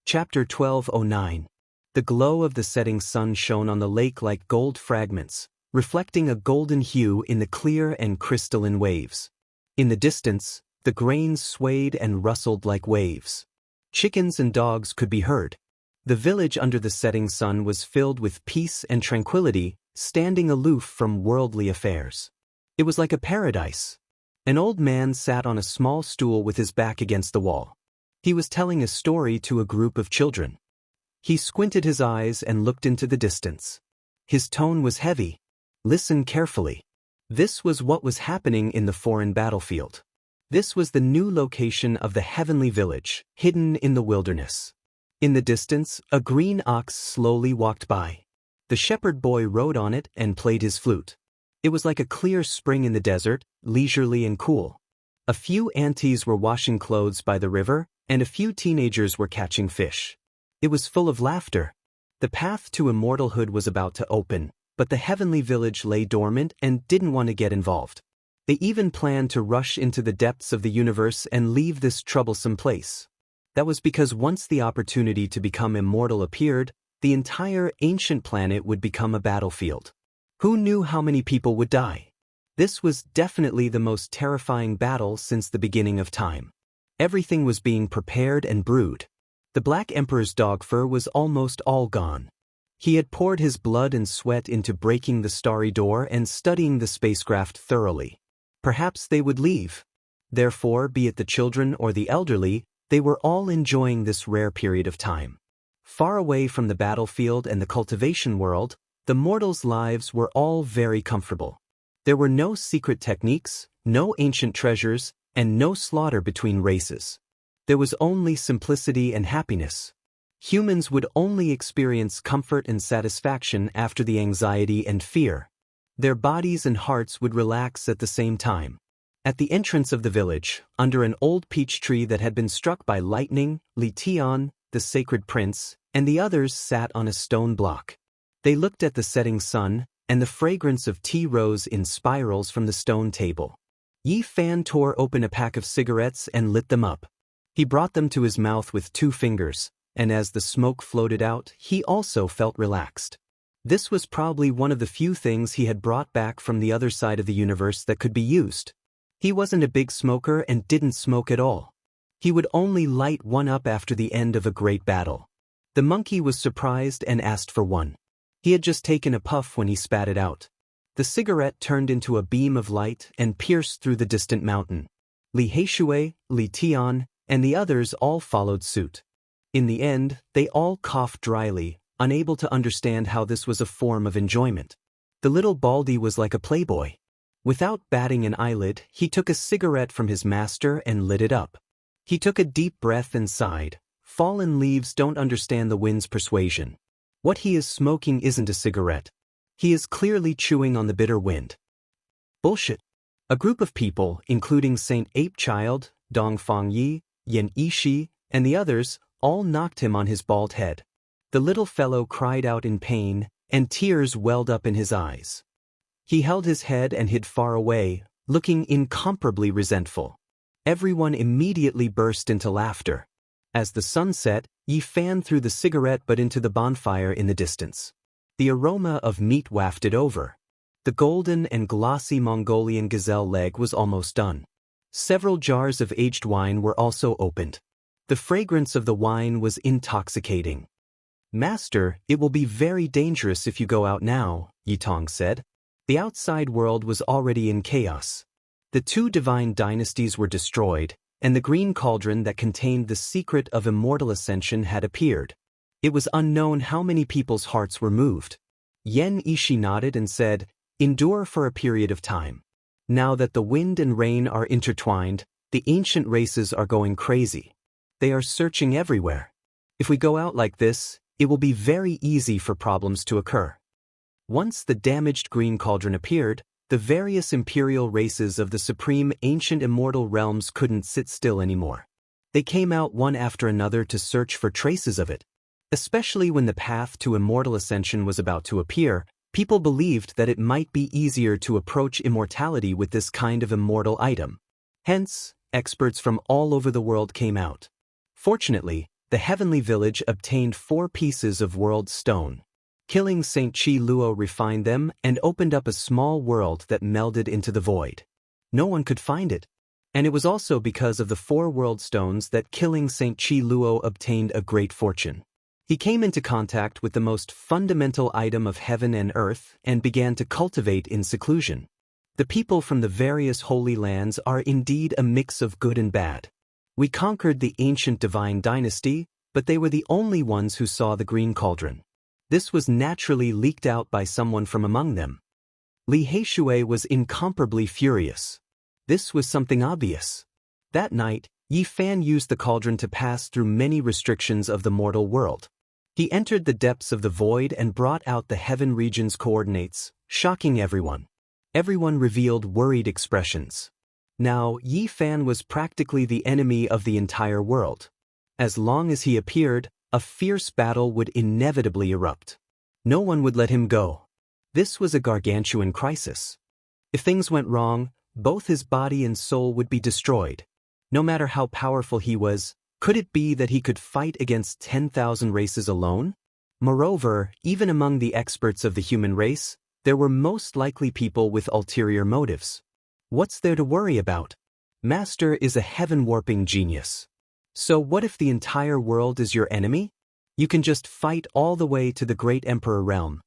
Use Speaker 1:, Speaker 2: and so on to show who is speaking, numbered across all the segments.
Speaker 1: Chapter 1209. The glow of the setting sun shone on the lake like gold fragments, reflecting a golden hue in the clear and crystalline waves. In the distance, the grains swayed and rustled like waves. Chickens and dogs could be heard. The village under the setting sun was filled with peace and tranquility, standing aloof from worldly affairs. It was like a paradise. An old man sat on a small stool with his back against the wall. He was telling a story to a group of children. He squinted his eyes and looked into the distance. His tone was heavy. Listen carefully. This was what was happening in the foreign battlefield. This was the new location of the heavenly village, hidden in the wilderness. In the distance, a green ox slowly walked by. The shepherd boy rode on it and played his flute. It was like a clear spring in the desert, leisurely and cool. A few aunties were washing clothes by the river, and a few teenagers were catching fish. It was full of laughter. The path to immortalhood was about to open, but the heavenly village lay dormant and didn't want to get involved. They even planned to rush into the depths of the universe and leave this troublesome place. That was because once the opportunity to become immortal appeared, the entire ancient planet would become a battlefield. Who knew how many people would die? This was definitely the most terrifying battle since the beginning of time. Everything was being prepared and brewed. The Black Emperor's dog fur was almost all gone. He had poured his blood and sweat into breaking the starry door and studying the spacecraft thoroughly. Perhaps they would leave. Therefore, be it the children or the elderly, they were all enjoying this rare period of time. Far away from the battlefield and the cultivation world, the mortals' lives were all very comfortable. There were no secret techniques, no ancient treasures, and no slaughter between races. There was only simplicity and happiness. Humans would only experience comfort and satisfaction after the anxiety and fear. Their bodies and hearts would relax at the same time. At the entrance of the village, under an old peach tree that had been struck by lightning, Li Tian, the sacred prince, and the others sat on a stone block. They looked at the setting sun, and the fragrance of tea rose in spirals from the stone table. Yi Fan tore open a pack of cigarettes and lit them up. He brought them to his mouth with 2 fingers, and as the smoke floated out, he also felt relaxed. This was probably one of the few things he had brought back from the other side of the universe that could be used. He wasn't a big smoker and didn't smoke at all. He would only light one up after the end of a great battle. The monkey was surprised and asked for one. He had just taken a puff when he spat it out. The cigarette turned into a beam of light and pierced through the distant mountain. Li Heishui, Li Tian, and the others all followed suit. In the end, they all coughed dryly, unable to understand how this was a form of enjoyment. The little Baldy was like a playboy. Without batting an eyelid, he took a cigarette from his master and lit it up. He took a deep breath and sighed. Fallen leaves don't understand the wind's persuasion. What he is smoking isn't a cigarette. He is clearly chewing on the bitter wind. Bullshit. A group of people, including Saint Ape Child, Dong Fangyi, Yan Yishi, and the others, all knocked him on his bald head. The little fellow cried out in pain, and tears welled up in his eyes. He held his head and hid far away, looking incomparably resentful. Everyone immediately burst into laughter. As the sun set, Yi Fan threw the cigarette butt into the bonfire in the distance. The aroma of meat wafted over. The golden and glossy Mongolian gazelle leg was almost done. Several jars of aged wine were also opened. The fragrance of the wine was intoxicating. "Master, it will be very dangerous if you go out now," Yi Tong said. The outside world was already in chaos. The 2 divine dynasties were destroyed, and the green cauldron that contained the secret of immortal ascension had appeared. It was unknown how many people's hearts were moved. Yan Yishi nodded and said, "Endure for a period of time. Now that the wind and rain are intertwined, the ancient races are going crazy. They are searching everywhere. If we go out like this, it will be very easy for problems to occur." Once the damaged green cauldron appeared, the various imperial races of the supreme ancient immortal realms couldn't sit still anymore. They came out one after another to search for traces of it. Especially when the path to immortal ascension was about to appear, people believed that it might be easier to approach immortality with this kind of immortal item. Hence, experts from all over the world came out. Fortunately, the heavenly village obtained 4 pieces of world stone. Killing St. Chi Luo refined them and opened up a small world that melded into the void. No one could find it. And it was also because of the 4 world stones that killing St. Chi Luo obtained a great fortune. He came into contact with the most fundamental item of heaven and earth and began to cultivate in seclusion. The people from the various holy lands are indeed a mix of good and bad. We conquered the ancient divine dynasty, but they were the only ones who saw the green cauldron. This was naturally leaked out by someone from among them. Li Heishui was incomparably furious. This was something obvious. That night, Yi Fan used the cauldron to pass through many restrictions of the mortal world. He entered the depths of the void and brought out the heaven region's coordinates, shocking everyone. Everyone revealed worried expressions. Now, Yi Fan was practically the enemy of the entire world. As long as he appeared, a fierce battle would inevitably erupt. No one would let him go. This was a gargantuan crisis. If things went wrong, both his body and soul would be destroyed. No matter how powerful he was, could it be that he could fight against 10,000 races alone? Moreover, even among the experts of the human race, there were most likely people with ulterior motives. What's there to worry about? Master is a heaven-warping genius. So what if the entire world is your enemy? You can just fight all the way to the great emperor realm.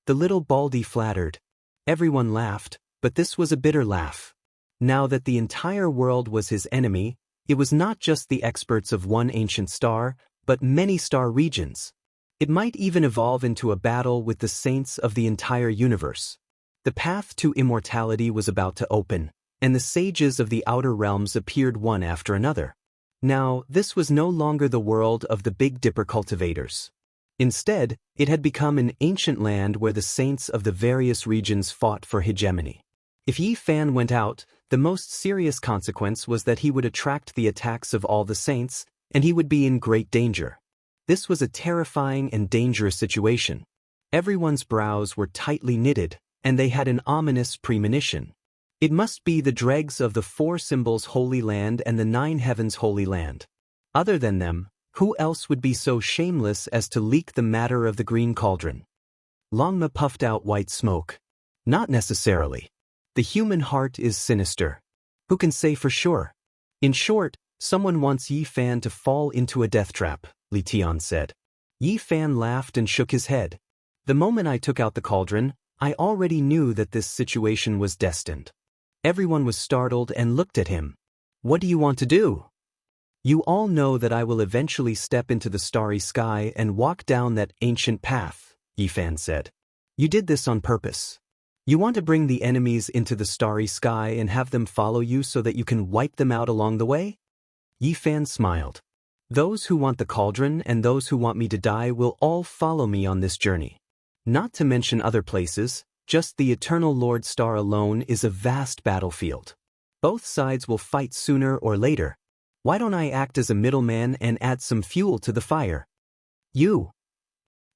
Speaker 1: The little Baldy flattered. Everyone laughed, but this was a bitter laugh. Now that the entire world was his enemy, it was not just the experts of one ancient star, but many star regions. It might even evolve into a battle with the saints of the entire universe. The path to immortality was about to open, and the sages of the outer realms appeared one after another. Now, this was no longer the world of the Big Dipper cultivators. Instead, it had become an ancient land where the saints of the various regions fought for hegemony. If Yi Fan went out, the most serious consequence was that he would attract the attacks of all the saints, and he would be in great danger. This was a terrifying and dangerous situation. Everyone's brows were tightly knitted, and they had an ominous premonition. It must be the dregs of the 4 symbols Holy Land and the 9 heavens Holy Land. Other than them, who else would be so shameless as to leak the matter of the green cauldron? Longma puffed out white smoke. Not necessarily. The human heart is sinister. Who can say for sure? In short, someone wants Yi Fan to fall into a death trap, Li Tian said. Yi Fan laughed and shook his head. The moment I took out the cauldron, I already knew that this situation was destined. Everyone was startled and looked at him. What do you want to do? You all know that I will eventually step into the starry sky and walk down that ancient path, Yi Fan said. You did this on purpose. You want to bring the enemies into the starry sky and have them follow you so that you can wipe them out along the way? Yi Fan smiled. Those who want the cauldron and those who want me to die will all follow me on this journey. Not to mention other places. Just the eternal Lord Star alone is a vast battlefield. Both sides will fight sooner or later. Why don't I act as a middleman and add some fuel to the fire?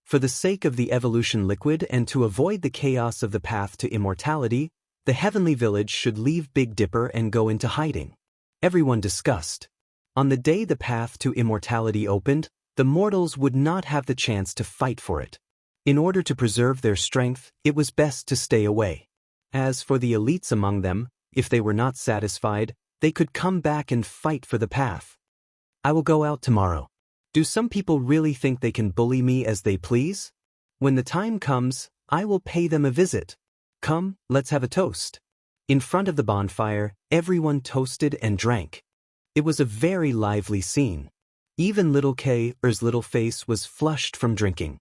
Speaker 1: For the sake of the evolution liquid and to avoid the chaos of the path to immortality, the heavenly village should leave Big Dipper and go into hiding. Everyone discussed. On the day the path to immortality opened, the mortals would not have the chance to fight for it. In order to preserve their strength, it was best to stay away. As for the elites among them, if they were not satisfied, they could come back and fight for the path. I will go out tomorrow. Do some people really think they can bully me as they please? When the time comes, I will pay them a visit. Come, let's have a toast. In front of the bonfire, everyone toasted and drank. It was a very lively scene. Even little K.'s little face was flushed from drinking.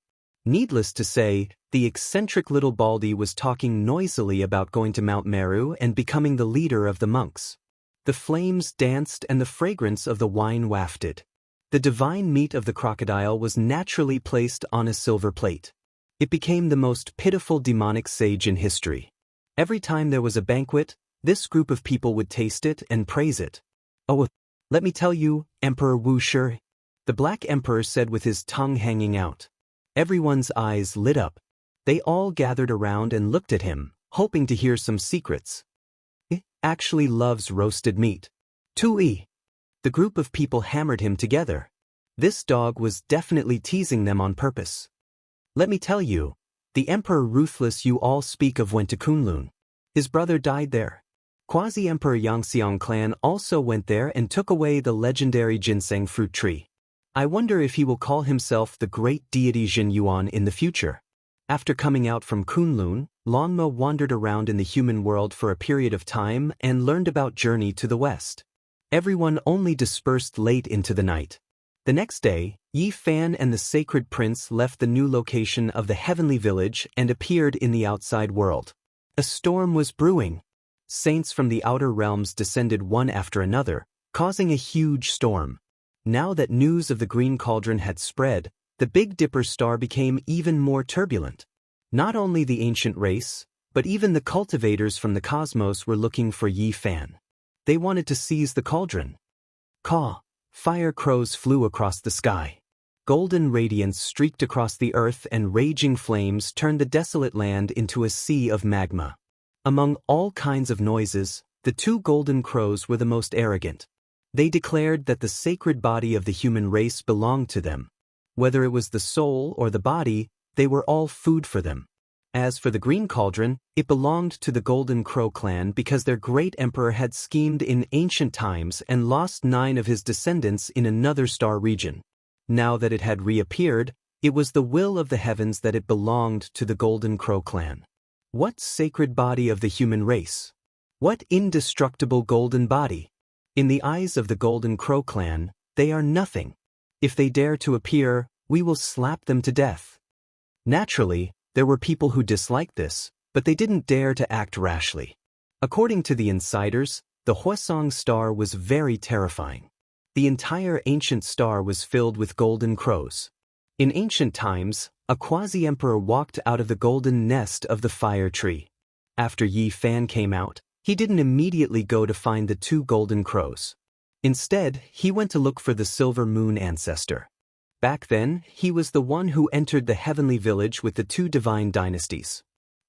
Speaker 1: Needless to say, the eccentric little Baldy was talking noisily about going to Mount Meru and becoming the leader of the monks. The flames danced and the fragrance of the wine wafted. The divine meat of the crocodile was naturally placed on a silver plate. It became the most pitiful demonic sage in history. Every time there was a banquet, this group of people would taste it and praise it. Oh, let me tell you, Emperor Wuxia, the Black Emperor said with his tongue hanging out. Everyone's eyes lit up. They all gathered around and looked at him, hoping to hear some secrets. He actually loves roasted meat. Tui. The group of people hammered him together. This dog was definitely teasing them on purpose. Let me tell you, the Emperor Ruthless you all speak of went to Kunlun. His brother died there. Quasi-Emperor Yangxiang clan also went there and took away the legendary ginseng fruit tree. I wonder if he will call himself the great deity Jin Yuan in the future. After coming out from Kunlun, Lanma wandered around in the human world for a period of time and learned about journey to the west. Everyone only dispersed late into the night. The next day, Yi Fan and the sacred prince left the new location of the heavenly village and appeared in the outside world. A storm was brewing. Saints from the outer realms descended one after another, causing a huge storm. Now that news of the Green Cauldron had spread, the Big Dipper star became even more turbulent. Not only the ancient race, but even the cultivators from the cosmos were looking for Yi Fan. They wanted to seize the cauldron. Caw! Fire crows flew across the sky. Golden radiance streaked across the earth and raging flames turned the desolate land into a sea of magma. Among all kinds of noises, the two golden crows were the most arrogant. They declared that the sacred body of the human race belonged to them. Whether it was the soul or the body, they were all food for them. As for the Green Cauldron, it belonged to the Golden Crow clan because their great emperor had schemed in ancient times and lost 9 of his descendants in another star region. Now that it had reappeared, it was the will of the heavens that it belonged to the Golden Crow clan. What sacred body of the human race? What indestructible golden body? In the eyes of the Golden Crow clan, they are nothing. If they dare to appear, we will slap them to death. Naturally, there were people who disliked this, but they didn't dare to act rashly. According to the insiders, the Huasong star was very terrifying. The entire ancient star was filled with golden crows. In ancient times, a quasi-emperor walked out of the golden nest of the fire tree. After Yi Fan came out, he didn't immediately go to find the 2 golden crows. Instead, he went to look for the silver moon ancestor. Back then, he was the one who entered the heavenly village with the 2 divine dynasties.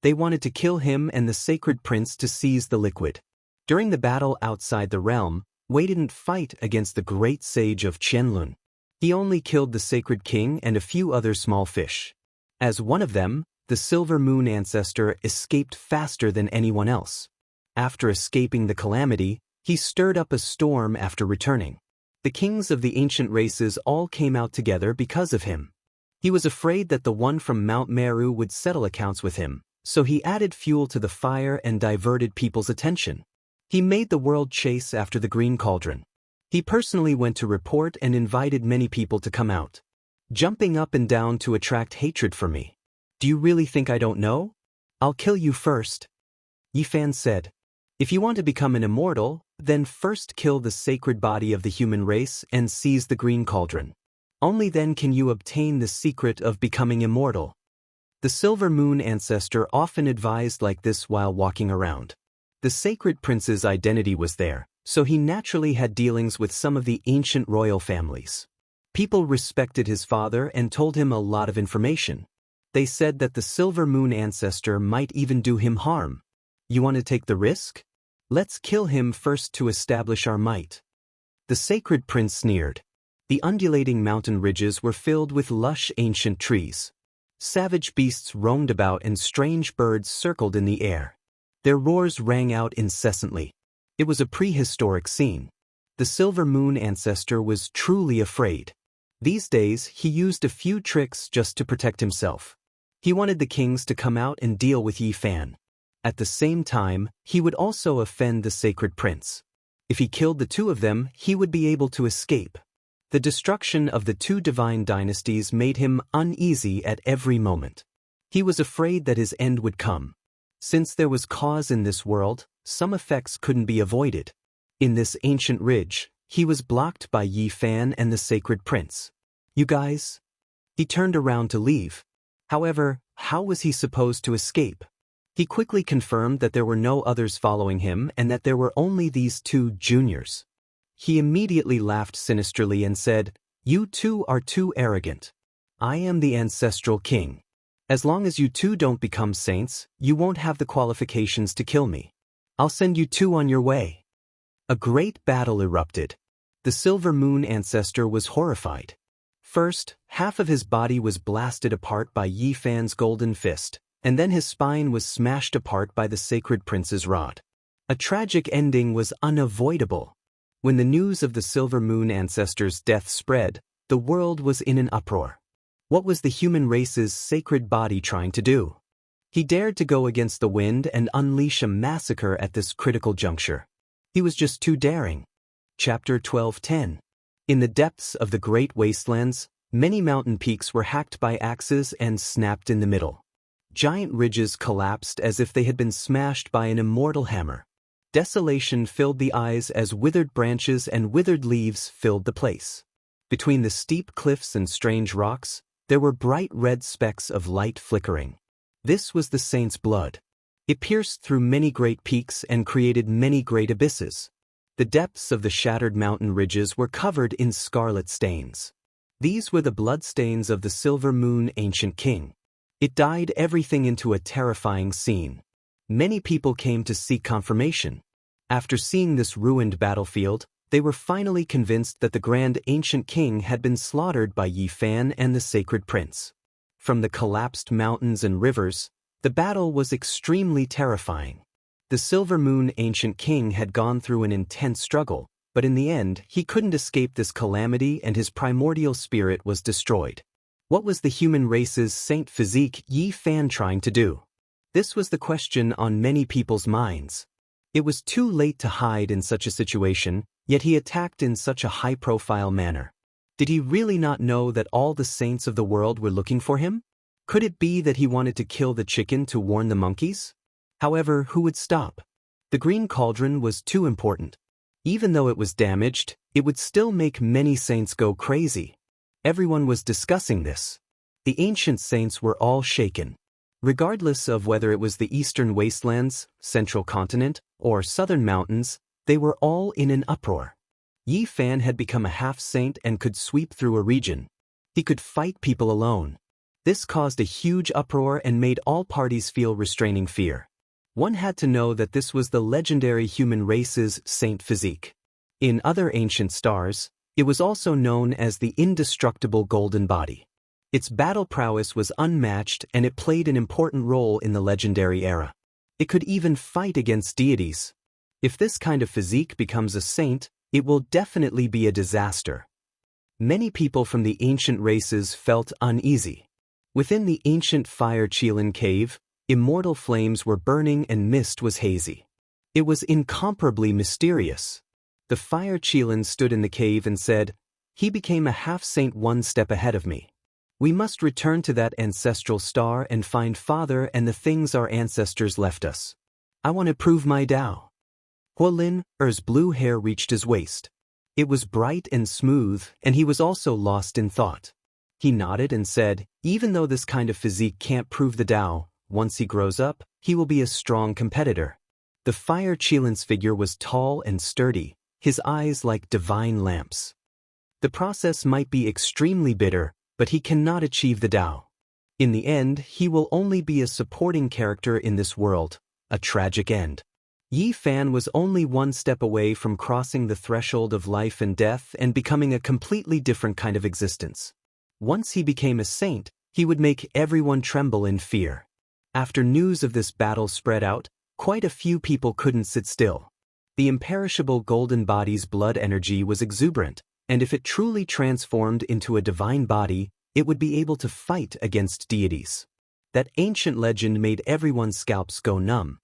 Speaker 1: They wanted to kill him and the sacred prince to seize the liquid. During the battle outside the realm, Wei didn't fight against the great sage of Qianlun. He only killed the sacred king and a few other small fish. As one of them, the silver moon ancestor escaped faster than anyone else. After escaping the calamity, he stirred up a storm after returning. The kings of the ancient races all came out together because of him. He was afraid that the one from Mount Meru would settle accounts with him, so he added fuel to the fire and diverted people's attention. He made the world chase after the Green Cauldron. He personally went to report and invited many people to come out, jumping up and down to attract hatred for me. Do you really think I don't know? I'll kill you first. Yi Fan said. If you want to become an immortal, then first kill the sacred body of the human race and seize the Green Cauldron. Only then can you obtain the secret of becoming immortal. The Silver Moon ancestor often advised like this while walking around. The sacred prince's identity was there, so he naturally had dealings with some of the ancient royal families. People respected his father and told him a lot of information. They said that the Silver Moon ancestor might even do him harm. You want to take the risk? Let's kill him first to establish our might. The sacred prince sneered. The undulating mountain ridges were filled with lush ancient trees. Savage beasts roamed about and strange birds circled in the air. Their roars rang out incessantly. It was a prehistoric scene. The Silver Moon ancestor was truly afraid. These days, he used a few tricks just to protect himself. He wanted the kings to come out and deal with Yi Fan. At the same time, he would also offend the sacred prince. If he killed the 2 of them, he would be able to escape. The destruction of the 2 divine dynasties made him uneasy at every moment. He was afraid that his end would come. Since there was cause in this world, some effects couldn't be avoided. In this ancient ridge, he was blocked by Yi Fan and the sacred prince. You guys? He turned around to leave. However, how was he supposed to escape? He quickly confirmed that there were no others following him and that there were only these 2 juniors. He immediately laughed sinisterly and said, "You 2 are too arrogant. I am the ancestral king. As long as you 2 don't become saints, you won't have the qualifications to kill me. I'll send you 2 on your way." A great battle erupted. The Silver Moon ancestor was horrified. First, half of his body was blasted apart by Yi Fan's golden fist, and then his spine was smashed apart by the sacred prince's rod. A tragic ending was unavoidable. When the news of the Silver Moon ancestor's death spread, the world was in an uproar. What was the human race's sacred body trying to do? He dared to go against the wind and unleash a massacre at this critical juncture. He was just too daring. Chapter 12:10. In the depths of the great wastelands, many mountain peaks were hacked by axes and snapped in the middle. Giant ridges collapsed as if they had been smashed by an immortal hammer. Desolation filled the eyes as withered branches and withered leaves filled the place. Between the steep cliffs and strange rocks, there were bright red specks of light flickering. This was the saint's blood. It pierced through many great peaks and created many great abysses. The depths of the shattered mountain ridges were covered in scarlet stains. These were the bloodstains of the Silver Moon ancient king. It dyed everything into a terrifying scene. Many people came to seek confirmation. After seeing this ruined battlefield, they were finally convinced that the grand ancient king had been slaughtered by Yi Fan and the sacred prince. From the collapsed mountains and rivers, the battle was extremely terrifying. The Silver Moon ancient king had gone through an intense struggle, but in the end, he couldn't escape this calamity and his primordial spirit was destroyed. What was the human race's saint physique Yi Fan trying to do? This was the question on many people's minds. It was too late to hide in such a situation, yet he attacked in such a high-profile manner. Did he really not know that all the saints of the world were looking for him? Could it be that he wanted to kill the chicken to warn the monkeys? However, who would stop? The green cauldron was too important. Even though it was damaged, it would still make many saints go crazy. Everyone was discussing this. The ancient saints were all shaken. Regardless of whether it was the eastern wastelands, central continent, or southern mountains, they were all in an uproar. Yi Fan had become a half-saint and could sweep through a region. He could fight people alone. This caused a huge uproar and made all parties feel restraining fear. One had to know that this was the legendary human race's saint physique. In other ancient stars, it was also known as the indestructible golden body. Its battle prowess was unmatched and it played an important role in the legendary era. It could even fight against deities. If this kind of physique becomes a saint, it will definitely be a disaster. Many people from the ancient races felt uneasy. Within the ancient fire Qilin cave, immortal flames were burning and mist was hazy. It was incomparably mysterious. The fire Qilin stood in the cave and said, "He became a half-saint one step ahead of me. We must return to that ancestral star and find Father and the things our ancestors left us. I want to prove my Tao." Huolin Er's blue hair reached his waist. It was bright and smooth, and he was also lost in thought. He nodded and said, "Even though this kind of physique can't prove the Tao, once he grows up, he will be a strong competitor." The fire Qilin's figure was tall and sturdy, his eyes like divine lamps. The process might be extremely bitter, but he cannot achieve the Tao. In the end, he will only be a supporting character in this world, a tragic end. Yi Fan was only one step away from crossing the threshold of life and death and becoming a completely different kind of existence. Once he became a saint, he would make everyone tremble in fear. After news of this battle spread out, quite a few people couldn't sit still. The imperishable golden body's blood energy was exuberant, and if it truly transformed into a divine body, it would be able to fight against deities. That ancient legend made everyone's scalps go numb.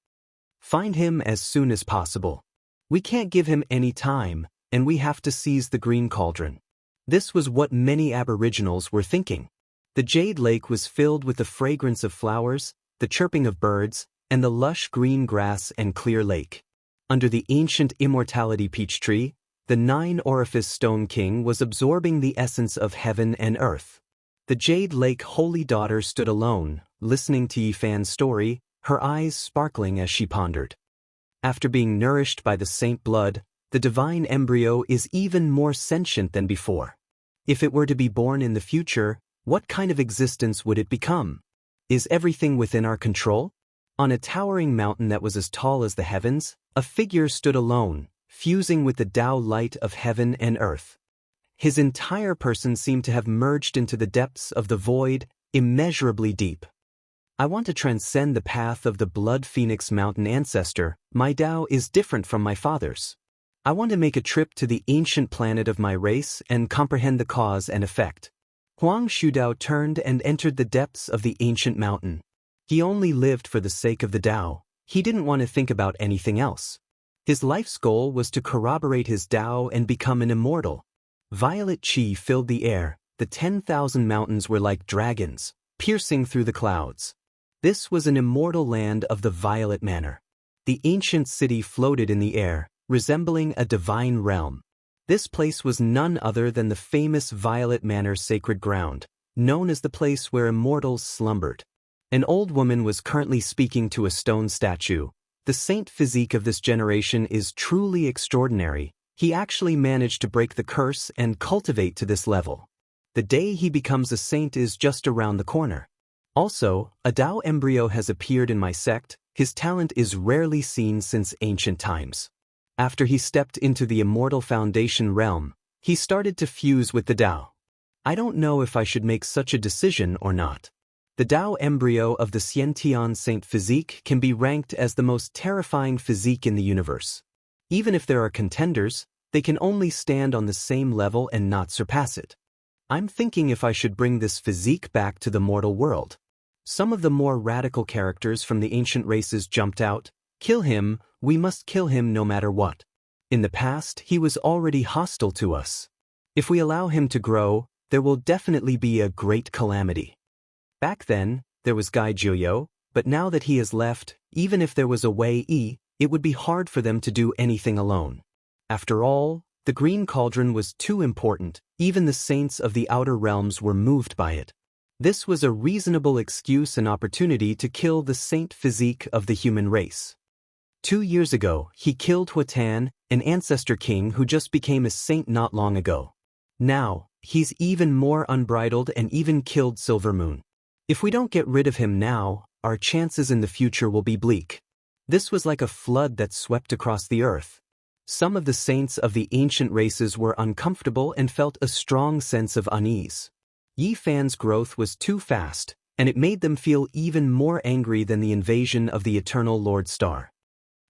Speaker 1: Find him as soon as possible. We can't give him any time, and we have to seize the green cauldron. This was what many aboriginals were thinking. The Jade Lake was filled with the fragrance of flowers, the chirping of birds, and the lush green grass and clear lake. Under the ancient immortality peach tree, the 9-orifice Stone King was absorbing the essence of heaven and earth. The Jade Lake Holy Daughter stood alone, listening to Yi Fan's story, her eyes sparkling as she pondered. After being nourished by the saint blood, the divine embryo is even more sentient than before. If it were to be born in the future, what kind of existence would it become? Is everything within our control? On a towering mountain that was as tall as the heavens, a figure stood alone, fusing with the Tao light of heaven and earth. His entire person seemed to have merged into the depths of the void, immeasurably deep. I want to transcend the path of the Blood Phoenix Mountain ancestor. My Tao is different from my father's. I want to make a trip to the ancient planet of my race and comprehend the cause and effect. Huang Shudao turned and entered the depths of the ancient mountain. He only lived for the sake of the Tao. He didn't want to think about anything else. His life's goal was to corroborate his Tao and become an immortal. Violet qi filled the air. The 10,000 mountains were like dragons, piercing through the clouds. This was an immortal land of the Violet Manor. The ancient city floated in the air, resembling a divine realm. This place was none other than the famous Violet Manor sacred ground, known as the place where immortals slumbered. An old woman was currently speaking to a stone statue. The saint physique of this generation is truly extraordinary. He actually managed to break the curse and cultivate to this level. The day he becomes a saint is just around the corner. Also, a Tao embryo has appeared in my sect. His talent is rarely seen since ancient times. After he stepped into the Immortal Foundation realm, he started to fuse with the Tao. I don't know if I should make such a decision or not. The Tao embryo of the Xiantian Saint physique can be ranked as the most terrifying physique in the universe. Even if there are contenders, they can only stand on the same level and not surpass it. I'm thinking if I should bring this physique back to the mortal world. Some of the more radical characters from the ancient races jumped out. Kill him, we must kill him no matter what. In the past, he was already hostile to us. If we allow him to grow, there will definitely be a great calamity. Back then, there was Gai Jiuyo, but now that he has left, even if there was a Wei Yi, it would be hard for them to do anything alone. After all, the Green Cauldron was too important. Even the saints of the outer realms were moved by it. This was a reasonable excuse and opportunity to kill the saint physique of the human race. 2 years ago, he killed Huatan, an ancestor king who just became a saint not long ago. Now, he's even more unbridled and even killed Silver Moon. If we don't get rid of him now, our chances in the future will be bleak. This was like a flood that swept across the earth. Some of the saints of the ancient races were uncomfortable and felt a strong sense of unease. Yi Fan's growth was too fast, and it made them feel even more angry than the invasion of the Eternal Lord Star.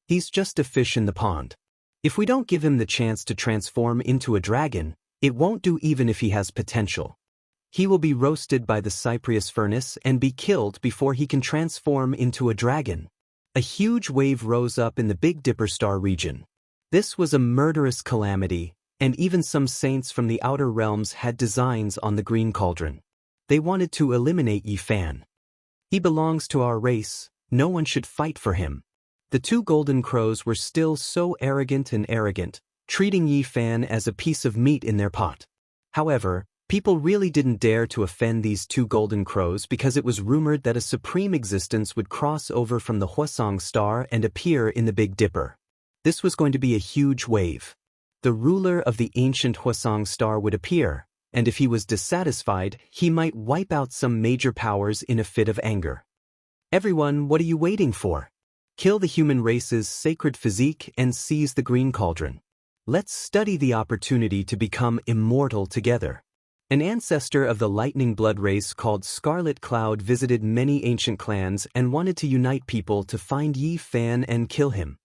Speaker 1: He's just a fish in the pond. If we don't give him the chance to transform into a dragon, it won't do even if he has potential. He will be roasted by the Cyprius furnace and be killed before he can transform into a dragon. A huge wave rose up in the Big Dipper star region. This was a murderous calamity, and even some saints from the outer realms had designs on the Green Cauldron. They wanted to eliminate Yi Fan. He belongs to our race, no one should fight for him. The 2 golden crows were still so arrogant, treating Yi Fan as a piece of meat in their pot. However, people really didn't dare to offend these 2 golden crows because it was rumored that a supreme existence would cross over from the Huasong star and appear in the Big Dipper. This was going to be a huge wave. The ruler of the ancient Huasong star would appear, and if he was dissatisfied, he might wipe out some major powers in a fit of anger. Everyone, what are you waiting for? Kill the human race's sacred physique and seize the Green Cauldron. Let's study the opportunity to become immortal together. An ancestor of the lightning blood race called Scarlet Cloud visited many ancient clans and wanted to unite people to find Yi Fan and kill him.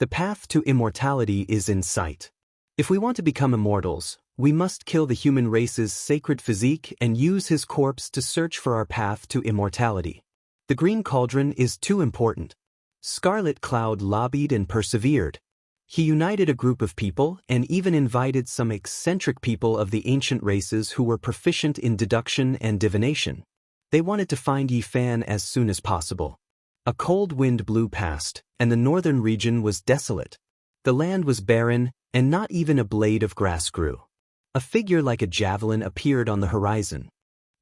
Speaker 1: The path to immortality is in sight. If we want to become immortals, we must kill the human race's sacred physique and use his corpse to search for our path to immortality. The Green Cauldron is too important. Scarlet Cloud lobbied and persevered. He united a group of people and even invited some eccentric people of the ancient races who were proficient in deduction and divination. They wanted to find Yi Fan as soon as possible. A cold wind blew past, and the northern region was desolate. The land was barren, and not even a blade of grass grew. A figure like a javelin appeared on the horizon.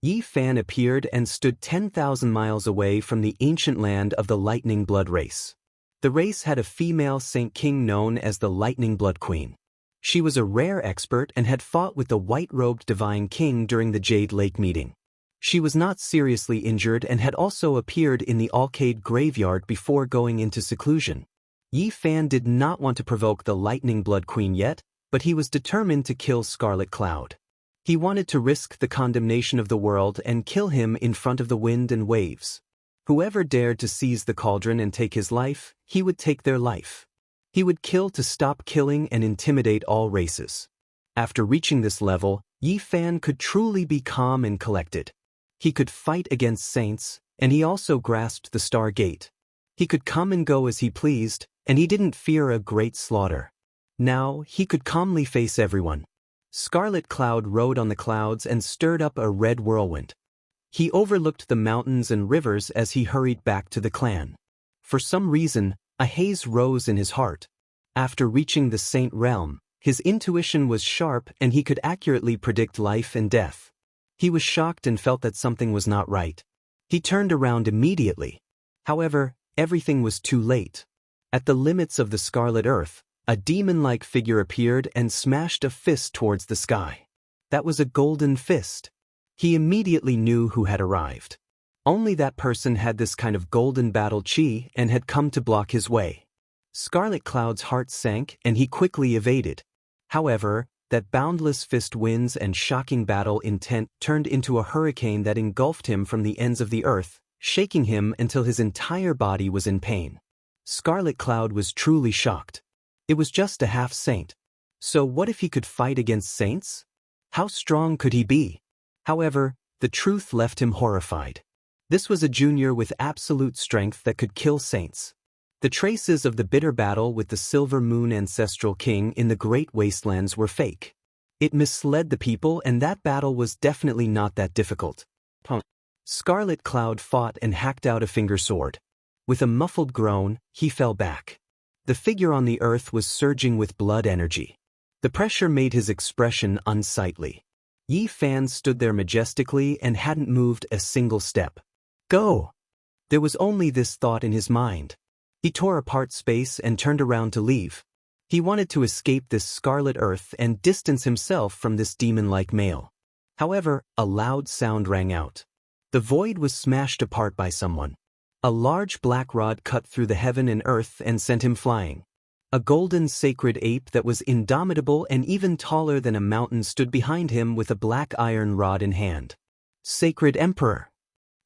Speaker 1: Yi Fan appeared and stood 10,000 miles away from the ancient land of the Lightning Blood race. The race had a female Saint King known as the Lightning Blood Queen. She was a rare expert and had fought with the white-robed Divine King during the Jade Lake meeting. She was not seriously injured and had also appeared in the Alcade graveyard before going into seclusion. Yi Fan did not want to provoke the Lightning Blood Queen yet, but he was determined to kill Scarlet Cloud. He wanted to risk the condemnation of the world and kill him in front of the wind and waves. Whoever dared to seize the cauldron and take his life, he would take their life. He would kill to stop killing and intimidate all races. After reaching this level, Yi Fan could truly be calm and collected. He could fight against saints, and he also grasped the Star Gate. He could come and go as he pleased, and he didn't fear a great slaughter. Now, he could calmly face everyone. Scarlet Cloud rode on the clouds and stirred up a red whirlwind. He overlooked the mountains and rivers as he hurried back to the clan. For some reason, a haze rose in his heart. After reaching the Saint Realm, his intuition was sharp and he could accurately predict life and death. He was shocked and felt that something was not right. He turned around immediately. However, everything was too late. At the limits of the Scarlet Earth, a demon-like figure appeared and smashed a fist towards the sky. That was a golden fist. He immediately knew who had arrived. Only that person had this kind of golden battle chi and had come to block his way. Scarlet Cloud's heart sank and he quickly evaded. However, that boundless fist winds and shocking battle intent turned into a hurricane that engulfed him from the ends of the earth, shaking him until his entire body was in pain. Scarlet Cloud was truly shocked. It was just a half-saint. So what if he could fight against saints? How strong could he be? However, the truth left him horrified. This was a junior with absolute strength that could kill saints. The traces of the bitter battle with the Silver Moon Ancestral King in the Great Wastelands were fake. It misled the people and that battle was definitely not that difficult. Scarlet Cloud fought and hacked out a finger sword. With a muffled groan, he fell back. The figure on the earth was surging with blood energy. The pressure made his expression unsightly. Yi Fan stood there majestically and hadn't moved a single step. Go! There was only this thought in his mind. He tore apart space and turned around to leave. He wanted to escape this Scarlet Earth and distance himself from this demon-like male. However, a loud sound rang out. The void was smashed apart by someone. A large black rod cut through the heaven and earth and sent him flying. A golden sacred ape that was indomitable and even taller than a mountain stood behind him with a black iron rod in hand. Sacred Emperor!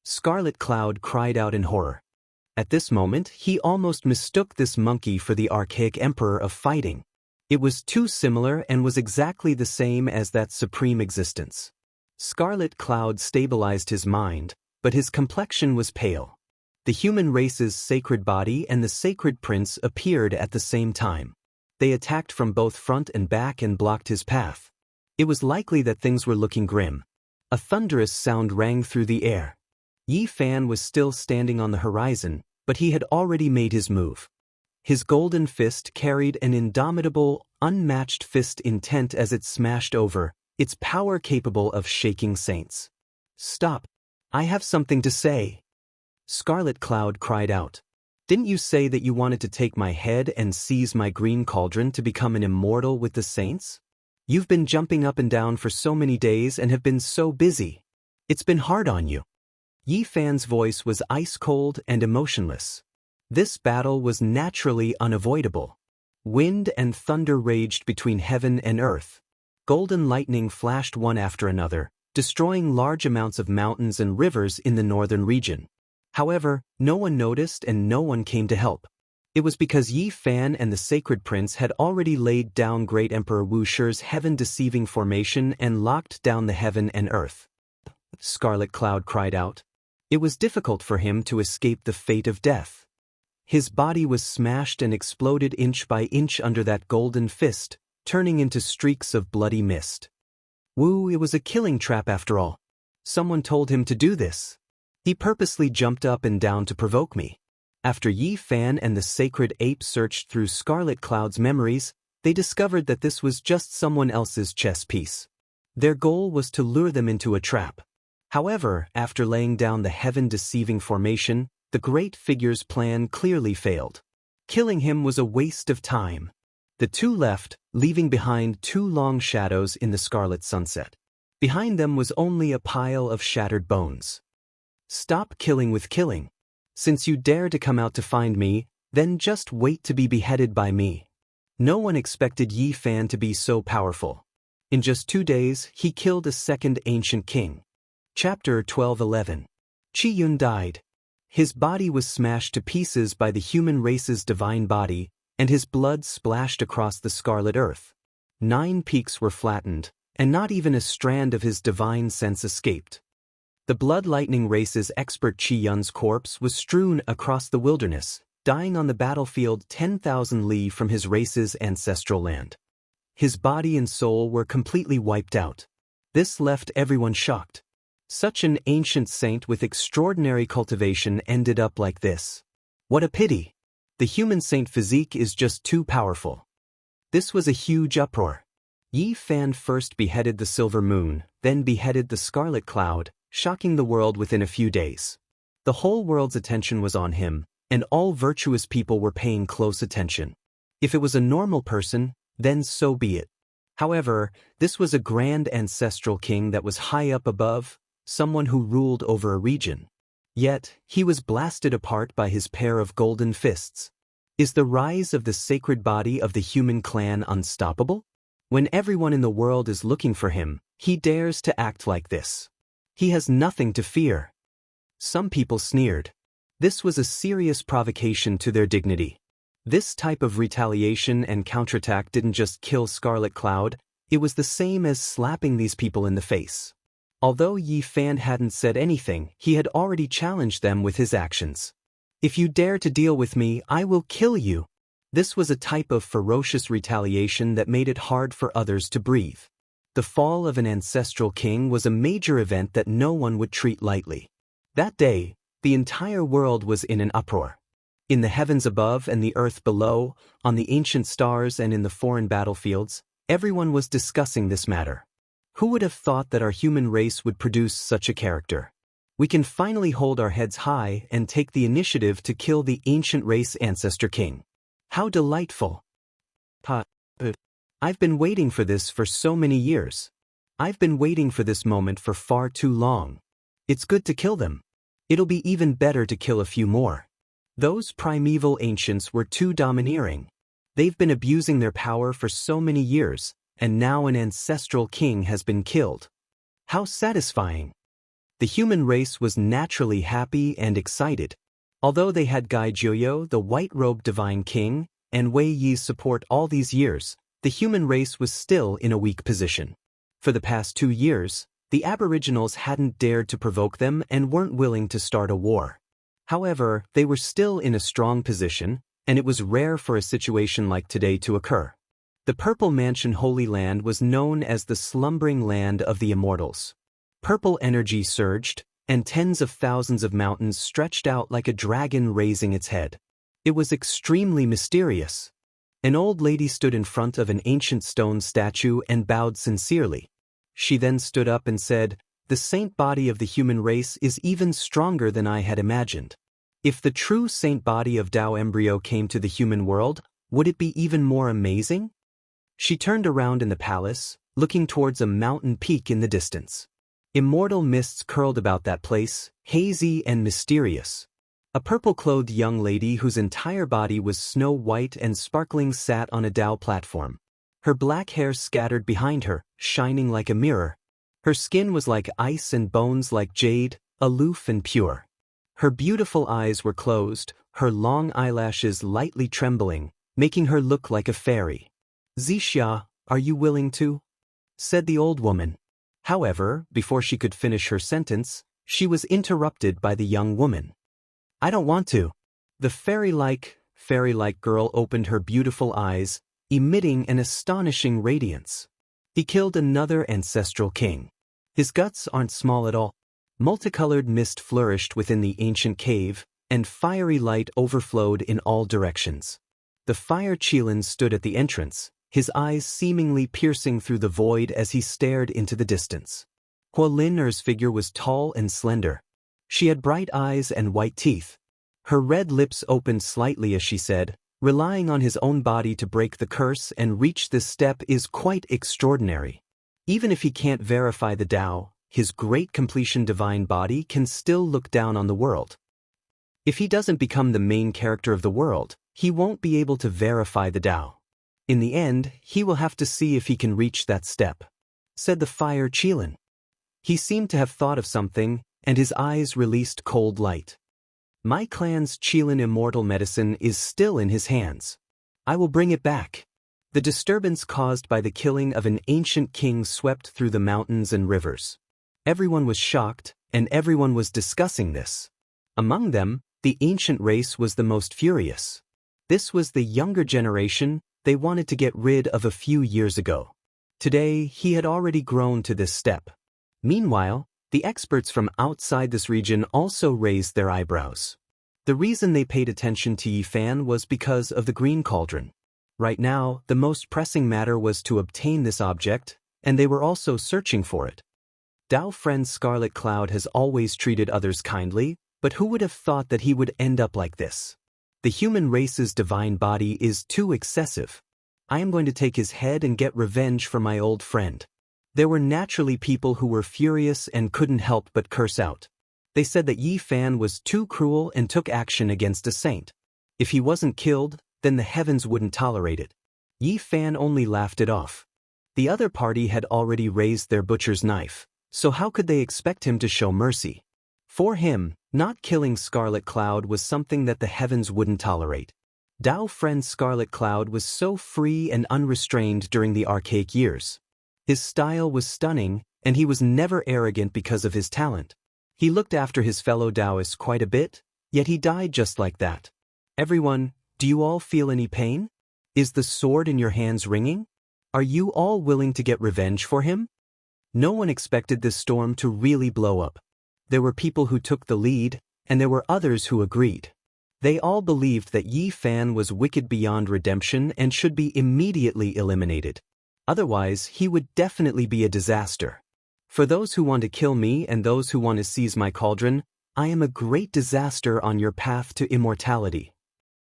Speaker 1: Scarlet Cloud cried out in horror. At this moment, he almost mistook this monkey for the archaic emperor of fighting. It was too similar and was exactly the same as that supreme existence. Scarlet Cloud stabilized his mind, but his complexion was pale. The human race's sacred body and the sacred prince appeared at the same time. They attacked from both front and back and blocked his path. It was likely that things were looking grim. A thunderous sound rang through the air. Yi Fan was still standing on the horizon, but he had already made his move. His golden fist carried an indomitable, unmatched fist intent as it smashed over, its power capable of shaking saints. Stop! I have something to say. Scarlet Cloud cried out. Didn't you say that you wanted to take my head and seize my green cauldron to become an immortal with the saints? You've been jumping up and down for so many days and have been so busy. It's been hard on you. Yi Fan's voice was ice-cold and emotionless. This battle was naturally unavoidable. Wind and thunder raged between heaven and earth. Golden lightning flashed one after another, destroying large amounts of mountains and rivers in the northern region. However, no one noticed and no one came to help. It was because Yi Fan and the Sacred Prince had already laid down Great Emperor Wuxia's heaven-deceiving formation and locked down the heaven and earth. Scarlet Cloud cried out. It was difficult for him to escape the fate of death. His body was smashed and exploded inch by inch under that golden fist, turning into streaks of bloody mist. Woo, it was a killing trap after all. Someone told him to do this. He purposely jumped up and down to provoke me. After Yi Fan and the Sacred Ape searched through Scarlet Cloud's memories, they discovered that this was just someone else's chess piece. Their goal was to lure them into a trap. However, after laying down the heaven-deceiving formation, the great figure's plan clearly failed. Killing him was a waste of time. The two left, leaving behind two long shadows in the scarlet sunset. Behind them was only a pile of shattered bones. Stop killing with killing. Since you dare to come out to find me, then just wait to be beheaded by me. No one expected Yi Fan to be so powerful. In just 2 days, he killed a second ancient king. Chapter 12:11. Qi Yun died. His body was smashed to pieces by the human race's divine body, and his blood splashed across the scarlet earth. 9 peaks were flattened, and not even a strand of his divine sense escaped. The blood lightning race's expert Qi Yun's corpse was strewn across the wilderness, dying on the battlefield 10,000 li from his race's ancestral land. His body and soul were completely wiped out. This left everyone shocked. Such an ancient saint with extraordinary cultivation ended up like this. What a pity! The human saint physique is just too powerful. This was a huge uproar. Yi Fan first beheaded the silver moon, then beheaded the scarlet cloud, shocking the world within a few days. The whole world's attention was on him, and all virtuous people were paying close attention. If it was a normal person, then so be it. However, this was a grand ancestral king that was high up above, someone who ruled over a region. Yet, he was blasted apart by his pair of golden fists. Is the rise of the sacred body of the human clan unstoppable? When everyone in the world is looking for him, he dares to act like this. He has nothing to fear. Some people sneered. This was a serious provocation to their dignity. This type of retaliation and counterattack didn't just kill Scarlet Cloud, it was the same as slapping these people in the face. Although Yi Fan hadn't said anything, he had already challenged them with his actions. If you dare to deal with me, I will kill you. This was a type of ferocious retaliation that made it hard for others to breathe. The fall of an ancestral king was a major event that no one would treat lightly. That day, the entire world was in an uproar. In the heavens above and the earth below, on the ancient stars and in the foreign battlefields, everyone was discussing this matter. Who would have thought that our human race would produce such a character? We can finally hold our heads high and take the initiative to kill the ancient race ancestor king. How delightful! I've been waiting for this for so many years. I've been waiting for this moment for far too long. It's good to kill them. It'll be even better to kill a few more. Those primeval ancients were too domineering. They've been abusing their power for so many years, and now an ancestral king has been killed. How satisfying! The human race was naturally happy and excited. Although they had Gai Jiuyo, the white-robed divine king, and Wei Yi's support all these years, the human race was still in a weak position. For the past 2 years, the aboriginals hadn't dared to provoke them and weren't willing to start a war. However, they were still in a strong position, and it was rare for a situation like today to occur. The Purple Mansion Holy Land was known as the slumbering land of the Immortals. Purple energy surged, and tens of thousands of mountains stretched out like a dragon raising its head. It was extremely mysterious. An old lady stood in front of an ancient stone statue and bowed sincerely. She then stood up and said, "The saint body of the human race is even stronger than I had imagined. If the true saint body of Tao embryo came to the human world, would it be even more amazing?" She turned around in the palace, looking towards a mountain peak in the distance. Immortal mists curled about that place, hazy and mysterious. A purple-clothed young lady whose entire body was snow white and sparkling sat on a Tao platform. Her black hair scattered behind her, shining like a mirror. Her skin was like ice and bones like jade, aloof and pure. Her beautiful eyes were closed, her long eyelashes lightly trembling, making her look like a fairy. "Zixia, are you willing to?" said the old woman. However, before she could finish her sentence, she was interrupted by the young woman. "I don't want to." The fairy-like girl opened her beautiful eyes, emitting an astonishing radiance. He killed another ancestral king. His guts aren't small at all. Multicolored mist flourished within the ancient cave, and fiery light overflowed in all directions. The fire Qilin stood at the entrance, his eyes seemingly piercing through the void as he stared into the distance. Hua Lin'er's figure was tall and slender. She had bright eyes and white teeth. Her red lips opened slightly as she said, "Relying on his own body to break the curse and reach this step is quite extraordinary. Even if he can't verify the Tao, his great completion divine body can still look down on the world. If he doesn't become the main character of the world, he won't be able to verify the Tao. In the end, he will have to see if he can reach that step," said the fire Qilin. He seemed to have thought of something, and his eyes released cold light. "My clan's Qilin immortal medicine is still in his hands. I will bring it back." The disturbance caused by the killing of an ancient king swept through the mountains and rivers. Everyone was shocked, and everyone was discussing this. Among them, the ancient race was the most furious. This was the younger generation they wanted to get rid of a few years ago. Today, he had already grown to this step. Meanwhile, the experts from outside this region also raised their eyebrows. The reason they paid attention to Yi Fan was because of the green cauldron. Right now, the most pressing matter was to obtain this object, and they were also searching for it. Dao Friend's Scarlet Cloud has always treated others kindly, but who would have thought that he would end up like this? The human race's divine body is too excessive. I am going to take his head and get revenge for my old friend. There were naturally people who were furious and couldn't help but curse out. They said that Yi Fan was too cruel and took action against a saint. If he wasn't killed, then the heavens wouldn't tolerate it. Yi Fan only laughed it off. The other party had already raised their butcher's knife, so how could they expect him to show mercy? For him, not killing Scarlet Cloud was something that the heavens wouldn't tolerate. Dao Friend's Scarlet Cloud was so free and unrestrained during the archaic years. His style was stunning, and he was never arrogant because of his talent. He looked after his fellow Taoists quite a bit, yet he died just like that. Everyone, do you all feel any pain? Is the sword in your hands ringing? Are you all willing to get revenge for him? No one expected this storm to really blow up. There were people who took the lead, and there were others who agreed. They all believed that Yi Fan was wicked beyond redemption and should be immediately eliminated. Otherwise, he would definitely be a disaster. For those who want to kill me and those who want to seize my cauldron, I am a great disaster on your path to immortality.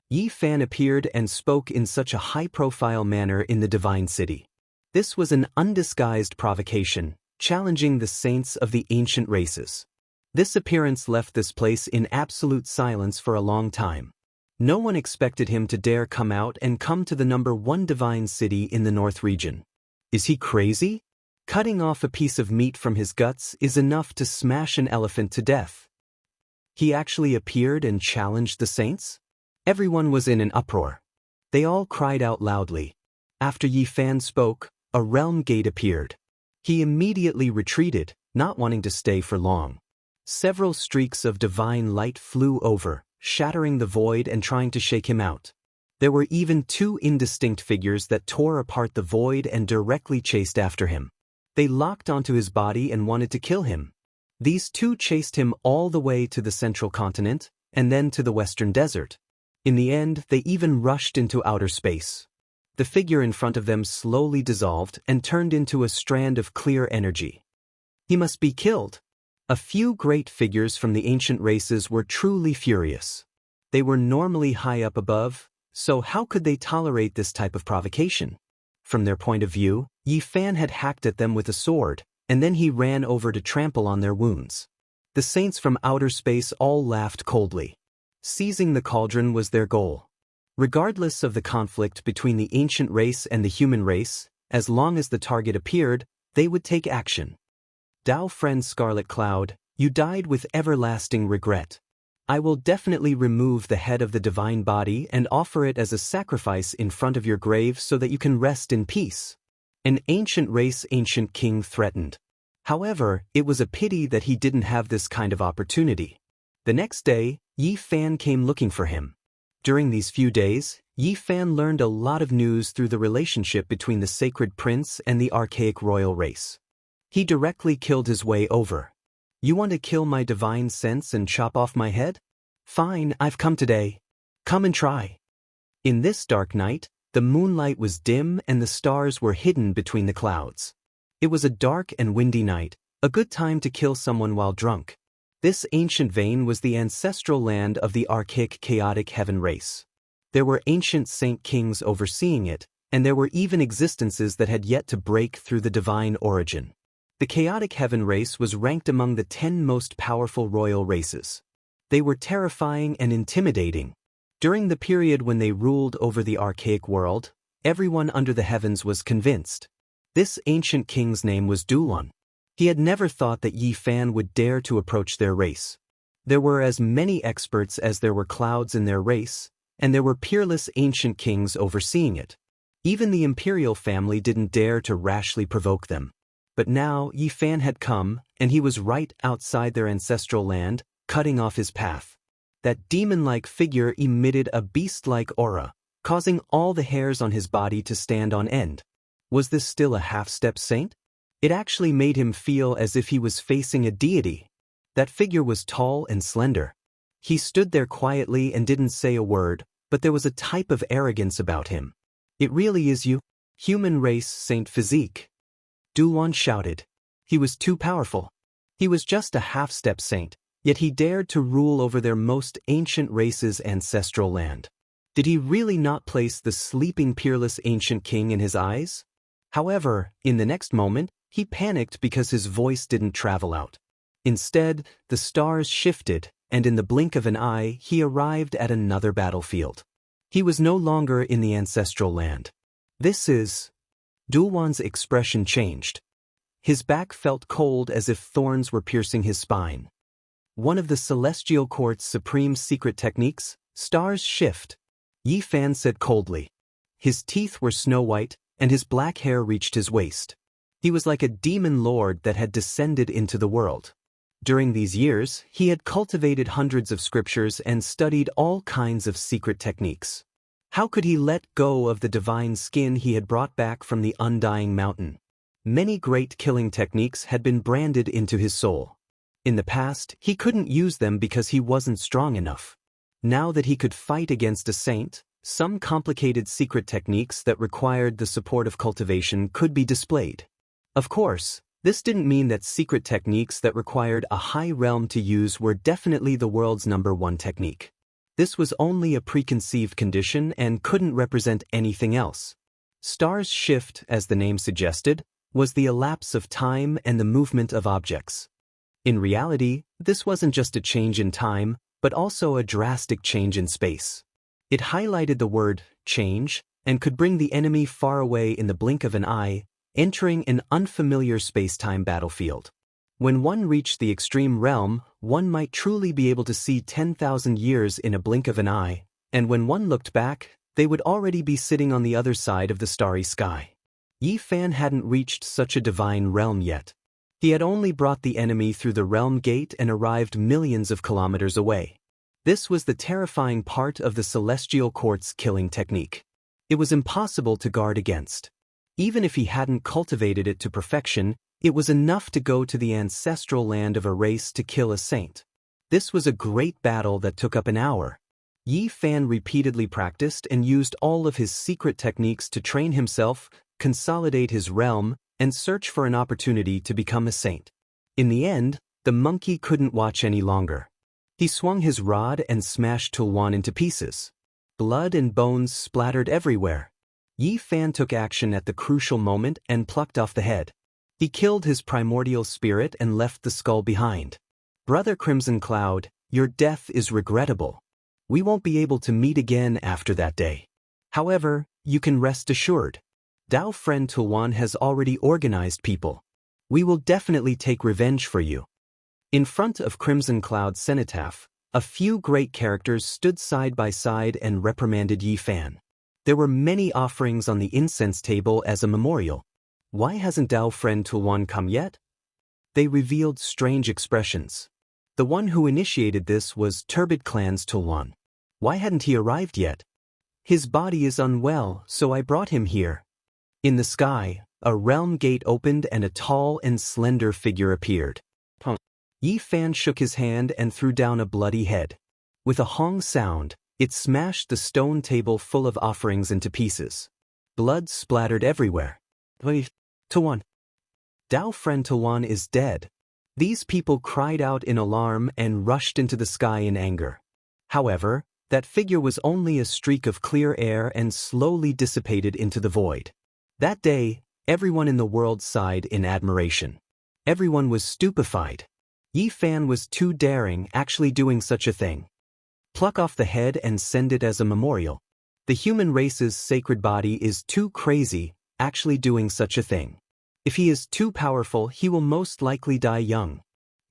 Speaker 1: Yi Fan appeared and spoke in such a high-profile manner in the Divine City. This was an undisguised provocation, challenging the saints of the ancient races. This appearance left this place in absolute silence for a long time. No one expected him to dare come out and come to the #1 divine city in the North region. Is he crazy? Cutting off a piece of meat from his guts is enough to smash an elephant to death. He actually appeared and challenged the saints? Everyone was in an uproar. They all cried out loudly. After Yi Fan spoke, a realm gate appeared. He immediately retreated, not wanting to stay for long. Several streaks of divine light flew over, shattering the void and trying to shake him out. There were even 2 indistinct figures that tore apart the void and directly chased after him. They locked onto his body and wanted to kill him. These 2 chased him all the way to the central continent, and then to the western desert. In the end, they even rushed into outer space. The figure in front of them slowly dissolved and turned into a strand of clear energy. He must be killed. A few great figures from the ancient races were truly furious. They were normally high up above, so how could they tolerate this type of provocation? From their point of view, Yi Fan had hacked at them with a sword, and then he ran over to trample on their wounds. The saints from outer space all laughed coldly. Seizing the cauldron was their goal. Regardless of the conflict between the ancient race and the human race, as long as the target appeared, they would take action. Dao Friend Scarlet Cloud, you died with everlasting regret. I will definitely remove the head of the divine body and offer it as a sacrifice in front of your grave so that you can rest in peace. An ancient race ancient king threatened. However, it was a pity that he didn't have this kind of opportunity. The next day, Yi Fan came looking for him. During these few days, Yi Fan learned a lot of news through the relationship between the sacred prince and the archaic royal race. He directly killed his way over. You want to kill my divine sense and chop off my head? Fine, I've come today. Come and try. In this dark night, the moonlight was dim and the stars were hidden between the clouds. It was a dark and windy night, a good time to kill someone while drunk. This ancient vein was the ancestral land of the archaic chaotic heaven race. There were ancient saint kings overseeing it, and there were even existences that had yet to break through the divine origin. The chaotic heaven race was ranked among the 10 most powerful royal races. They were terrifying and intimidating. During the period when they ruled over the archaic world, everyone under the heavens was convinced. This ancient king's name was Dulan. He had never thought that Yi Fan would dare to approach their race. There were as many experts as there were clouds in their race, and there were peerless ancient kings overseeing it. Even the imperial family didn't dare to rashly provoke them. But now Yi Fan had come, and he was right outside their ancestral land, cutting off his path. That demon-like figure emitted a beast-like aura, causing all the hairs on his body to stand on end. Was this still a half-step saint? It actually made him feel as if he was facing a deity. That figure was tall and slender. He stood there quietly and didn't say a word, but there was a type of arrogance about him. It really is you, human race saint physique. Dulan shouted. He was too powerful. He was just a half-step saint, yet he dared to rule over their most ancient race's ancestral land. Did he really not place the sleeping peerless ancient king in his eyes? However, in the next moment, he panicked because his voice didn't travel out. Instead, the stars shifted, and in the blink of an eye, he arrived at another battlefield. He was no longer in the ancestral land. This is... Dulan's expression changed. His back felt cold as if thorns were piercing his spine. One of the celestial court's supreme secret techniques, stars shift, Yi Fan said coldly. His teeth were snow-white, and his black hair reached his waist. He was like a demon lord that had descended into the world. During these years, he had cultivated hundreds of scriptures and studied all kinds of secret techniques. How could he let go of the divine skin he had brought back from the undying mountain? Many great killing techniques had been branded into his soul. In the past, he couldn't use them because he wasn't strong enough. Now that he could fight against a saint, some complicated secret techniques that required the support of cultivation could be displayed. Of course, this didn't mean that secret techniques that required a high realm to use were definitely the world's #1 technique. This was only a preconceived condition and couldn't represent anything else. Stars shift, as the name suggested, was the elapse of time and the movement of objects. In reality, this wasn't just a change in time, but also a drastic change in space. It highlighted the word change and could bring the enemy far away in the blink of an eye, entering an unfamiliar space-time battlefield. When one reached the extreme realm, one might truly be able to see 10,000 years in a blink of an eye, and when one looked back, they would already be sitting on the other side of the starry sky. Yi Fan hadn't reached such a divine realm yet. He had only brought the enemy through the realm gate and arrived millions of kilometers away. This was the terrifying part of the celestial court's killing technique. It was impossible to guard against. Even if he hadn't cultivated it to perfection, it was enough to go to the ancestral land of a race to kill a saint. This was a great battle that took up an hour. Yi Fan repeatedly practiced and used all of his secret techniques to train himself, consolidate his realm, and search for an opportunity to become a saint. In the end, the monkey couldn't watch any longer. He swung his rod and smashed Tulwan into pieces. Blood and bones splattered everywhere. Yi Fan took action at the crucial moment and plucked off the head. He killed his primordial spirit and left the skull behind. Brother Crimson Cloud, your death is regrettable. We won't be able to meet again after that day. However, you can rest assured. Dao friend Tulwan has already organized people. We will definitely take revenge for you. In front of Crimson Cloud's cenotaph, a few great characters stood side by side and reprimanded Yi Fan. There were many offerings on the incense table as a memorial. Why hasn't Dao friend Tulwan come yet? They revealed strange expressions. The one who initiated this was Turbid Clan's Tulwan. Why hadn't he arrived yet? His body is unwell, so I brought him here. In the sky, a realm gate opened and a tall and slender figure appeared. Yi Fan shook his hand and threw down a bloody head. With a hong sound, it smashed the stone table full of offerings into pieces. Blood splattered everywhere. Tulwan. Dao friend Tulwan is dead. These people cried out in alarm and rushed into the sky in anger. However, that figure was only a streak of clear air and slowly dissipated into the void. That day, everyone in the world sighed in admiration. Everyone was stupefied. Yi Fan was too daring, actually doing such a thing. Pluck off the head and send it as a memorial. The human race's sacred body is too crazy, actually doing such a thing. If he is too powerful, he will most likely die young.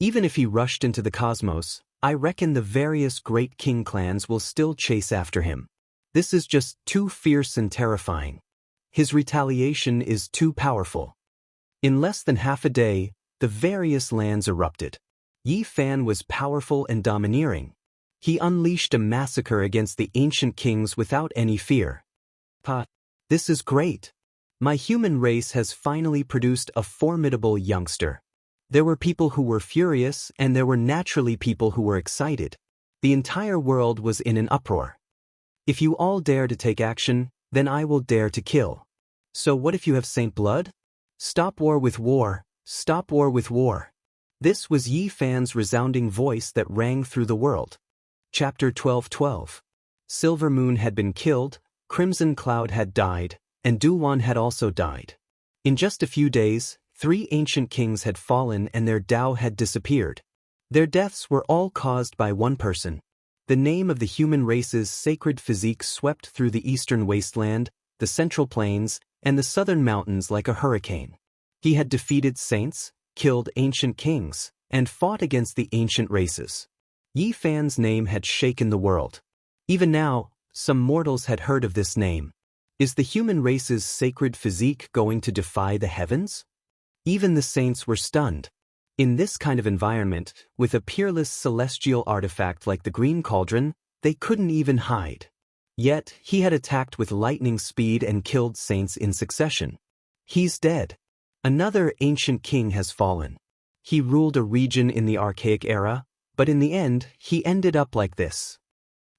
Speaker 1: Even if he rushed into the cosmos, I reckon the various great king clans will still chase after him. This is just too fierce and terrifying. His retaliation is too powerful. In less than half a day, the various lands erupted. Yi Fan was powerful and domineering. He unleashed a massacre against the ancient kings without any fear. This is great. My human race has finally produced a formidable youngster. There were people who were furious, and there were naturally people who were excited. The entire world was in an uproar. If you all dare to take action, then I will dare to kill. So what if you have Saint blood? Stop war with war, stop war with war. This was Yi Fan's resounding voice that rang through the world. Chapter 12:12. Silver Moon had been killed, Crimson Cloud had died, and Duwan had also died. In just a few days, 3 ancient kings had fallen and their Tao had disappeared. Their deaths were all caused by one person. The name of the human race's sacred physique swept through the eastern wasteland, the central plains, and the southern mountains like a hurricane. He had defeated saints, killed ancient kings, and fought against the ancient races. Yi Fan's name had shaken the world. Even now, some mortals had heard of this name. Is the human race's sacred physique going to defy the heavens? Even the saints were stunned. In this kind of environment, with a peerless celestial artifact like the Green Cauldron, they couldn't even hide. Yet, he had attacked with lightning speed and killed saints in succession. He's dead. Another ancient king has fallen. He ruled a region in the archaic era, but in the end, he ended up like this.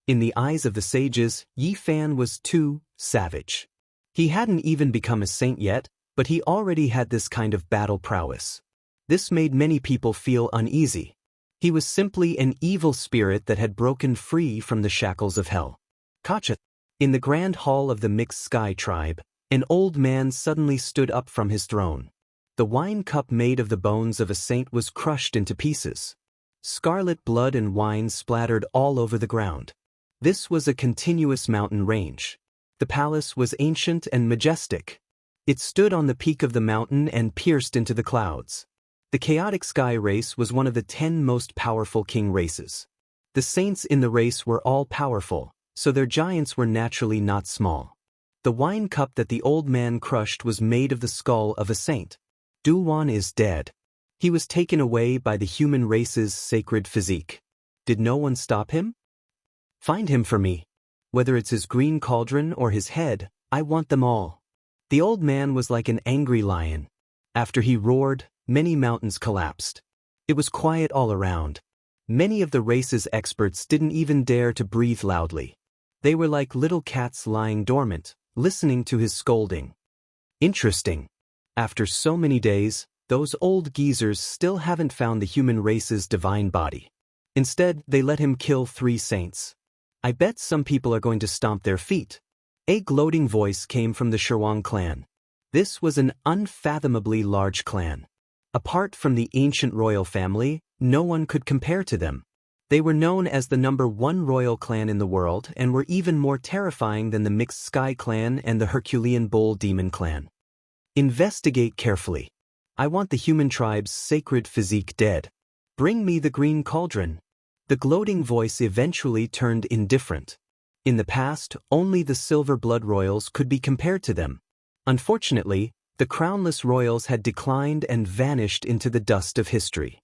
Speaker 1: In the eyes of the sages, Yi Fan was too savage. He hadn't even become a saint yet, but he already had this kind of battle prowess. This made many people feel uneasy. He was simply an evil spirit that had broken free from the shackles of hell. Kacha. In the grand hall of the Mixed Sky tribe, an old man suddenly stood up from his throne. The wine cup made of the bones of a saint was crushed into pieces. Scarlet blood and wine splattered all over the ground. This was a continuous mountain range. The palace was ancient and majestic. It stood on the peak of the mountain and pierced into the clouds. The chaotic sky race was one of the 10 most powerful king races. The saints in the race were all powerful, so their giants were naturally not small. The wine cup that the old man crushed was made of the skull of a saint. Duwan is dead. He was taken away by the human race's sacred physique. Did no one stop him? Find him for me. Whether it's his green cauldron or his head, I want them all. The old man was like an angry lion. After he roared, many mountains collapsed. It was quiet all around. Many of the race's experts didn't even dare to breathe loudly. They were like little cats lying dormant, listening to his scolding. Interesting. After so many days, those old geezers still haven't found the human race's divine body. Instead, they let him kill 3 saints. I bet some people are going to stomp their feet. A gloating voice came from the Sherwang clan. This was an unfathomably large clan. Apart from the ancient royal family, no one could compare to them. They were known as the #1 royal clan in the world and were even more terrifying than the Mixed Sky clan and the Herculean Bull Demon clan. Investigate carefully. I want the human tribe's sacred physique dead. Bring me the green cauldron. The gloating voice eventually turned indifferent. In the past, only the silver blood royals could be compared to them. Unfortunately, the crownless royals had declined and vanished into the dust of history.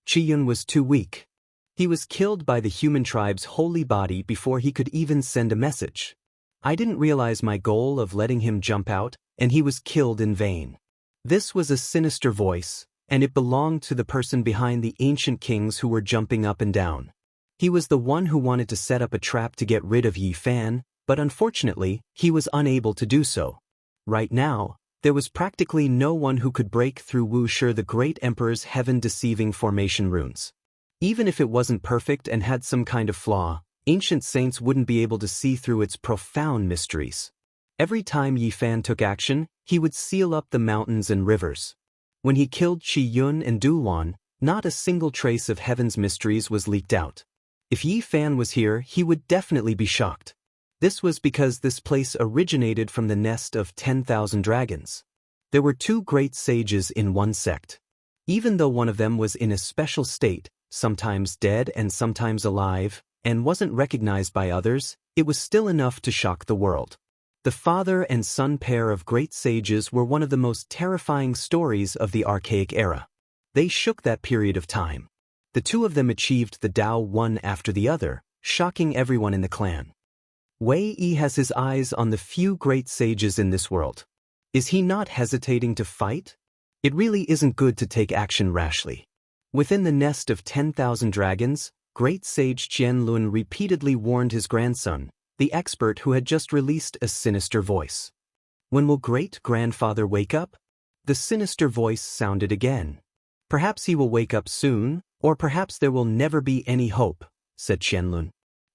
Speaker 1: Qiyun was too weak. He was killed by the human tribe's holy body before he could even send a message. I didn't realize my goal of letting him jump out, and he was killed in vain. This was a sinister voice, and it belonged to the person behind the ancient kings who were jumping up and down. He was the one who wanted to set up a trap to get rid of Yi Fan, but unfortunately, he was unable to do so. Right now, there was practically no one who could break through Wuxia the Great Emperor's heaven-deceiving formation runes. Even if it wasn't perfect and had some kind of flaw, ancient saints wouldn't be able to see through its profound mysteries. Every time Yi Fan took action, he would seal up the mountains and rivers. When he killed Qiyun and Duwan, not a single trace of heaven's mysteries was leaked out. If Yi Fan was here, he would definitely be shocked. This was because this place originated from the nest of 10,000 dragons. There were 2 great sages in one sect. Even though one of them was in a special state, sometimes dead and sometimes alive, and wasn't recognized by others, it was still enough to shock the world. The father and son pair of great sages were one of the most terrifying stories of the archaic era. They shook that period of time. The 2 of them achieved the Tao one after the other, shocking everyone in the clan. Wei Yi has his eyes on the few great sages in this world. Is he not hesitating to fight? It really isn't good to take action rashly. Within the nest of 10,000 dragons, great sage Qianlun repeatedly warned his grandson, the expert who had just released a sinister voice. When will great-grandfather wake up? The sinister voice sounded again. Perhaps he will wake up soon, or perhaps there will never be any hope, said Qianlun.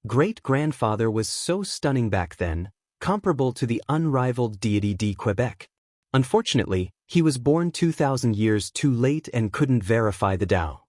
Speaker 1: Great-grandfather was so stunning back then, comparable to the unrivaled deity de Quebec. Unfortunately, he was born 2,000 years too late and couldn't verify the Tao.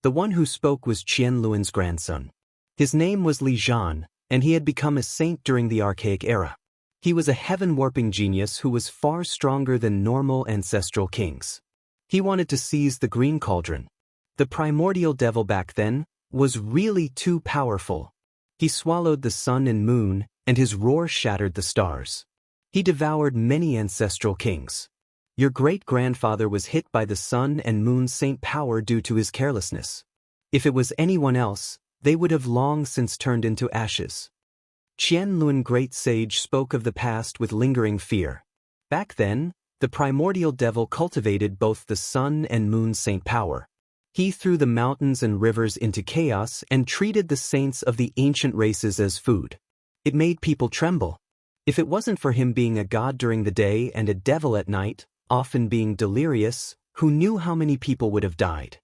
Speaker 1: The one who spoke was Qianlun's grandson. His name was Li Zhan, and he had become a saint during the archaic era. He was a heaven-warping genius who was far stronger than normal ancestral kings. He wanted to seize the green cauldron. The primordial devil back then was really too powerful. He swallowed the sun and moon, and his roar shattered the stars. He devoured many ancestral kings. Your great-grandfather was hit by the sun and moon saint power due to his carelessness. If it was anyone else, they would have long since turned into ashes. Qianlun great sage spoke of the past with lingering fear. Back then, the primordial devil cultivated both the sun and moon saint power. He threw the mountains and rivers into chaos and treated the saints of the ancient races as food. It made people tremble. If it wasn't for him being a god during the day and a devil at night, often being delirious, who knew how many people would have died?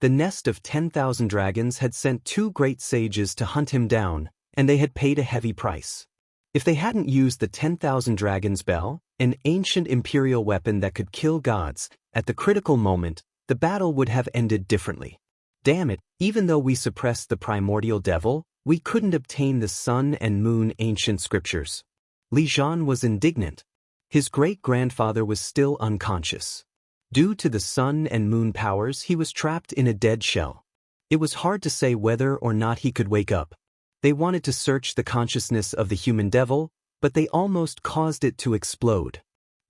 Speaker 1: The nest of 10,000 dragons had sent 2 great sages to hunt him down, and they had paid a heavy price. If they hadn't used the 10,000 dragons bell, an ancient imperial weapon that could kill gods, at the critical moment, the battle would have ended differently. Damn it, even though we suppressed the primordial devil, we couldn't obtain the sun and moon ancient scriptures. Li Zhan was indignant. His great-grandfather was still unconscious. Due to the sun and moon powers, he was trapped in a dead shell. It was hard to say whether or not he could wake up. They wanted to search the consciousness of the human devil, but they almost caused it to explode.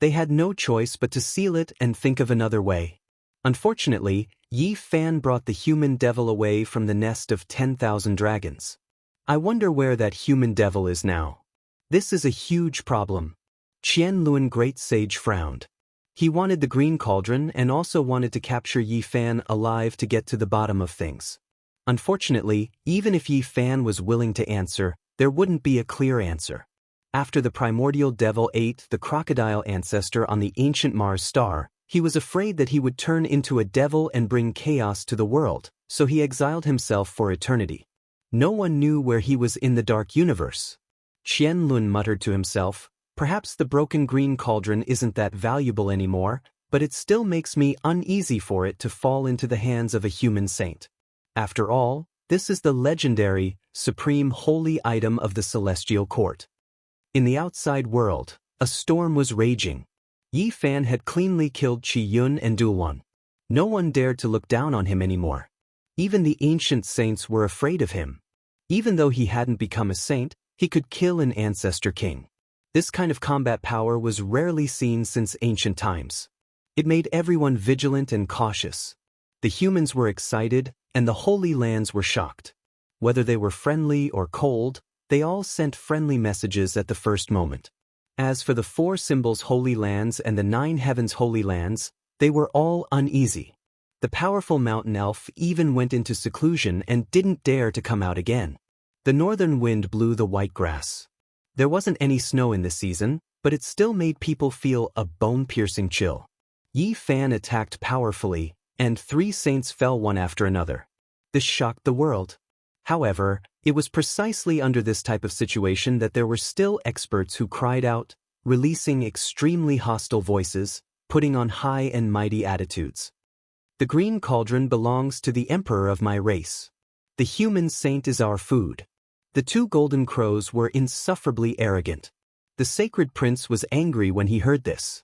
Speaker 1: They had no choice but to seal it and think of another way. Unfortunately, Yi Fan brought the human devil away from the nest of 10,000 dragons. I wonder where that human devil is now. This is a huge problem. Qianlun great sage frowned. He wanted the green cauldron and also wanted to capture Yi Fan alive to get to the bottom of things. Unfortunately, even if Yi Fan was willing to answer, there wouldn't be a clear answer. After the primordial devil ate the crocodile ancestor on the ancient Mars star, he was afraid that he would turn into a devil and bring chaos to the world, so he exiled himself for eternity. No one knew where he was in the dark universe. Qianlun muttered to himself, perhaps the broken green cauldron isn't that valuable anymore, but it still makes me uneasy for it to fall into the hands of a human saint. After all, this is the legendary, supreme holy item of the celestial court. In the outside world, a storm was raging. Yi Fan had cleanly killed Qi Yun and Dulwan. No one dared to look down on him anymore. Even the ancient saints were afraid of him. Even though he hadn't become a saint, he could kill an ancestor king. This kind of combat power was rarely seen since ancient times. It made everyone vigilant and cautious. The humans were excited, and the Holy Lands were shocked. Whether they were friendly or cold, they all sent friendly messages at the first moment. As for the 4 symbols Holy Lands and the 9 heavens Holy Lands, they were all uneasy. The powerful mountain elf even went into seclusion and didn't dare to come out again. The northern wind blew the white grass. There wasn't any snow in this season, but it still made people feel a bone-piercing chill. Yi Fan attacked powerfully, and 3 saints fell one after another. This shocked the world. However, it was precisely under this type of situation that there were still experts who cried out, releasing extremely hostile voices, putting on high and mighty attitudes. The green cauldron belongs to the emperor of my race. The human saint is our food. The two golden crows were insufferably arrogant. The sacred prince was angry when he heard this.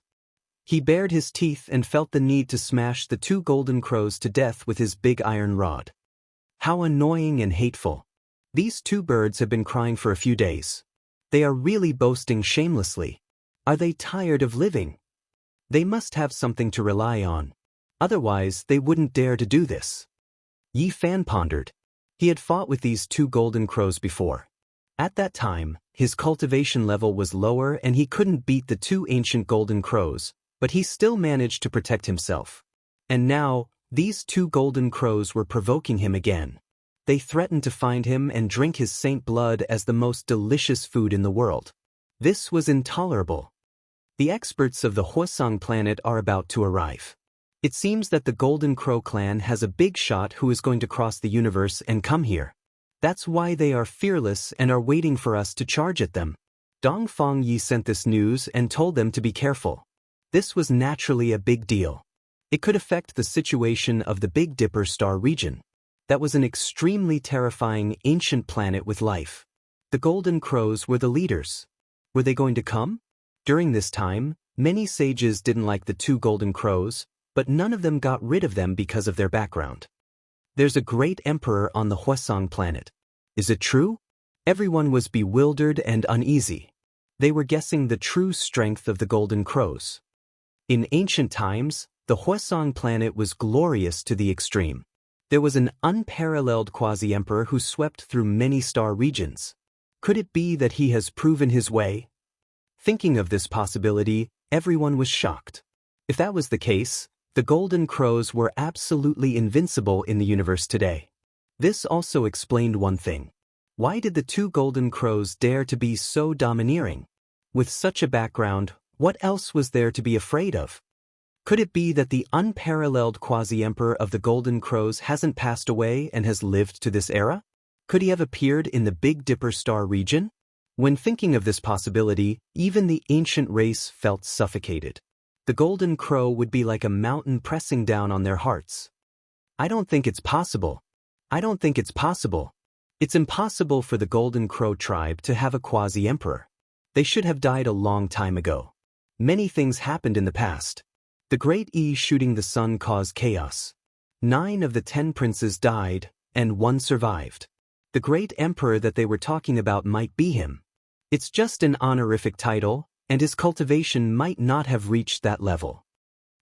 Speaker 1: He bared his teeth and felt the need to smash the two golden crows to death with his big iron rod. How annoying and hateful. These two birds have been crying for a few days. They are really boasting shamelessly. Are they tired of living? They must have something to rely on. Otherwise, they wouldn't dare to do this. Yi Fan pondered. He had fought with these two golden crows before. At that time, his cultivation level was lower and he couldn't beat the two ancient golden crows, but he still managed to protect himself. And now, these two golden crows were provoking him again. They threatened to find him and drink his saint blood as the most delicious food in the world. This was intolerable. The experts of the Huasong planet are about to arrive. It seems that the Golden Crow clan has a big shot who is going to cross the universe and come here. That's why they are fearless and are waiting for us to charge at them. Dong Feng Yi sent this news and told them to be careful. This was naturally a big deal. It could affect the situation of the Big Dipper star region. That was an extremely terrifying ancient planet with life. The Golden Crows were the leaders. Were they going to come? During this time, many sages didn't like the two Golden Crows, but none of them got rid of them because of their background. There's a great emperor on the Huasong planet. Is it true? Everyone was bewildered and uneasy. They were guessing the true strength of the Golden Crows. In ancient times, the Huasong planet was glorious to the extreme. There was an unparalleled quasi-emperor who swept through many star regions. Could it be that he has proven his way? Thinking of this possibility, everyone was shocked. If that was the case, the Golden Crows were absolutely invincible in the universe today. This also explained one thing. Why did the two Golden Crows dare to be so domineering? With such a background, what else was there to be afraid of? Could it be that the unparalleled quasi-emperor of the Golden Crows hasn't passed away and has lived to this era? Could he have appeared in the Big Dipper star region? When thinking of this possibility, even the ancient race felt suffocated. The Golden Crow would be like a mountain pressing down on their hearts. I don't think it's possible. I don't think it's possible. It's impossible for the Golden Crow tribe to have a quasi-emperor. They should have died a long time ago. Many things happened in the past. The Great E shooting the sun caused chaos. 9 of the 10 princes died, and 1 survived. The great emperor that they were talking about might be him. It's just an honorific title, and his cultivation might not have reached that level.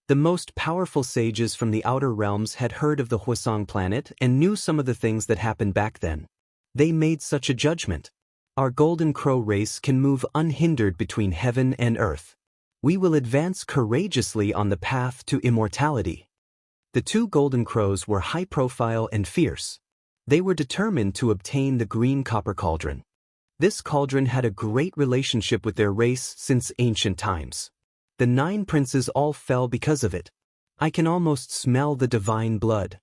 Speaker 1: The most powerful sages from the outer realms had heard of the Huasong planet and knew some of the things that happened back then. They made such a judgment. Our Golden Crow race can move unhindered between heaven and earth. We will advance courageously on the path to immortality. The two Golden Crows were high-profile and fierce. They were determined to obtain the green copper cauldron. This cauldron had a great relationship with their race since ancient times. The 9 princes all fell because of it. I can almost smell the divine blood.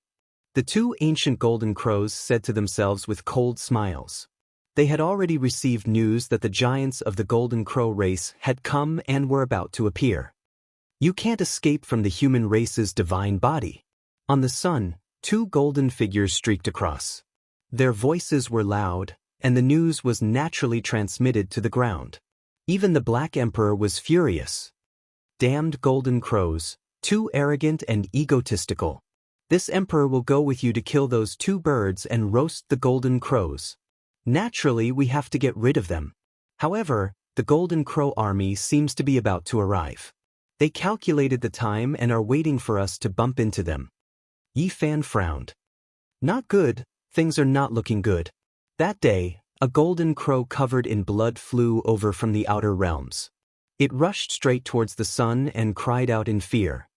Speaker 1: The two ancient Golden Crows said to themselves with cold smiles. They had already received news that the giants of the Golden Crow race had come and were about to appear. You can't escape from the human race's divine body. On the sun, 2 golden figures streaked across. Their voices were loud, and the news was naturally transmitted to the ground. Even the Black Emperor was furious. Damned Golden Crows, too arrogant and egotistical. This emperor will go with you to kill those 2 birds and roast the Golden Crows. Naturally, we have to get rid of them. However, the Golden Crow army seems to be about to arrive. They calculated the time and are waiting for us to bump into them. Yi Fan frowned. Not good, things are not looking good. That day, a Golden Crow covered in blood flew over from the outer realms. It rushed straight towards the sun and cried out in fear.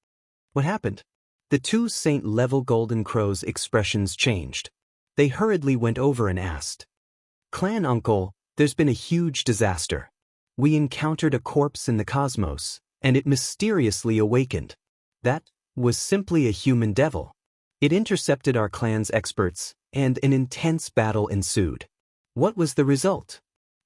Speaker 1: What happened? The 2 saint-level Golden Crows' expressions changed. They hurriedly went over and asked, "Clan Uncle, there's been a huge disaster. We encountered a corpse in the cosmos, and it mysteriously awakened. That was simply a human devil. It intercepted our clan's experts, and an intense battle ensued. What was the result?"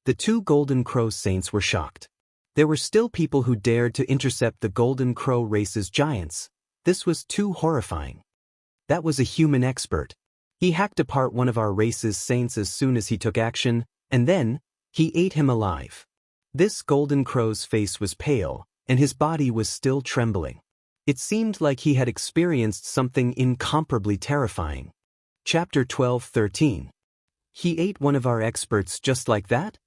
Speaker 1: The 2 Golden Crow saints were shocked. There were still people who dared to intercept the Golden Crow race's giants. This was too horrifying. That was a human expert. He hacked apart one of our race's saints as soon as he took action, and then, he ate him alive. This golden crow's face was pale, and his body was still trembling. It seemed like he had experienced something incomparably terrifying. Chapter 12:13. He ate one of our experts just like that?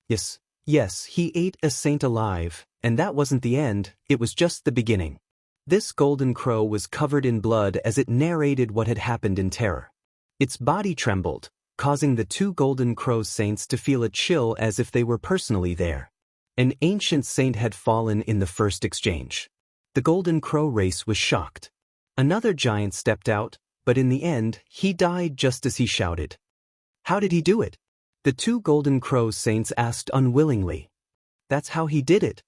Speaker 1: Yes, he ate a saint alive, and that wasn't the end, it was just the beginning. This golden crow was covered in blood as it narrated what had happened in terror. Its body trembled, causing the two golden crow saints to feel a chill as if they were personally there. An ancient saint had fallen in the first exchange. The golden crow race was shocked. Another giant stepped out, but in the end, he died just as he shouted. How did he do it? The two golden crow saints asked unwillingly. That's how he did it.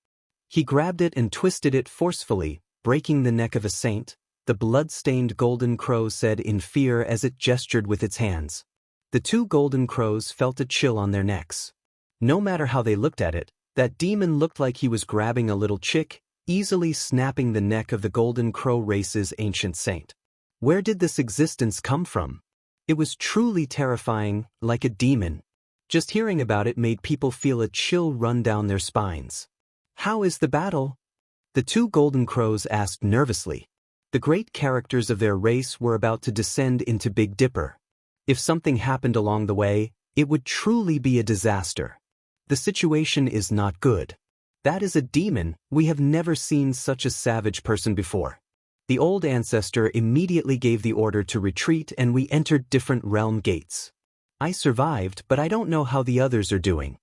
Speaker 1: He grabbed it and twisted it forcefully, breaking the neck of a saint, the blood-stained golden crow said in fear as it gestured with its hands. The two golden crows felt a chill on their necks. No matter how they looked at it, that demon looked like he was grabbing a little chick, easily snapping the neck of the golden crow race's ancient saint. Where did this existence come from? It was truly terrifying, like a demon. Just hearing about it made people feel a chill run down their spines. How is the battle? The two golden crows asked nervously. The great characters of their race were about to descend into Big Dipper. If something happened along the way, it would truly be a disaster. The situation is not good. That is a demon, we have never seen such a savage person before. The old ancestor immediately gave the order to retreat and we entered different realm gates. I survived, but I don't know how the others are doing.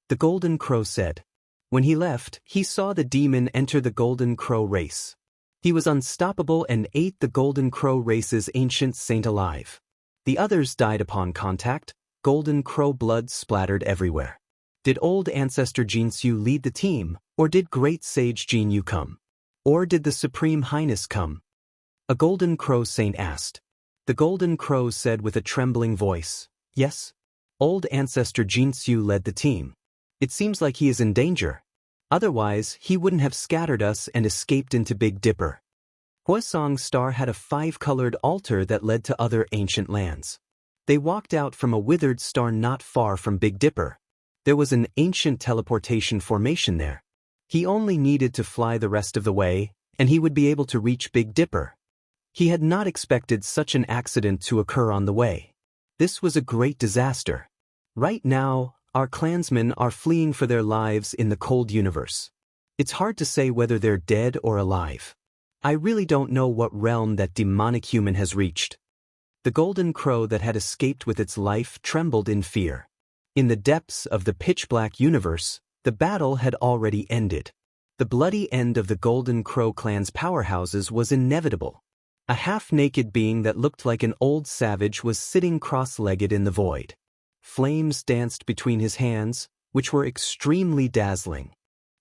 Speaker 1: The golden crow said. When he left, he saw the demon enter the golden crow race. He was unstoppable and ate the golden crow race's ancient saint alive. The others died upon contact, golden crow blood splattered everywhere. Did old ancestor Jianghu lead the team, or did great sage Jianghu come? Or did the Supreme Highness come? A golden crow saint asked. The golden crow said with a trembling voice, yes. Old ancestor Jianghu led the team. It seems like he is in danger. Otherwise, he wouldn't have scattered us and escaped into Big Dipper. Huasong's star had a 5-colored altar that led to other ancient lands. They walked out from a withered star not far from Big Dipper. There was an ancient teleportation formation there. He only needed to fly the rest of the way, and he would be able to reach Big Dipper. He had not expected such an accident to occur on the way. This was a great disaster. Right now, our clansmen are fleeing for their lives in the cold universe. It's hard to say whether they're dead or alive. I really don't know what realm that demonic human has reached. The golden crow that had escaped with its life trembled in fear. In the depths of the pitch-black universe, the battle had already ended. The bloody end of the Golden Crow clan's powerhouses was inevitable. A half-naked being that looked like an old savage was sitting cross-legged in the void. Flames danced between his hands, which were extremely dazzling.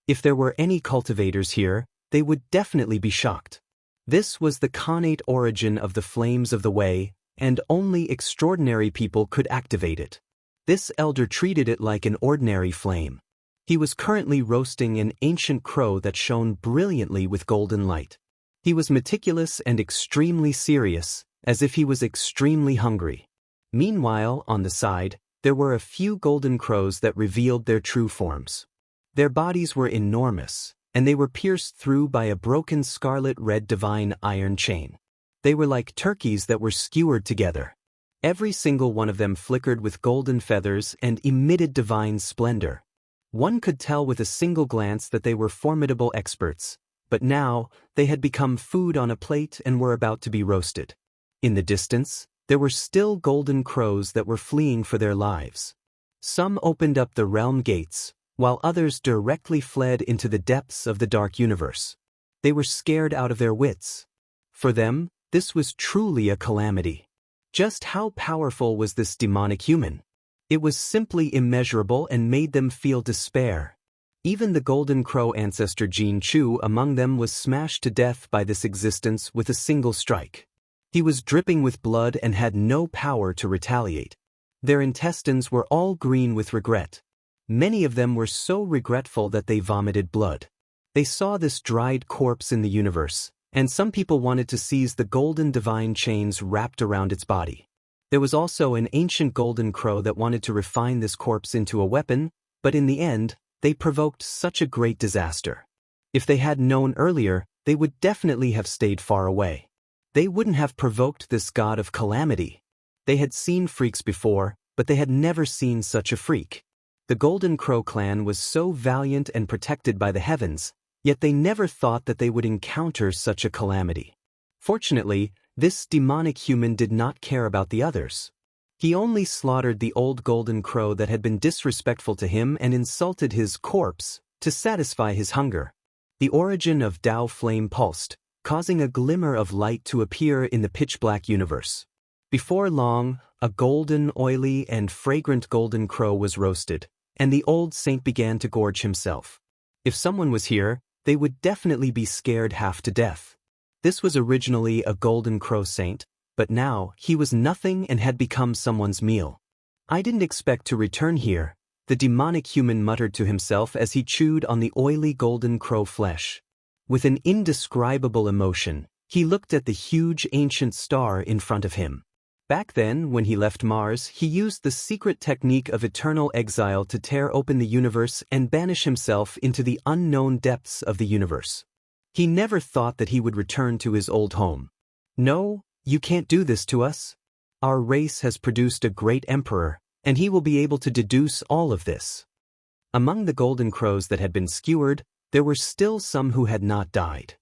Speaker 1: If there were any cultivators here, they would definitely be shocked. This was the connate origin of the Flames of the Way, and only extraordinary people could activate it. This elder treated it like an ordinary flame. He was currently roasting an ancient crow that shone brilliantly with golden light. He was meticulous and extremely serious, as if he was extremely hungry. Meanwhile, on the side, there were a few golden crows that revealed their true forms. Their bodies were enormous, and they were pierced through by a broken scarlet-red divine iron chain. They were like turkeys that were skewered together. Every single one of them flickered with golden feathers and emitted divine splendor. One could tell with a single glance that they were formidable experts, but now they had become food on a plate and were about to be roasted. In the distance, there were still golden crows that were fleeing for their lives. Some opened up the realm gates, while others directly fled into the depths of the dark universe. They were scared out of their wits. For them, this was truly a calamity. Just how powerful was this demonic human? It was simply immeasurable and made them feel despair. Even the golden crow ancestor Jianghu among them was smashed to death by this existence with a single strike. He was dripping with blood and had no power to retaliate. Their intestines were all green with regret. Many of them were so regretful that they vomited blood. They saw this dried corpse in the universe, and some people wanted to seize the golden divine chains wrapped around its body. There was also an ancient golden crow that wanted to refine this corpse into a weapon, but in the end, they provoked such a great disaster. If they had known earlier, they would definitely have stayed far away. They wouldn't have provoked this god of calamity. They had seen freaks before, but they had never seen such a freak. The Golden Crow clan was so valiant and protected by the heavens, yet they never thought that they would encounter such a calamity. Fortunately, this demonic human did not care about the others. He only slaughtered the old golden crow that had been disrespectful to him and insulted his corpse to satisfy his hunger. The origin of Tao flame pulsed, causing a glimmer of light to appear in the pitch-black universe. Before long, a golden, oily, and fragrant golden crow was roasted, and the old saint began to gorge himself. If someone was here, they would definitely be scared half to death. This was originally a golden crow saint, but now he was nothing and had become someone's meal. I didn't expect to return here, the demonic human muttered to himself as he chewed on the oily golden crow flesh. With an indescribable emotion, he looked at the huge ancient star in front of him. Back then, when he left Mars, he used the secret technique of eternal exile to tear open the universe and banish himself into the unknown depths of the universe. He never thought that he would return to his old home. No, you can't do this to us. Our race has produced a great emperor, and he will be able to deduce all of this. Among the golden crows that had been skewered, there were still some who had not died.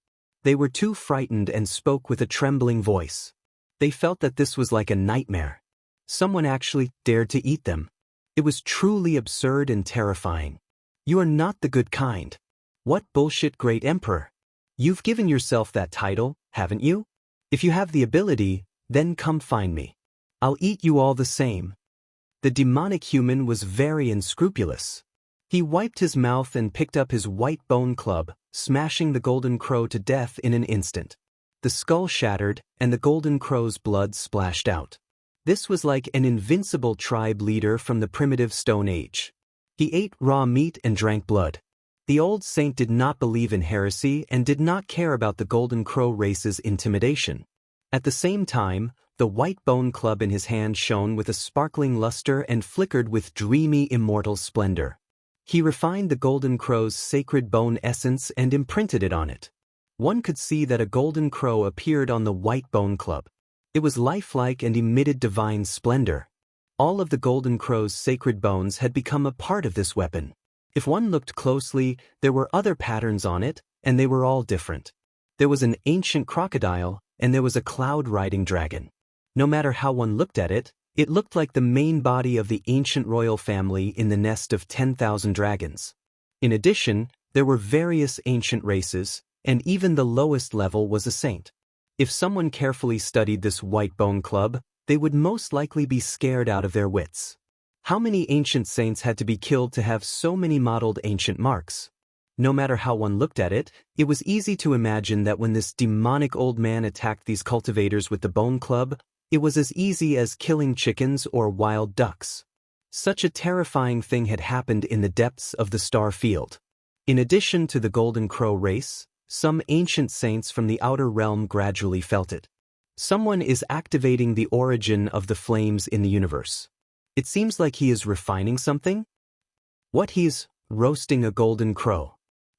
Speaker 1: They were too frightened and spoke with a trembling voice. They felt that this was like a nightmare. Someone actually dared to eat them. It was truly absurd and terrifying. You are not the good kind. What bullshit, great emperor. You've given yourself that title, haven't you? If you have the ability, then come find me. I'll eat you all the same. The demonic human was very unscrupulous. He wiped his mouth and picked up his white bone club, smashing the golden crow to death in an instant. The skull shattered, and the golden crow's blood splashed out. This was like an invincible tribe leader from the primitive Stone Age. He ate raw meat and drank blood. The old saint did not believe in heresy and did not care about the golden crow race's intimidation. At the same time, the white bone club in his hand shone with a sparkling luster and flickered with dreamy immortal splendor. He refined the golden crow's sacred bone essence and imprinted it on it. One could see that a golden crow appeared on the white bone club. It was lifelike and emitted divine splendor. All of the golden crow's sacred bones had become a part of this weapon. If one looked closely, there were other patterns on it, and they were all different. There was an ancient crocodile, and there was a cloud-riding dragon. No matter how one looked at it, it looked like the main body of the ancient royal family in the nest of 10,000 dragons. In addition, there were various ancient races, and even the lowest level was a saint. If someone carefully studied this white bone club, they would most likely be scared out of their wits. How many ancient saints had to be killed to have so many modeled ancient marks? No matter how one looked at it, it was easy to imagine that when this demonic old man attacked these cultivators with the bone club, it was as easy as killing chickens or wild ducks. Such a terrifying thing had happened in the depths of the star field. In addition to the golden crow race, some ancient saints from the outer realm gradually felt it. Someone is activating the origin of the flames in the universe. It seems like he is refining something. What he's roasting a golden crow.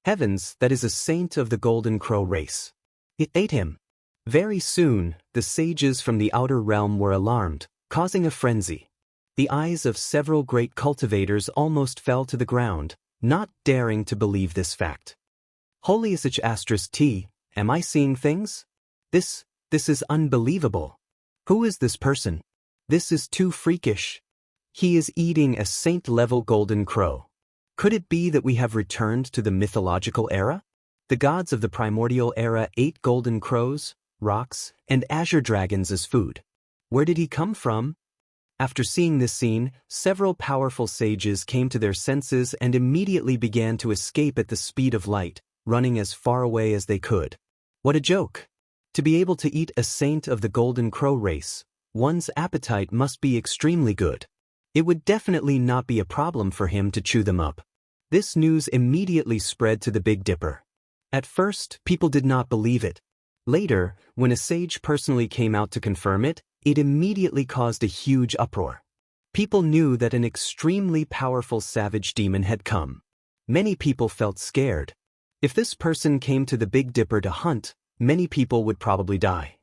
Speaker 1: Heavens, that is a saint of the golden crow race. It ate him. Very soon, the sages from the outer realm were alarmed, causing a frenzy. The eyes of several great cultivators almost fell to the ground, not daring to believe this fact. Holy T, am I seeing things? This is unbelievable. Who is this person? This is too freakish. He is eating a saint-level golden crow. Could it be that we have returned to the mythological era? The gods of the primordial era ate golden crows, rocks, and azure dragons as food. Where did he come from? After seeing this scene, several powerful sages came to their senses and immediately began to escape at the speed of light, running as far away as they could. What a joke! To be able to eat a saint of the golden crow race, one's appetite must be extremely good. It would definitely not be a problem for him to chew them up. This news immediately spread to the Big Dipper. At first, people did not believe it. Later, when a sage personally came out to confirm it, It immediately caused a huge uproar. People knew that an extremely powerful savage demon had come. Many people felt scared. If this person came to the Big Dipper to hunt, many people would probably die.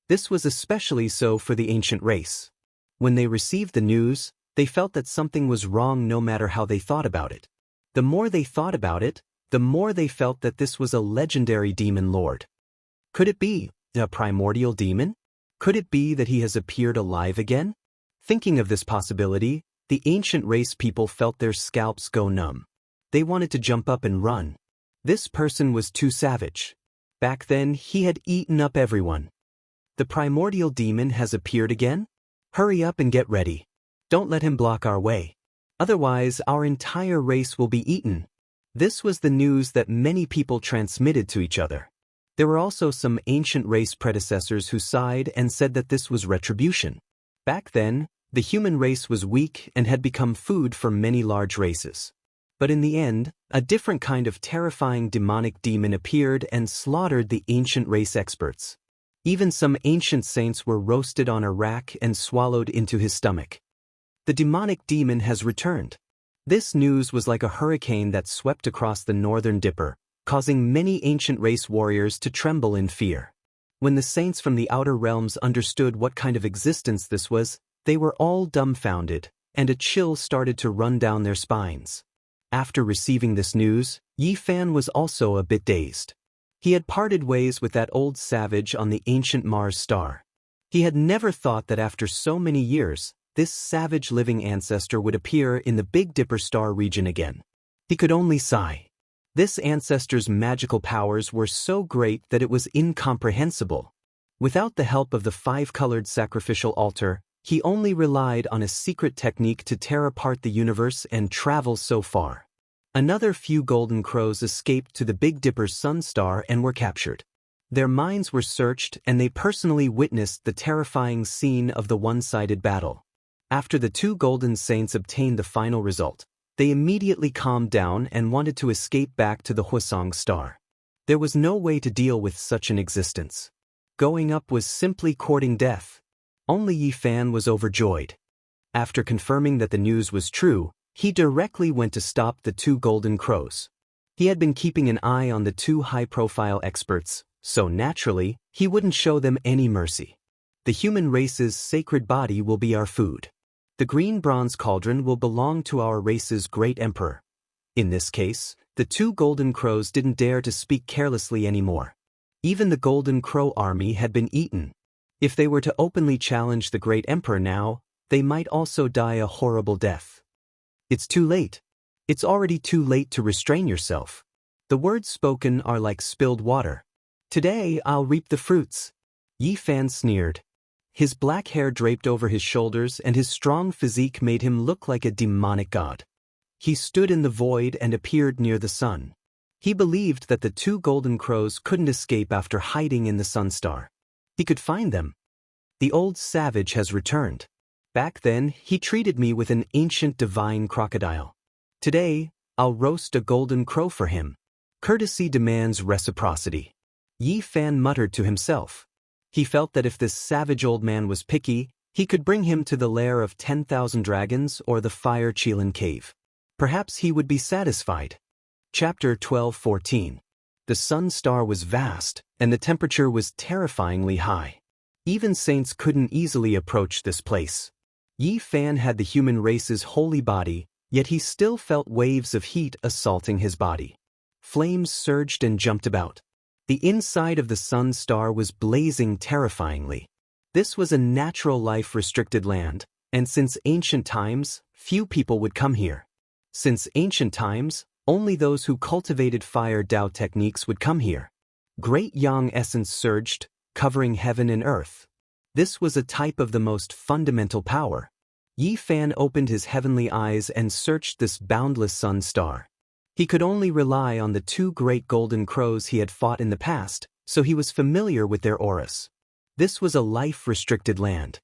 Speaker 1: This was especially so for the ancient race. When they received the news, they felt that something was wrong no matter how they thought about it. The more they thought about it, the more they felt that this was a legendary demon lord. Could it be a primordial demon? Could it be that he has appeared alive again? Thinking of this possibility, the ancient race people felt their scalps go numb. They wanted to jump up and run. This person was too savage. Back then, he had eaten up everyone. The primordial demon has appeared again? Hurry up and get ready. Don't let him block our way. Otherwise, our entire race will be eaten. This was the news that many people transmitted to each other. There were also some ancient race predecessors who sighed and said that this was retribution. Back then, the human race was weak and had become food for many large races. But in the end, a different kind of terrifying demonic demon appeared and slaughtered the ancient race experts. Even some ancient saints were roasted on a rack and swallowed into his stomach. The demonic demon has returned. This news was like a hurricane that swept across the northern Dipper, causing many ancient race warriors to tremble in fear. When the saints from the outer realms understood what kind of existence this was, they were all dumbfounded, and a chill started to run down their spines. After receiving this news, Yi Fan was also a bit dazed. He had parted ways with that old savage on the ancient Mars star. He had never thought that after so many years, this savage living ancestor would appear in the Big Dipper star region again. He could only sigh. This ancestor's magical powers were so great that it was incomprehensible. Without the help of the five-colored sacrificial altar, he only relied on a secret technique to tear apart the universe and travel so far. Another few golden crows escaped to the Big Dipper's sun star and were captured. Their minds were searched and they personally witnessed the terrifying scene of the one-sided battle. After the two golden saints obtained the final result, they immediately calmed down and wanted to escape back to the Hwasong star. There was no way to deal with such an existence. Going up was simply courting death. Only Yi Fan was overjoyed. After confirming that the news was true, he directly went to stop the two golden crows. He had been keeping an eye on the two high-profile experts, so naturally, he wouldn't show them any mercy. The human race's sacred body will be our food. The green bronze cauldron will belong to our race's great emperor. In this case, the two golden crows didn't dare to speak carelessly anymore. Even the golden crow army had been eaten. If they were to openly challenge the great emperor now, they might also die a horrible death. It's too late. It's already too late to restrain yourself. The words spoken are like spilled water. Today I'll reap the fruits. Yi Fan sneered. His black hair draped over his shoulders and his strong physique made him look like a demonic god. He stood in the void and appeared near the sun. He believed that the two golden crows couldn't escape after hiding in the sun star. He could find them. The old savage has returned. Back then, he treated me with an ancient divine crocodile. Today, I'll roast a golden crow for him. Courtesy demands reciprocity. Yi Fan muttered to himself. He felt that if this savage old man was picky, he could bring him to the lair of 10,000 dragons or the Fire Qilin cave. Perhaps he would be satisfied. Chapter 12:14. The sun star was vast, and the temperature was terrifyingly high. Even saints couldn't easily approach this place. Yi Fan had the human race's holy body, yet he still felt waves of heat assaulting his body. Flames surged and jumped about. The inside of the sun star was blazing terrifyingly. This was a natural life-restricted land, and since ancient times, few people would come here. Since ancient times, only those who cultivated fire Dao techniques would come here. Great yang essence surged, covering heaven and earth. This was a type of the most fundamental power. Yi Fan opened his heavenly eyes and searched this boundless sun star. He could only rely on the two great golden crows he had fought in the past, so he was familiar with their auras. This was a life-restricted land.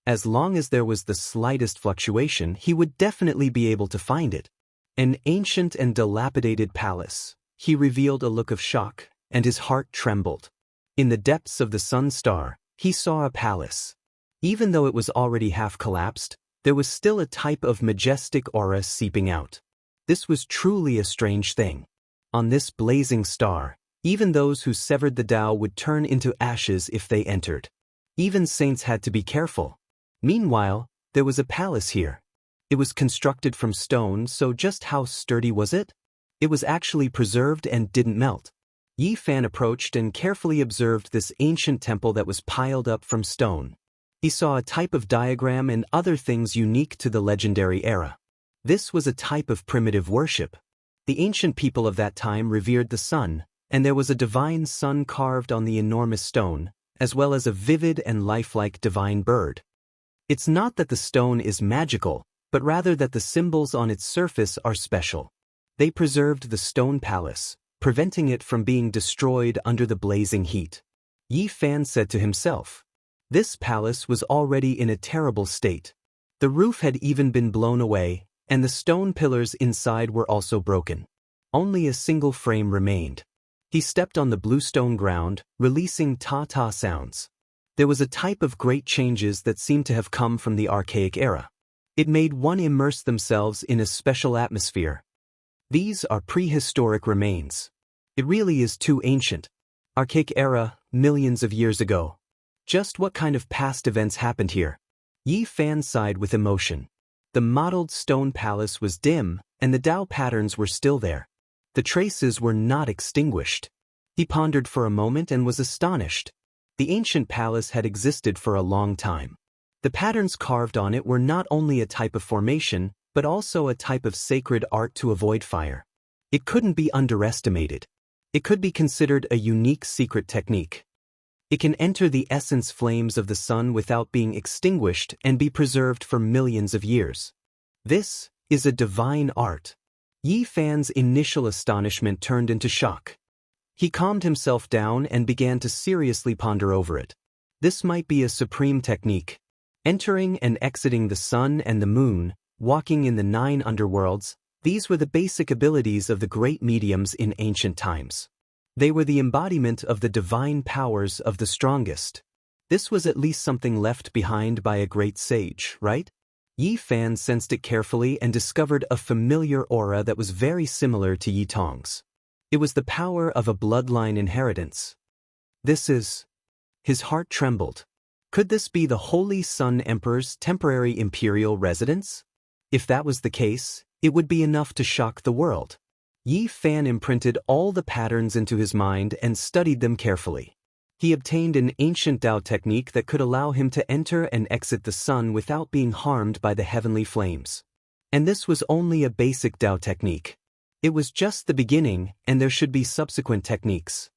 Speaker 1: As long as there was the slightest fluctuation, he would definitely be able to find it. An ancient and dilapidated palace. He revealed a look of shock, and his heart trembled. In the depths of the sun star, he saw a palace. Even though it was already half collapsed, there was still a type of majestic aura seeping out. This was truly a strange thing. On this blazing star, even those who severed the Tao would turn into ashes if they entered. Even saints had to be careful. Meanwhile, there was a palace here. It was constructed from stone, so just how sturdy was it? It was actually preserved and didn't melt. Yi Fan approached and carefully observed this ancient temple that was piled up from stone. He saw a type of diagram and other things unique to the legendary era. This was a type of primitive worship. The ancient people of that time revered the sun, and there was a divine sun carved on the enormous stone, as well as a vivid and lifelike divine bird. It's not that the stone is magical, but rather that the symbols on its surface are special. They preserved the stone palace, preventing it from being destroyed under the blazing heat. Yi Fan said to himself. This palace was already in a terrible state. The roof had even been blown away, and the stone pillars inside were also broken. Only a single frame remained. He stepped on the bluestone ground, releasing ta-ta sounds. There was a type of great changes that seemed to have come from the archaic era. It made one immerse themselves in a special atmosphere. These are prehistoric remains. It really is too ancient. Archaic era, millions of years ago. Just what kind of past events happened here? Yi Fan sighed with emotion. The mottled stone palace was dim, and the Tao patterns were still there. The traces were not extinguished. He pondered for a moment and was astonished. The ancient palace had existed for a long time. The patterns carved on it were not only a type of formation, but also a type of sacred art to avoid fire. It couldn't be underestimated. It could be considered a unique secret technique. It can enter the essence flames of the sun without being extinguished and be preserved for millions of years. This is a divine art. Yi Fan's initial astonishment turned into shock. He calmed himself down and began to seriously ponder over it. This might be a supreme technique. Entering and exiting the sun and the moon, walking in the 9 underworlds, these were the basic abilities of the great mediums in ancient times. They were the embodiment of the divine powers of the strongest. This was at least something left behind by a great sage, right? Yi Fan sensed it carefully and discovered a familiar aura that was very similar to Yi Tong's. It was the power of a bloodline inheritance. This is... His heart trembled. Could this be the Holy Sun Emperor's temporary imperial residence? If that was the case, it would be enough to shock the world. Yi Fan imprinted all the patterns into his mind and studied them carefully. He obtained an ancient Tao technique that could allow him to enter and exit the sun without being harmed by the heavenly flames. And this was only a basic Tao technique. It was just the beginning, and there should be subsequent techniques.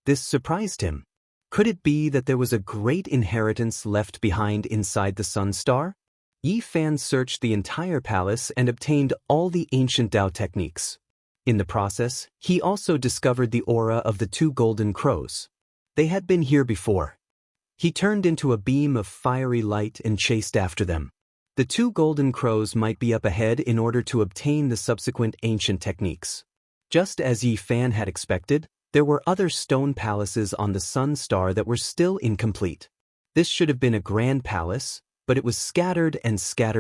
Speaker 1: This surprised him. Could it be that there was a great inheritance left behind inside the sun star? Yi Fan searched the entire palace and obtained all the ancient Tao techniques. In the process, he also discovered the aura of the 2 golden crows. They had been here before. He turned into a beam of fiery light and chased after them. The 2 golden crows might be up ahead in order to obtain the subsequent ancient techniques. Just as Yi Fan had expected, there were other stone palaces on the sun star that were still incomplete. This should have been a grand palace, but it was scattered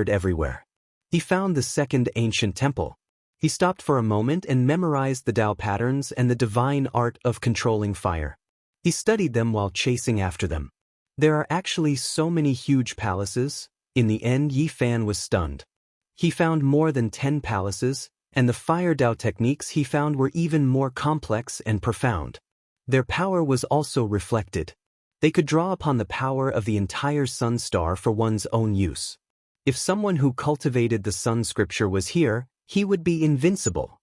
Speaker 1: everywhere. He found the second ancient temple. He stopped for a moment and memorized the Tao patterns and the divine art of controlling fire. He studied them while chasing after them. There are actually so many huge palaces. In the end, Yi Fan was stunned. He found more than 10 palaces, and the fire Tao techniques he found were even more complex and profound. Their power was also reflected. They could draw upon the power of the entire sun star for one's own use. If someone who cultivated the sun scripture was here, he would be invincible.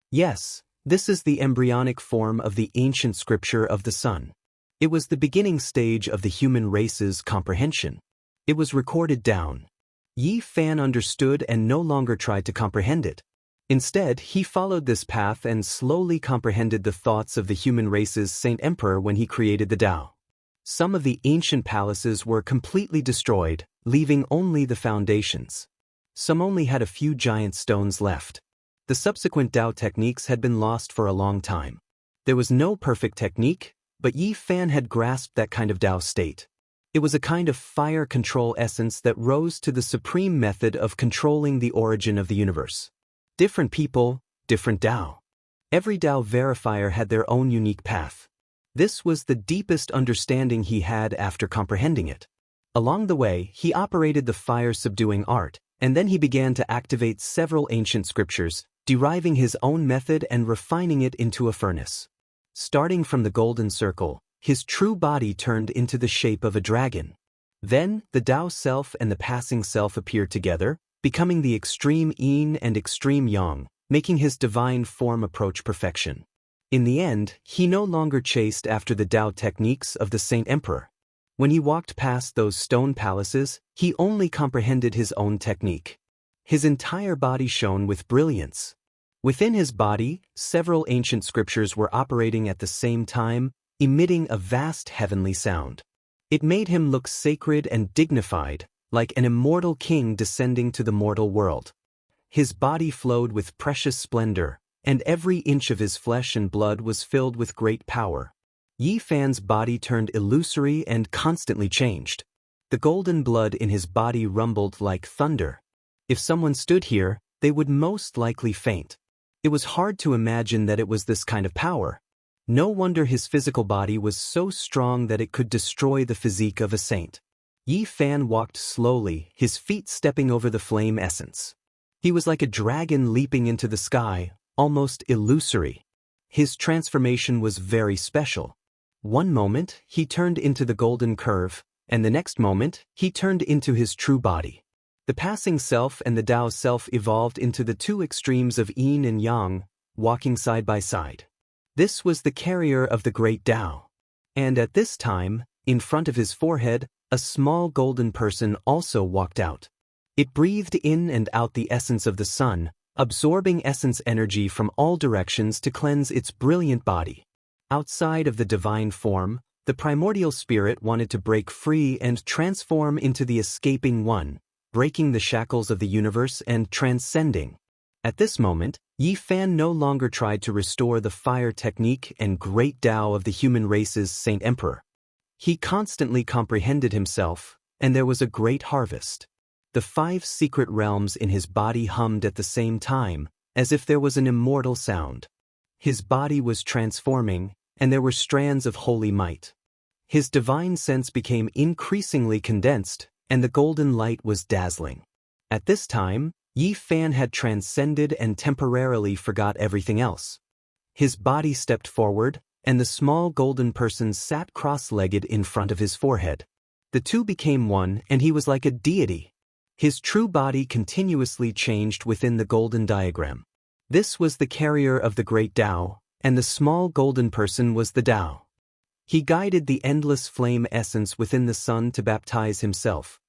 Speaker 1: Yes, this is the embryonic form of the ancient scripture of the sun. It was the beginning stage of the human race's comprehension. It was recorded down. Yi Fan understood and no longer tried to comprehend it. Instead, he followed this path and slowly comprehended the thoughts of the human race's Saint Emperor when he created the Tao. Some of the ancient palaces were completely destroyed, leaving only the foundations. Some only had a few giant stones left. The subsequent Tao techniques had been lost for a long time. There was no perfect technique, but Yi Fan had grasped that kind of Tao state. It was a kind of fire control essence that rose to the supreme method of controlling the origin of the universe. Different people, different Tao. Every Tao verifier had their own unique path. This was the deepest understanding he had after comprehending it. Along the way, he operated the fire-subduing art, and then he began to activate several ancient scriptures, deriving his own method and refining it into a furnace. Starting from the golden circle, his true body turned into the shape of a dragon. Then, the Tao self and the passing self appeared together, becoming the extreme yin and extreme yang, making his divine form approach perfection. In the end, he no longer chased after the Tao techniques of the Saint Emperor. When he walked past those stone palaces, he only comprehended his own technique. His entire body shone with brilliance. Within his body, several ancient scriptures were operating at the same time, emitting a vast heavenly sound. It made him look sacred and dignified, like an immortal king descending to the mortal world. His body flowed with precious splendor, and every inch of his flesh and blood was filled with great power. Yi Fan's body turned illusory and constantly changed. The golden blood in his body rumbled like thunder. If someone stood here, they would most likely faint. It was hard to imagine that it was this kind of power. No wonder his physical body was so strong that it could destroy the physique of a saint. Yi Fan walked slowly, his feet stepping over the flame essence. He was like a dragon leaping into the sky, almost illusory. His transformation was very special. One moment, he turned into the golden curve, and the next moment, he turned into his true body. The passing self and the Tao self evolved into the two extremes of yin and yang, walking side by side. This was the carrier of the great Tao. And at this time, in front of his forehead, a small golden person also walked out. It breathed in and out the essence of the sun, absorbing essence energy from all directions to cleanse its brilliant body. Outside of the divine form, the primordial spirit wanted to break free and transform into the escaping one, breaking the shackles of the universe and transcending. At this moment, Yi Fan no longer tried to restore the fire technique and great Tao of the human race's Saint Emperor. He constantly comprehended himself, and there was a great harvest. The 5 secret realms in his body hummed at the same time, as if there was an immortal sound. His body was transforming, and there were strands of holy might. His divine sense became increasingly condensed, and the golden light was dazzling. At this time, Yi Fan had transcended and temporarily forgot everything else. His body stepped forward, and the small golden person sat cross-legged in front of his forehead. The two became one, and he was like a deity. His true body continuously changed within the golden diagram. This was the carrier of the great Tao, and the small golden person was the Tao. He guided the endless flame essence within the sun to baptize himself.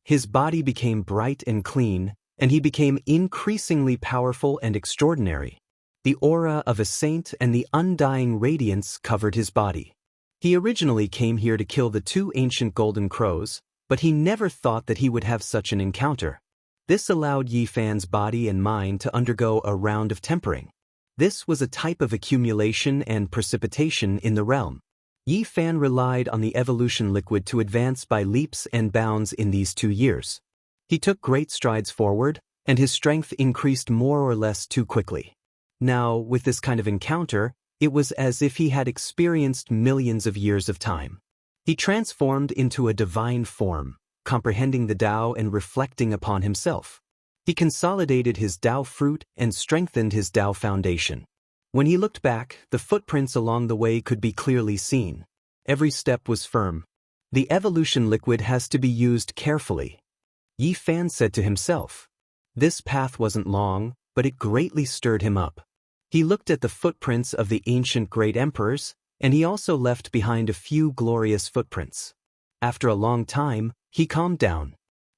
Speaker 1: His body became bright and clean, and he became increasingly powerful and extraordinary. The aura of a saint and the undying radiance covered his body. He originally came here to kill the 2 ancient golden crows, but he never thought that he would have such an encounter. This allowed Yi Fan's body and mind to undergo a round of tempering. This was a type of accumulation and precipitation in the realm. Yi Fan relied on the evolution liquid to advance by leaps and bounds in these 2 years. He took great strides forward, and his strength increased more or less too quickly. Now, with this kind of encounter, it was as if he had experienced millions of years of time. He transformed into a divine form, comprehending the Tao and reflecting upon himself. He consolidated his Tao fruit and strengthened his Tao foundation. When he looked back, the footprints along the way could be clearly seen. Every step was firm. The evolution liquid has to be used carefully. Yi Fan said to himself. This path wasn't long, but it greatly stirred him up. He looked at the footprints of the ancient great emperors, and he also left behind a few glorious footprints. After a long time, he calmed down.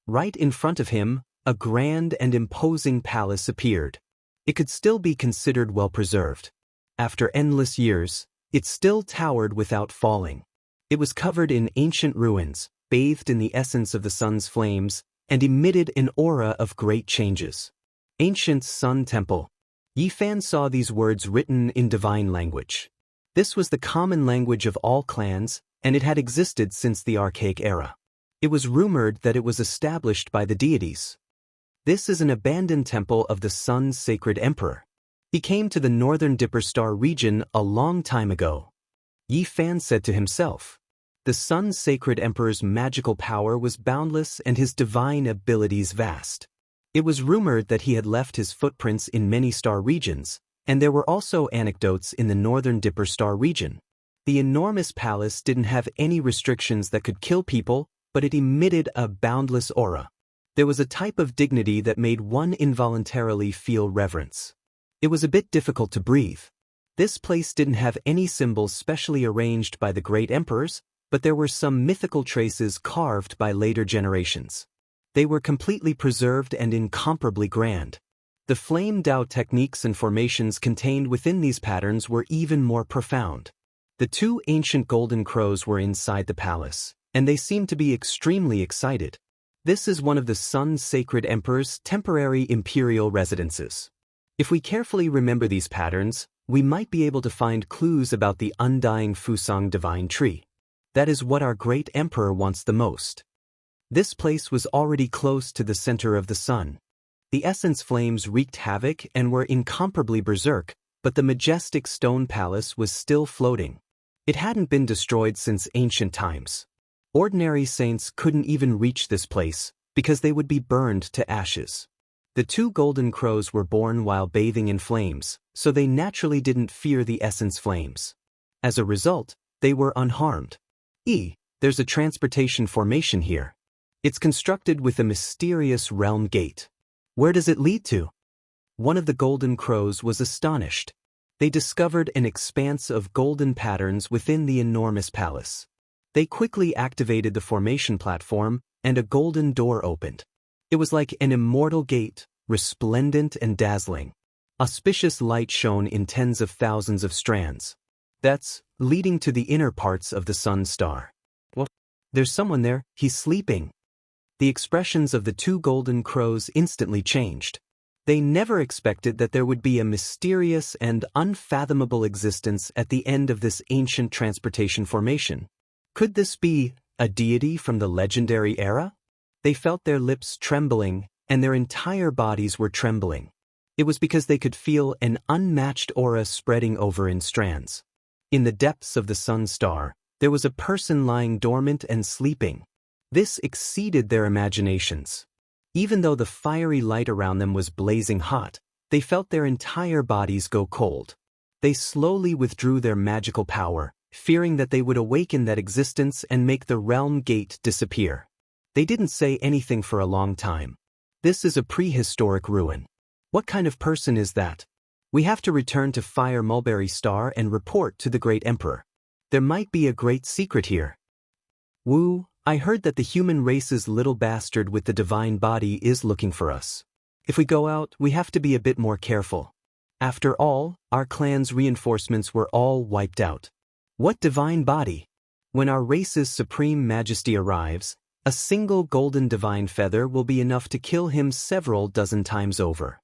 Speaker 1: Right in front of him, a grand and imposing palace appeared. It could still be considered well preserved. After endless years, it still towered without falling. It was covered in ancient ruins, bathed in the essence of the sun's flames, and emitted an aura of great changes. Ancient Sun Temple. Yi Fan saw these words written in divine language. This was the common language of all clans, and it had existed since the archaic era. It was rumored that it was established by the deities. This is an abandoned temple of the Sun's sacred emperor. He came to the northern Dipper Star region a long time ago. Yi Fan said to himself. The Sun's sacred emperor's magical power was boundless and his divine abilities vast. It was rumored that he had left his footprints in many star regions, and there were also anecdotes in the northern Dipper Star region. The enormous palace didn't have any restrictions that could kill people, but it emitted a boundless aura. There was a type of dignity that made one involuntarily feel reverence. It was a bit difficult to breathe. This place didn't have any symbols specially arranged by the great emperors, but there were some mythical traces carved by later generations. They were completely preserved and incomparably grand. The flame Dao techniques and formations contained within these patterns were even more profound. The two ancient golden crows were inside the palace, and they seemed to be extremely excited. This is one of the Sun's sacred emperor's temporary imperial residences. If we carefully remember these patterns, we might be able to find clues about the undying Fusang divine tree. That is what our great emperor wants the most. This place was already close to the center of the sun. The essence flames wreaked havoc and were incomparably berserk, but the majestic stone palace was still floating. It hadn't been destroyed since ancient times. Ordinary saints couldn't even reach this place, because they would be burned to ashes. The two golden crows were born while bathing in flames, so they naturally didn't fear the essence flames. As a result, they were unharmed. There's a transportation formation here. It's constructed with a mysterious realm gate. Where does it lead to? One of the golden crows was astonished. They discovered an expanse of golden patterns within the enormous palace. They quickly activated the formation platform, and a golden door opened. It was like an immortal gate, resplendent and dazzling. Auspicious light shone in tens of thousands of strands. That's leading to the inner parts of the sun star. What? There's someone there, he's sleeping. The expressions of the two golden crows instantly changed. They never expected that there would be a mysterious and unfathomable existence at the end of this ancient transportation formation. Could this be a deity from the legendary era? They felt their lips trembling, and their entire bodies were trembling. It was because they could feel an unmatched aura spreading over in strands. In the depths of the sun star, there was a person lying dormant and sleeping. This exceeded their imaginations. Even though the fiery light around them was blazing hot, they felt their entire bodies go cold. They slowly withdrew their magical power, fearing that they would awaken that existence and make the realm gate disappear. They didn't say anything for a long time. This is a prehistoric ruin. What kind of person is that? We have to return to Fire Mulberry Star and report to the Great Emperor. There might be a great secret here. Wu, I heard that the human race's little bastard with the divine body is looking for us. If we go out, we have to be a bit more careful. After all, our clan's reinforcements were all wiped out. What divine body? When our race's supreme majesty arrives, a single golden divine feather will be enough to kill him several dozen times over.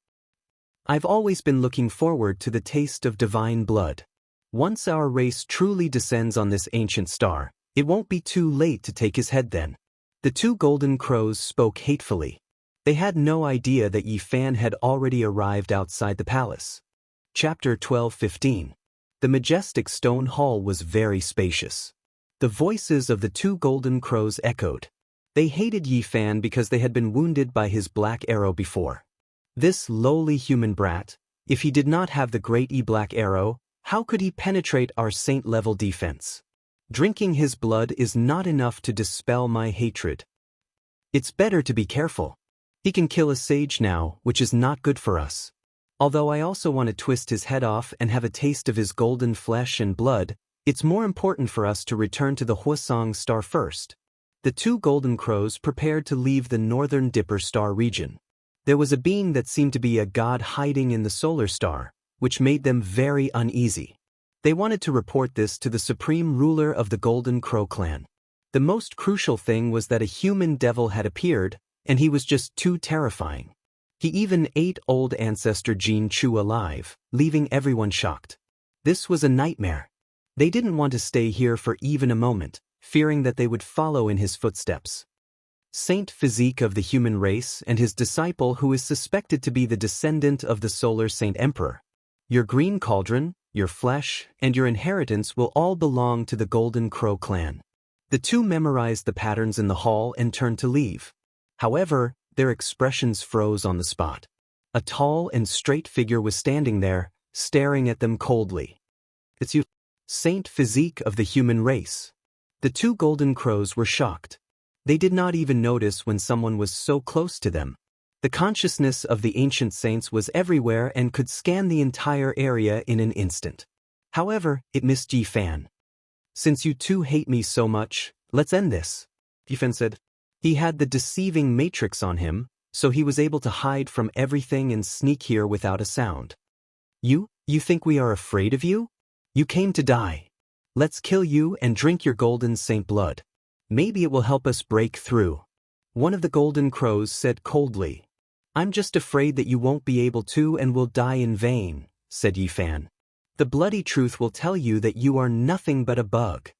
Speaker 1: I've always been looking forward to the taste of divine blood. Once our race truly descends on this ancient star, it won't be too late to take his head then. The two golden crows spoke hatefully. They had no idea that Yi Fan had already arrived outside the palace. Chapter 12:15. The majestic stone hall was very spacious. The voices of the two golden crows echoed. They hated Yi Fan because they had been wounded by his black arrow before. This lowly human brat, if he did not have the great black arrow, how could he penetrate our saint-level defense? Drinking his blood is not enough to dispel my hatred. It's better to be careful. He can kill a sage now, which is not good for us. Although I also want to twist his head off and have a taste of his golden flesh and blood, it's more important for us to return to the Hwasong star first. The two golden crows prepared to leave the northern Dipper Star region. There was a being that seemed to be a god hiding in the solar star, which made them very uneasy. They wanted to report this to the supreme ruler of the Golden Crow clan. The most crucial thing was that a human devil had appeared, and he was just too terrifying. He even ate old ancestor Jin Chu alive, leaving everyone shocked. This was a nightmare. They didn't want to stay here for even a moment, fearing that they would follow in his footsteps. Saint Physique of the human race and his disciple who is suspected to be the descendant of the solar Saint Emperor. Your green cauldron, your flesh, and your inheritance will all belong to the Golden Crow clan. The two memorized the patterns in the hall and turned to leave. However, their expressions froze on the spot. A tall and straight figure was standing there, staring at them coldly. It's you, Saint Physique of the human race. The two Golden Crows were shocked. They did not even notice when someone was so close to them. The consciousness of the ancient saints was everywhere and could scan the entire area in an instant. However, it missed Yi Fan. Since you two hate me so much, let's end this, Yi Fan said. He had the deceiving matrix on him, so he was able to hide from everything and sneak here without a sound. You think we are afraid of you? You came to die. Let's kill you and drink your golden saint blood. Maybe it will help us break through. One of the Golden Crows said coldly. I'm just afraid that you won't be able to and will die in vain, said Yi Fan. The bloody truth will tell you that you are nothing but a bug.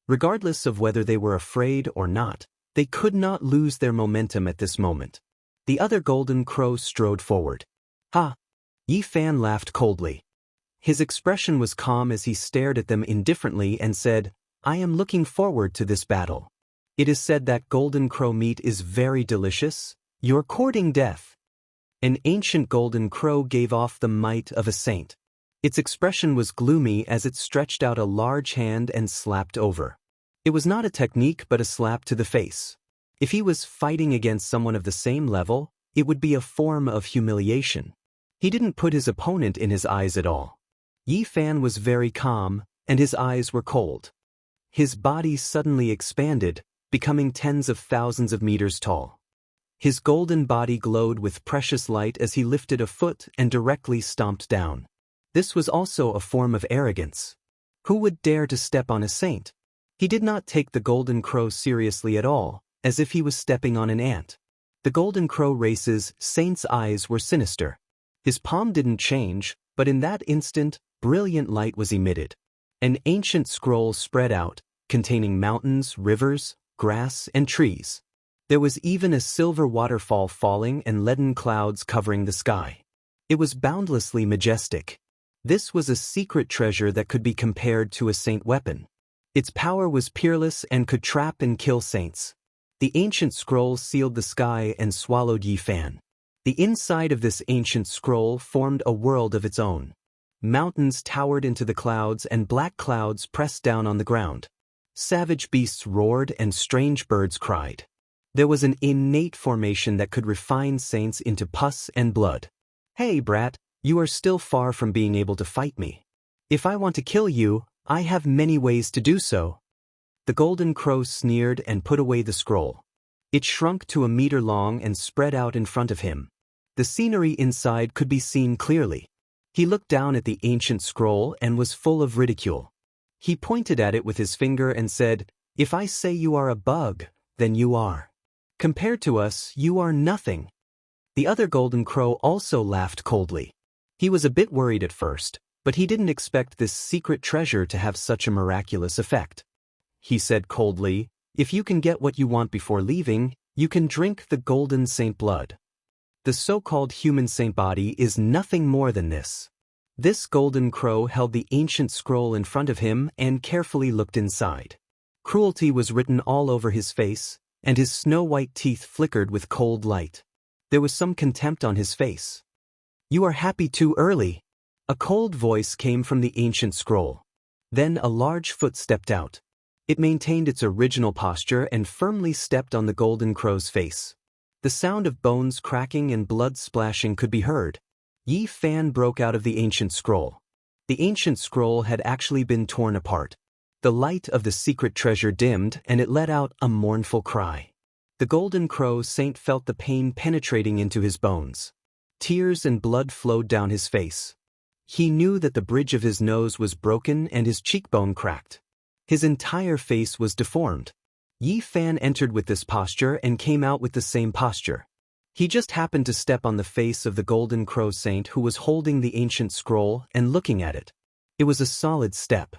Speaker 1: Regardless of whether they were afraid or not, they could not lose their momentum at this moment. The other Golden Crow strode forward. Ha! Yi Fan laughed coldly. His expression was calm as he stared at them indifferently and said, I am looking forward to this battle. It is said that Golden Crow meat is very delicious. You're courting death. An ancient Golden Crow gave off the might of a saint. Its expression was gloomy as it stretched out a large hand and slapped over. It was not a technique but a slap to the face. If he was fighting against someone of the same level, it would be a form of humiliation. He didn't put his opponent in his eyes at all. Yi Fan was very calm, and his eyes were cold. His body suddenly expanded, becoming tens of thousands of meters tall. His golden body glowed with precious light as he lifted a foot and directly stomped down. This was also a form of arrogance. Who would dare to step on a saint? He did not take the Golden Crow seriously at all, as if he was stepping on an ant. The Golden Crow race's saint's eyes were sinister. His palm didn't change, but in that instant, brilliant light was emitted. An ancient scroll spread out, containing mountains, rivers, grass, and trees. There was even a silver waterfall falling and leaden clouds covering the sky. It was boundlessly majestic. This was a secret treasure that could be compared to a saint weapon. Its power was peerless and could trap and kill saints. The ancient scroll sealed the sky and swallowed Yi Fan. The inside of this ancient scroll formed a world of its own. Mountains towered into the clouds and black clouds pressed down on the ground. Savage beasts roared and strange birds cried. There was an innate formation that could refine saints into pus and blood. Hey, brat, you are still far from being able to fight me. If I want to kill you, I have many ways to do so. The Golden Crow sneered and put away the scroll. It shrunk to a meter long and spread out in front of him. The scenery inside could be seen clearly. He looked down at the ancient scroll and was full of ridicule. He pointed at it with his finger and said, If I say you are a bug, then you are. Compared to us, you are nothing. The other Golden Crow also laughed coldly. He was a bit worried at first, but he didn't expect this secret treasure to have such a miraculous effect. He said coldly, If you can get what you want before leaving, you can drink the golden saint blood. The so-called human saint body is nothing more than this. This Golden Crow held the ancient scroll in front of him and carefully looked inside. Cruelty was written all over his face, and his snow-white teeth flickered with cold light. There was some contempt on his face. You are happy too early. A cold voice came from the ancient scroll. Then a large foot stepped out. It maintained its original posture and firmly stepped on the Golden Crow's face. The sound of bones cracking and blood splashing could be heard. Yi Fan broke out of the ancient scroll. The ancient scroll had actually been torn apart. The light of the secret treasure dimmed and it let out a mournful cry. The Golden Crow saint felt the pain penetrating into his bones. Tears and blood flowed down his face. He knew that the bridge of his nose was broken and his cheekbone cracked. His entire face was deformed. Yi Fan entered with this posture and came out with the same posture. He just happened to step on the face of the Golden Crow saint who was holding the ancient scroll and looking at it. It was a solid step.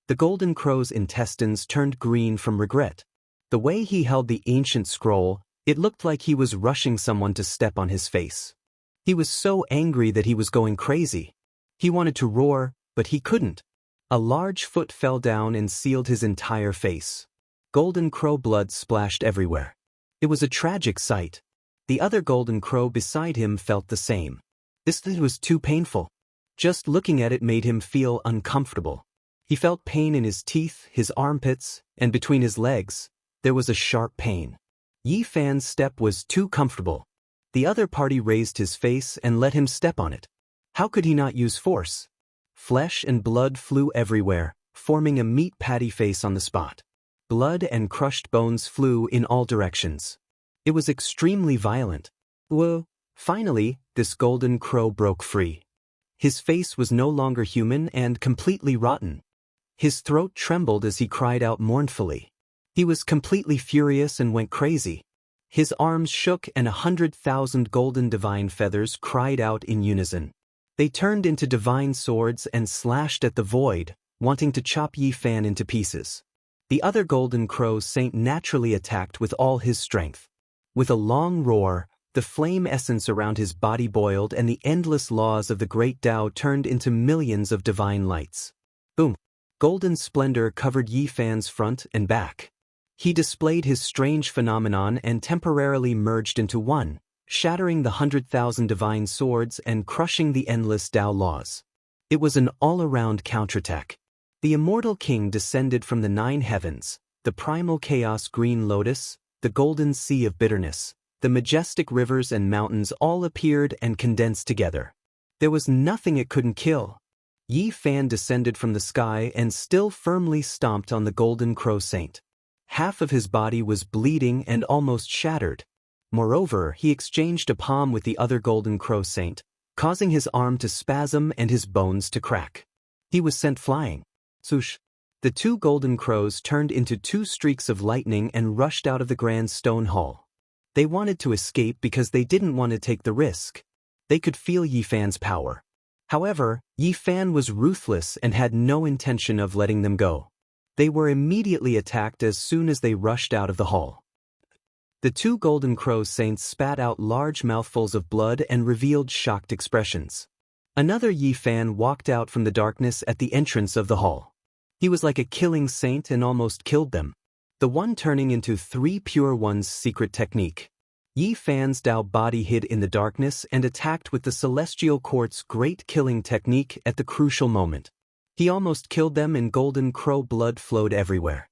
Speaker 1: The golden crow's intestines turned green from regret. The way he held the ancient scroll, it looked like he was rushing someone to step on his face. He was so angry that he was going crazy. He wanted to roar, but he couldn't. A large foot fell down and sealed his entire face. Golden crow blood splashed everywhere. It was a tragic sight. The other golden crow beside him felt the same. This was too painful. Just looking at it made him feel uncomfortable. He felt pain in his teeth, his armpits, and between his legs. There was a sharp pain. Yi Fan's step was too comfortable. The other party raised his face and let him step on it. How could he not use force? Flesh and blood flew everywhere, forming a meat patty face on the spot. Blood and crushed bones flew in all directions. It was extremely violent. Whoa! Finally, this golden crow broke free. His face was no longer human and completely rotten. His throat trembled as he cried out mournfully. He was completely furious and went crazy. His arms shook and 100,000 golden divine feathers cried out in unison. They turned into divine swords and slashed at the void, wanting to chop Yi Fan into pieces. The other golden crow saint naturally attacked with all his strength. With a long roar, the flame essence around his body boiled and the endless laws of the great Tao turned into millions of divine lights. Boom! Golden splendor covered Yi Fan's front and back. He displayed his strange phenomenon and temporarily merged into one, shattering the 100,000 divine swords and crushing the endless Tao laws. It was an all-around counterattack. The immortal king descended from the 9 heavens, the primal chaos green lotus, the golden sea of bitterness, the majestic rivers and mountains all appeared and condensed together. There was nothing it couldn't kill. Yi Fan descended from the sky and still firmly stomped on the golden crow saint. Half of his body was bleeding and almost shattered. Moreover, he exchanged a palm with the other golden crow saint, causing his arm to spasm and his bones to crack. He was sent flying. Swoosh! The 2 golden crows turned into 2 streaks of lightning and rushed out of the grand stone hall. They wanted to escape because they didn't want to take the risk. They could feel Yi Fan's power. However, Yi Fan was ruthless and had no intention of letting them go. They were immediately attacked as soon as they rushed out of the hall. The 2 golden crow saints spat out large mouthfuls of blood and revealed shocked expressions. Another Yi Fan walked out from the darkness at the entrance of the hall. He was like a killing saint and almost killed them. The one turning into 3 pure ones' secret technique. Yi Fan's Tao body hid in the darkness and attacked with the celestial court's great killing technique at the crucial moment. He almost killed them and golden crow blood flowed everywhere.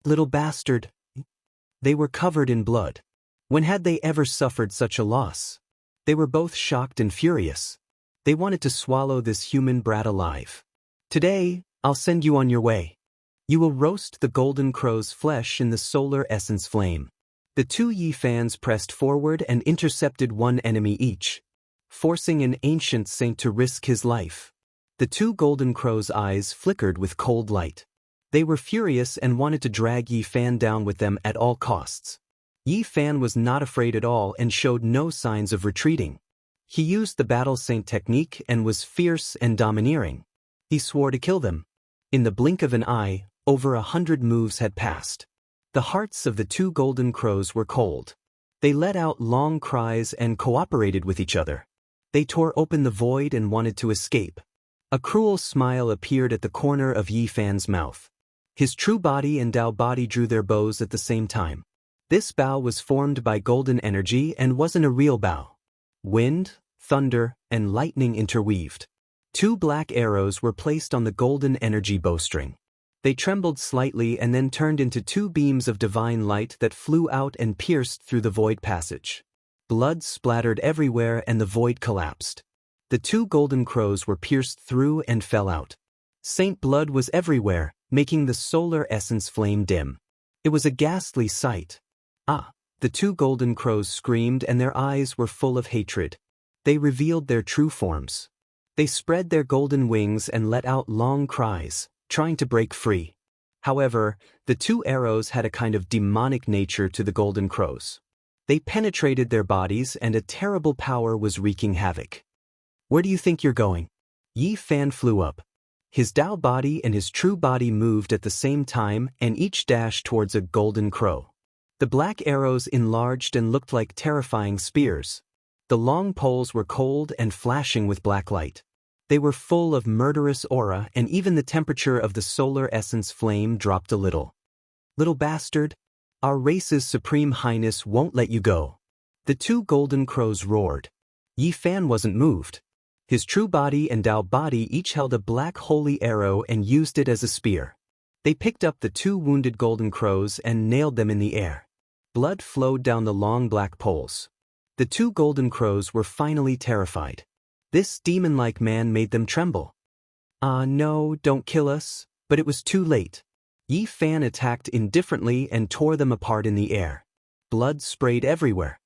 Speaker 1: Little bastard! They were covered in blood. When had they ever suffered such a loss? They were both shocked and furious. They wanted to swallow this human brat alive. Today, I'll send you on your way. You will roast the golden crow's flesh in the solar essence flame. The 2 Yi Fans pressed forward and intercepted 1 enemy each, forcing an ancient saint to risk his life. The 2 golden crows' eyes flickered with cold light. They were furious and wanted to drag Yi Fan down with them at all costs. Yi Fan was not afraid at all and showed no signs of retreating. He used the battle saint technique and was fierce and domineering. He swore to kill them. In the blink of an eye, over 100 moves had passed. The hearts of the 2 golden crows were cold. They let out long cries and cooperated with each other. They tore open the void and wanted to escape. A cruel smile appeared at the corner of Yi Fan's mouth. His true body and Tao body drew their bows at the same time. This bow was formed by golden energy and wasn't a real bow. Wind, thunder, and lightning interweaved. 2 black arrows were placed on the golden energy bowstring. They trembled slightly and then turned into 2 beams of divine light that flew out and pierced through the void passage. Blood splattered everywhere and the void collapsed. The 2 golden crows were pierced through and fell out. Saint blood was everywhere, making the solar essence flame dim. It was a ghastly sight. The 2 golden crows screamed and their eyes were full of hatred. They revealed their true forms. They spread their golden wings and let out long cries, trying to break free. However, the 2 arrows had a kind of demonic nature to the golden crows. They penetrated their bodies and a terrible power was wreaking havoc. Where do you think you're going? Yi Fan flew up. His Tao body and his true body moved at the same time and each dashed towards a golden crow. The black arrows enlarged and looked like terrifying spears. The long poles were cold and flashing with black light. They were full of murderous aura, and even the temperature of the solar essence flame dropped a little. "Little bastard, our race's supreme highness won't let you go." The two golden crows roared. Yi Fan wasn't moved. His true body and Tao body each held a black holy arrow and used it as a spear. They picked up the two wounded golden crows and nailed them in the air. Blood flowed down the long black poles. The two golden crows were finally terrified. This demon-like man made them tremble. "Ah, no, don't kill us," but it was too late. Yi Fan attacked indifferently and tore them apart in the air. Blood sprayed everywhere.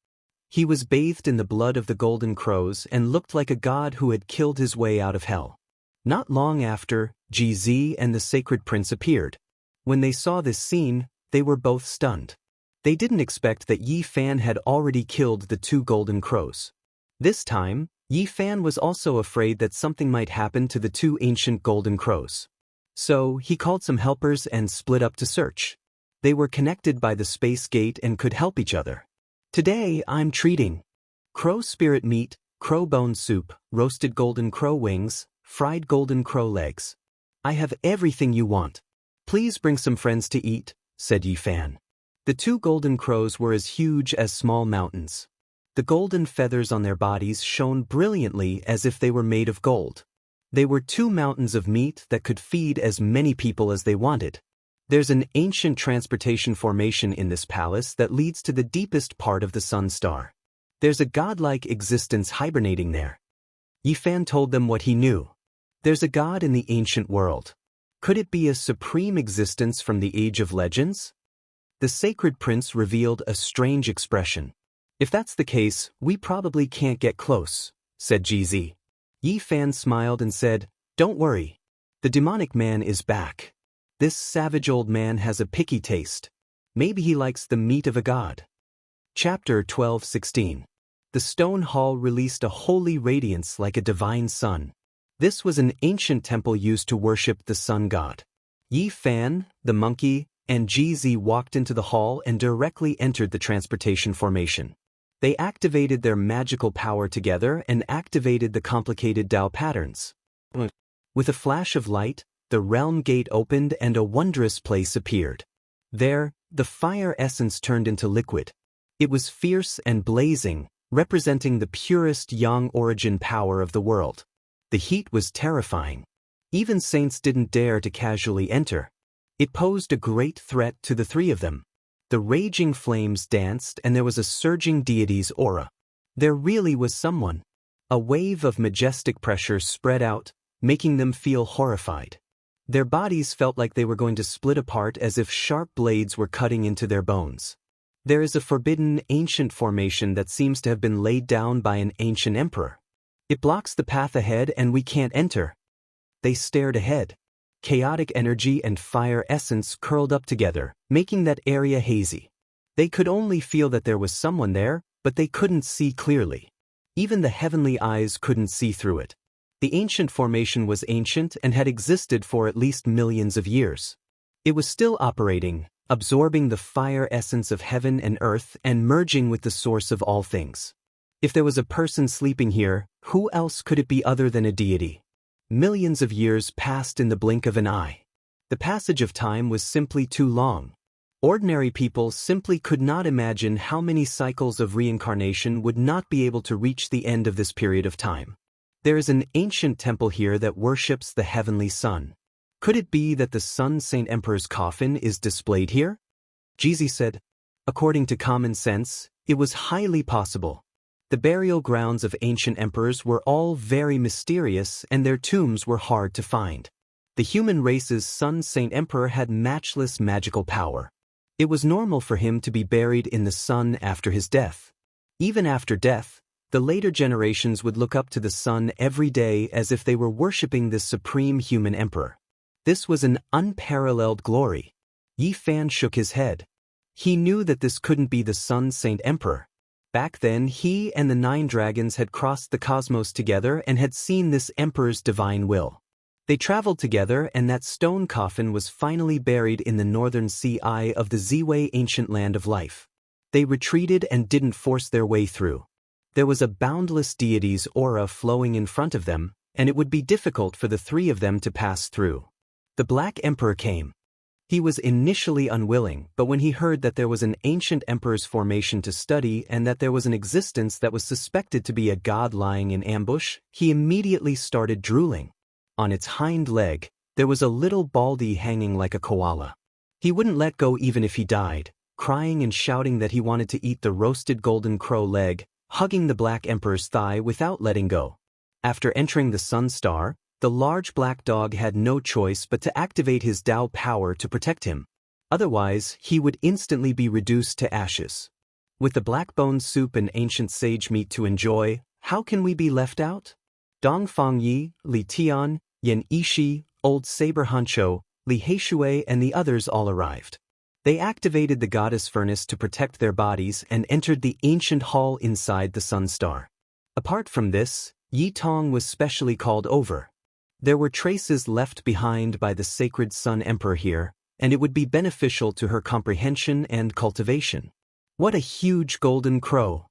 Speaker 1: He was bathed in the blood of the golden crows and looked like a god who had killed his way out of hell. Not long after, GZ and the sacred prince appeared. When they saw this scene, they were both stunned. They didn't expect that Yi Fan had already killed the two golden crows. This time, Yi Fan was also afraid that something might happen to the two ancient golden crows. So, he called some helpers and split up to search. They were connected by the space gate and could help each other. "Today, I'm treating crow spirit meat, crow bone soup, roasted golden crow wings, fried golden crow legs. I have everything you want. Please bring some friends to eat," said Yi Fan. The two golden crows were as huge as small mountains. The golden feathers on their bodies shone brilliantly as if they were made of gold. They were two mountains of meat that could feed as many people as they wanted. There's an ancient transportation formation in this palace that leads to the deepest part of the sun star. There's a godlike existence hibernating there. Yi Fan told them what he knew. There's a god in the ancient world. Could it be a supreme existence from the age of legends? The sacred prince revealed a strange expression. "If that's the case, we probably can't get close," said GZ. Yi Fan smiled and said, "Don't worry. The demonic man is back. This savage old man has a picky taste. Maybe he likes the meat of a god." Chapter 12:16. The stone hall released a holy radiance like a divine sun. This was an ancient temple used to worship the sun god. Yi Fan, the monkey, and GZ walked into the hall and directly entered the transportation formation. They activated their magical power together and activated the complicated Tao patterns. With a flash of light, the realm gate opened and a wondrous place appeared. There, the fire essence turned into liquid. It was fierce and blazing, representing the purest yang origin power of the world. The heat was terrifying. Even saints didn't dare to casually enter. It posed a great threat to the three of them. The raging flames danced and there was a surging deity's aura. There really was someone. A wave of majestic pressure spread out, making them feel horrified. Their bodies felt like they were going to split apart as if sharp blades were cutting into their bones. There is a forbidden, ancient formation that seems to have been laid down by an ancient emperor. It blocks the path ahead and we can't enter. They stared ahead. Chaotic energy and fire essence curled up together, making that area hazy. They could only feel that there was someone there, but they couldn't see clearly. Even the heavenly eyes couldn't see through it. The ancient formation was ancient and had existed for at least millions of years. It was still operating, absorbing the fire essence of heaven and earth and merging with the source of all things. If there was a person sleeping here, who else could it be other than a deity? Millions of years passed in the blink of an eye. The passage of time was simply too long. Ordinary people simply could not imagine how many cycles of reincarnation would not be able to reach the end of this period of time. There is an ancient temple here that worships the heavenly sun. Could it be that the Sun Saint Emperor's coffin is displayed here? GZ said. According to common sense, it was highly possible. The burial grounds of ancient emperors were all very mysterious and their tombs were hard to find. The human race's Sun Saint Emperor had matchless magical power. It was normal for him to be buried in the sun after his death. Even after death, the later generations would look up to the sun every day as if they were worshipping this supreme human emperor. This was an unparalleled glory. Yi Fan shook his head. He knew that this couldn't be the Sun Saint Emperor. Back then, he and the 9 dragons had crossed the cosmos together and had seen this emperor's divine will. They traveled together, and that stone coffin was finally buried in the northern sea eye of the Ziwei ancient land of life. They retreated and didn't force their way through. There was a boundless deity's aura flowing in front of them, and it would be difficult for the three of them to pass through. The Black Emperor came. He was initially unwilling, but when he heard that there was an ancient emperor's formation to study and that there was an existence that was suspected to be a god lying in ambush, he immediately started drooling. On its hind leg, there was a little baldy hanging like a koala. He wouldn't let go even if he died, crying and shouting that he wanted to eat the roasted golden crow leg, hugging the Black Emperor's thigh without letting go. After entering the Sun Star, the large black dog had no choice but to activate his Dao power to protect him. Otherwise, he would instantly be reduced to ashes. With the black-bone soup and ancient sage meat to enjoy, how can we be left out? Dong Fangyi, Li Tian, Yan Yishi, Old Saber Hancho, Li Heishui and the others all arrived. They activated the goddess furnace to protect their bodies and entered the ancient hall inside the Sun Star. Apart from this, Yi Tong was specially called over. There were traces left behind by the sacred Sun Emperor here, and it would be beneficial to her comprehension and cultivation. What a huge golden crow!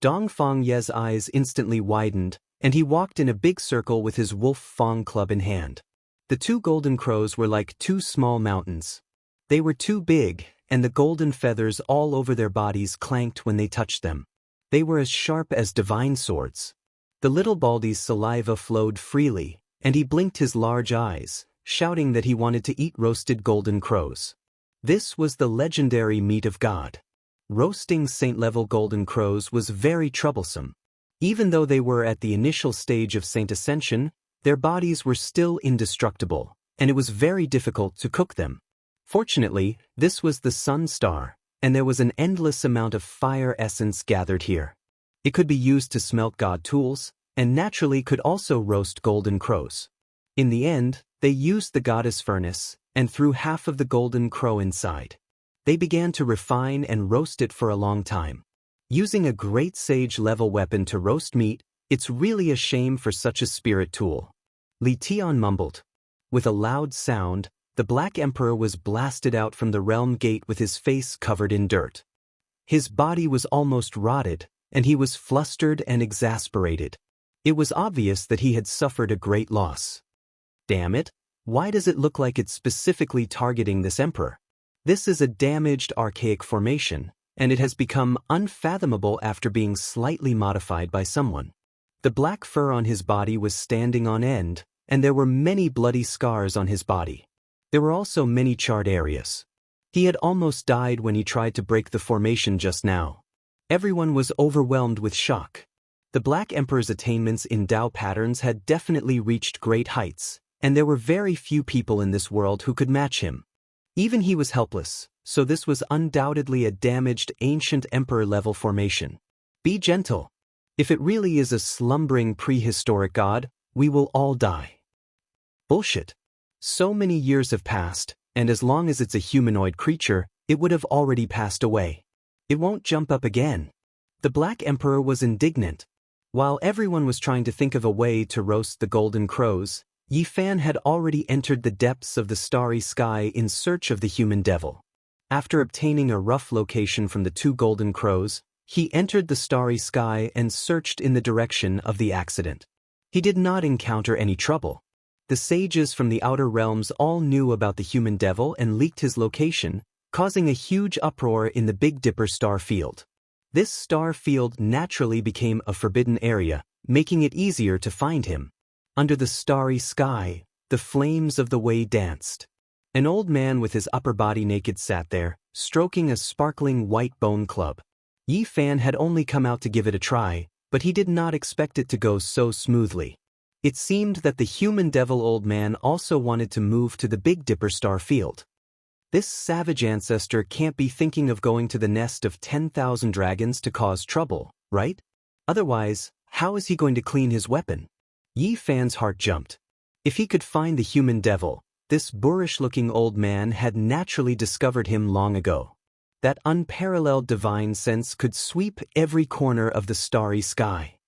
Speaker 1: Dong Fangye's eyes instantly widened, and he walked in a big circle with his wolf fang club in hand. The two golden crows were like two small mountains. They were too big, and the golden feathers all over their bodies clanked when they touched them. They were as sharp as divine swords. The little baldy's saliva flowed freely, and he blinked his large eyes, shouting that he wanted to eat roasted golden crows. This was the legendary meat of God. Roasting saint-level golden crows was very troublesome. Even though they were at the initial stage of saint ascension, their bodies were still indestructible, and it was very difficult to cook them. Fortunately, this was the Sun Star, and there was an endless amount of fire essence gathered here. It could be used to smelt god tools, and naturally could also roast golden crows. In the end, they used the goddess furnace, and threw half of the golden crow inside. They began to refine and roast it for a long time. Using a great sage-level weapon to roast meat, it's really a shame for such a spirit tool. Li Tian mumbled. With a loud sound, the Black Emperor was blasted out from the realm gate with his face covered in dirt. His body was almost rotted, and he was flustered and exasperated. It was obvious that he had suffered a great loss. Damn it, why does it look like it's specifically targeting this emperor? This is a damaged archaic formation, and it has become unfathomable after being slightly modified by someone. The black fur on his body was standing on end, and there were many bloody scars on his body. There were also many charred areas. He had almost died when he tried to break the formation just now. Everyone was overwhelmed with shock. The Black Emperor's attainments in Dao patterns had definitely reached great heights, and there were very few people in this world who could match him. Even he was helpless, so this was undoubtedly a damaged ancient emperor-level formation. Be gentle. If it really is a slumbering prehistoric god, we will all die. Bullshit. So many years have passed, and as long as it's a humanoid creature, it would have already passed away. It won't jump up again. The Black Emperor was indignant. While everyone was trying to think of a way to roast the golden crows, Yi Fan had already entered the depths of the starry sky in search of the human devil. After obtaining a rough location from the two golden crows, he entered the starry sky and searched in the direction of the accident. He did not encounter any trouble. The sages from the outer realms all knew about the human devil and leaked his location, causing a huge uproar in the Big Dipper star field. This star field naturally became a forbidden area, making it easier to find him. Under the starry sky, the flames of the way danced. An old man with his upper body naked sat there, stroking a sparkling white bone club. Yi Fan had only come out to give it a try, but he did not expect it to go so smoothly. It seemed that the human devil old man also wanted to move to the Big Dipper star field. This savage ancestor can't be thinking of going to the nest of 10,000 dragons to cause trouble, right? Otherwise, how is he going to clean his weapon? Yi Fan's heart jumped. If he could find the human devil, this boorish-looking old man had naturally discovered him long ago. That unparalleled divine sense could sweep every corner of the starry sky.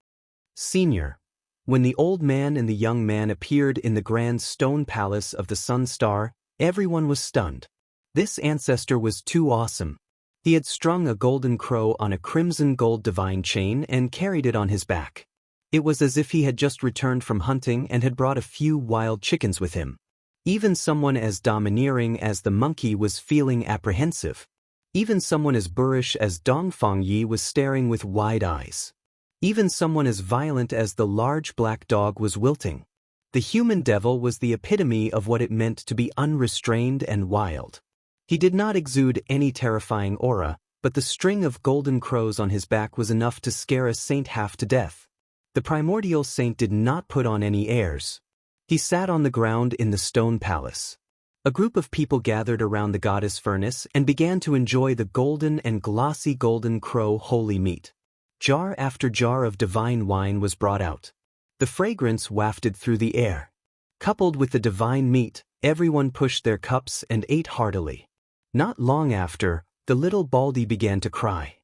Speaker 1: Senior. When the old man and the young man appeared in the grand stone palace of the Sun Star, everyone was stunned. This ancestor was too awesome. He had strung a golden crow on a crimson gold divine chain and carried it on his back. It was as if he had just returned from hunting and had brought a few wild chickens with him. Even someone as domineering as the monkey was feeling apprehensive. Even someone as boorish as Dongfang Yi was staring with wide eyes. Even someone as violent as the large black dog was wilting. The human devil was the epitome of what it meant to be unrestrained and wild. He did not exude any terrifying aura, but the string of golden crows on his back was enough to scare a saint half to death. The primordial saint did not put on any airs. He sat on the ground in the stone palace. A group of people gathered around the goddess furnace and began to enjoy the golden and glossy golden crow holy meat. Jar after jar of divine wine was brought out. The fragrance wafted through the air. Coupled with the divine meat, everyone pushed their cups and ate heartily. Not long after, the little Baldy began to cry.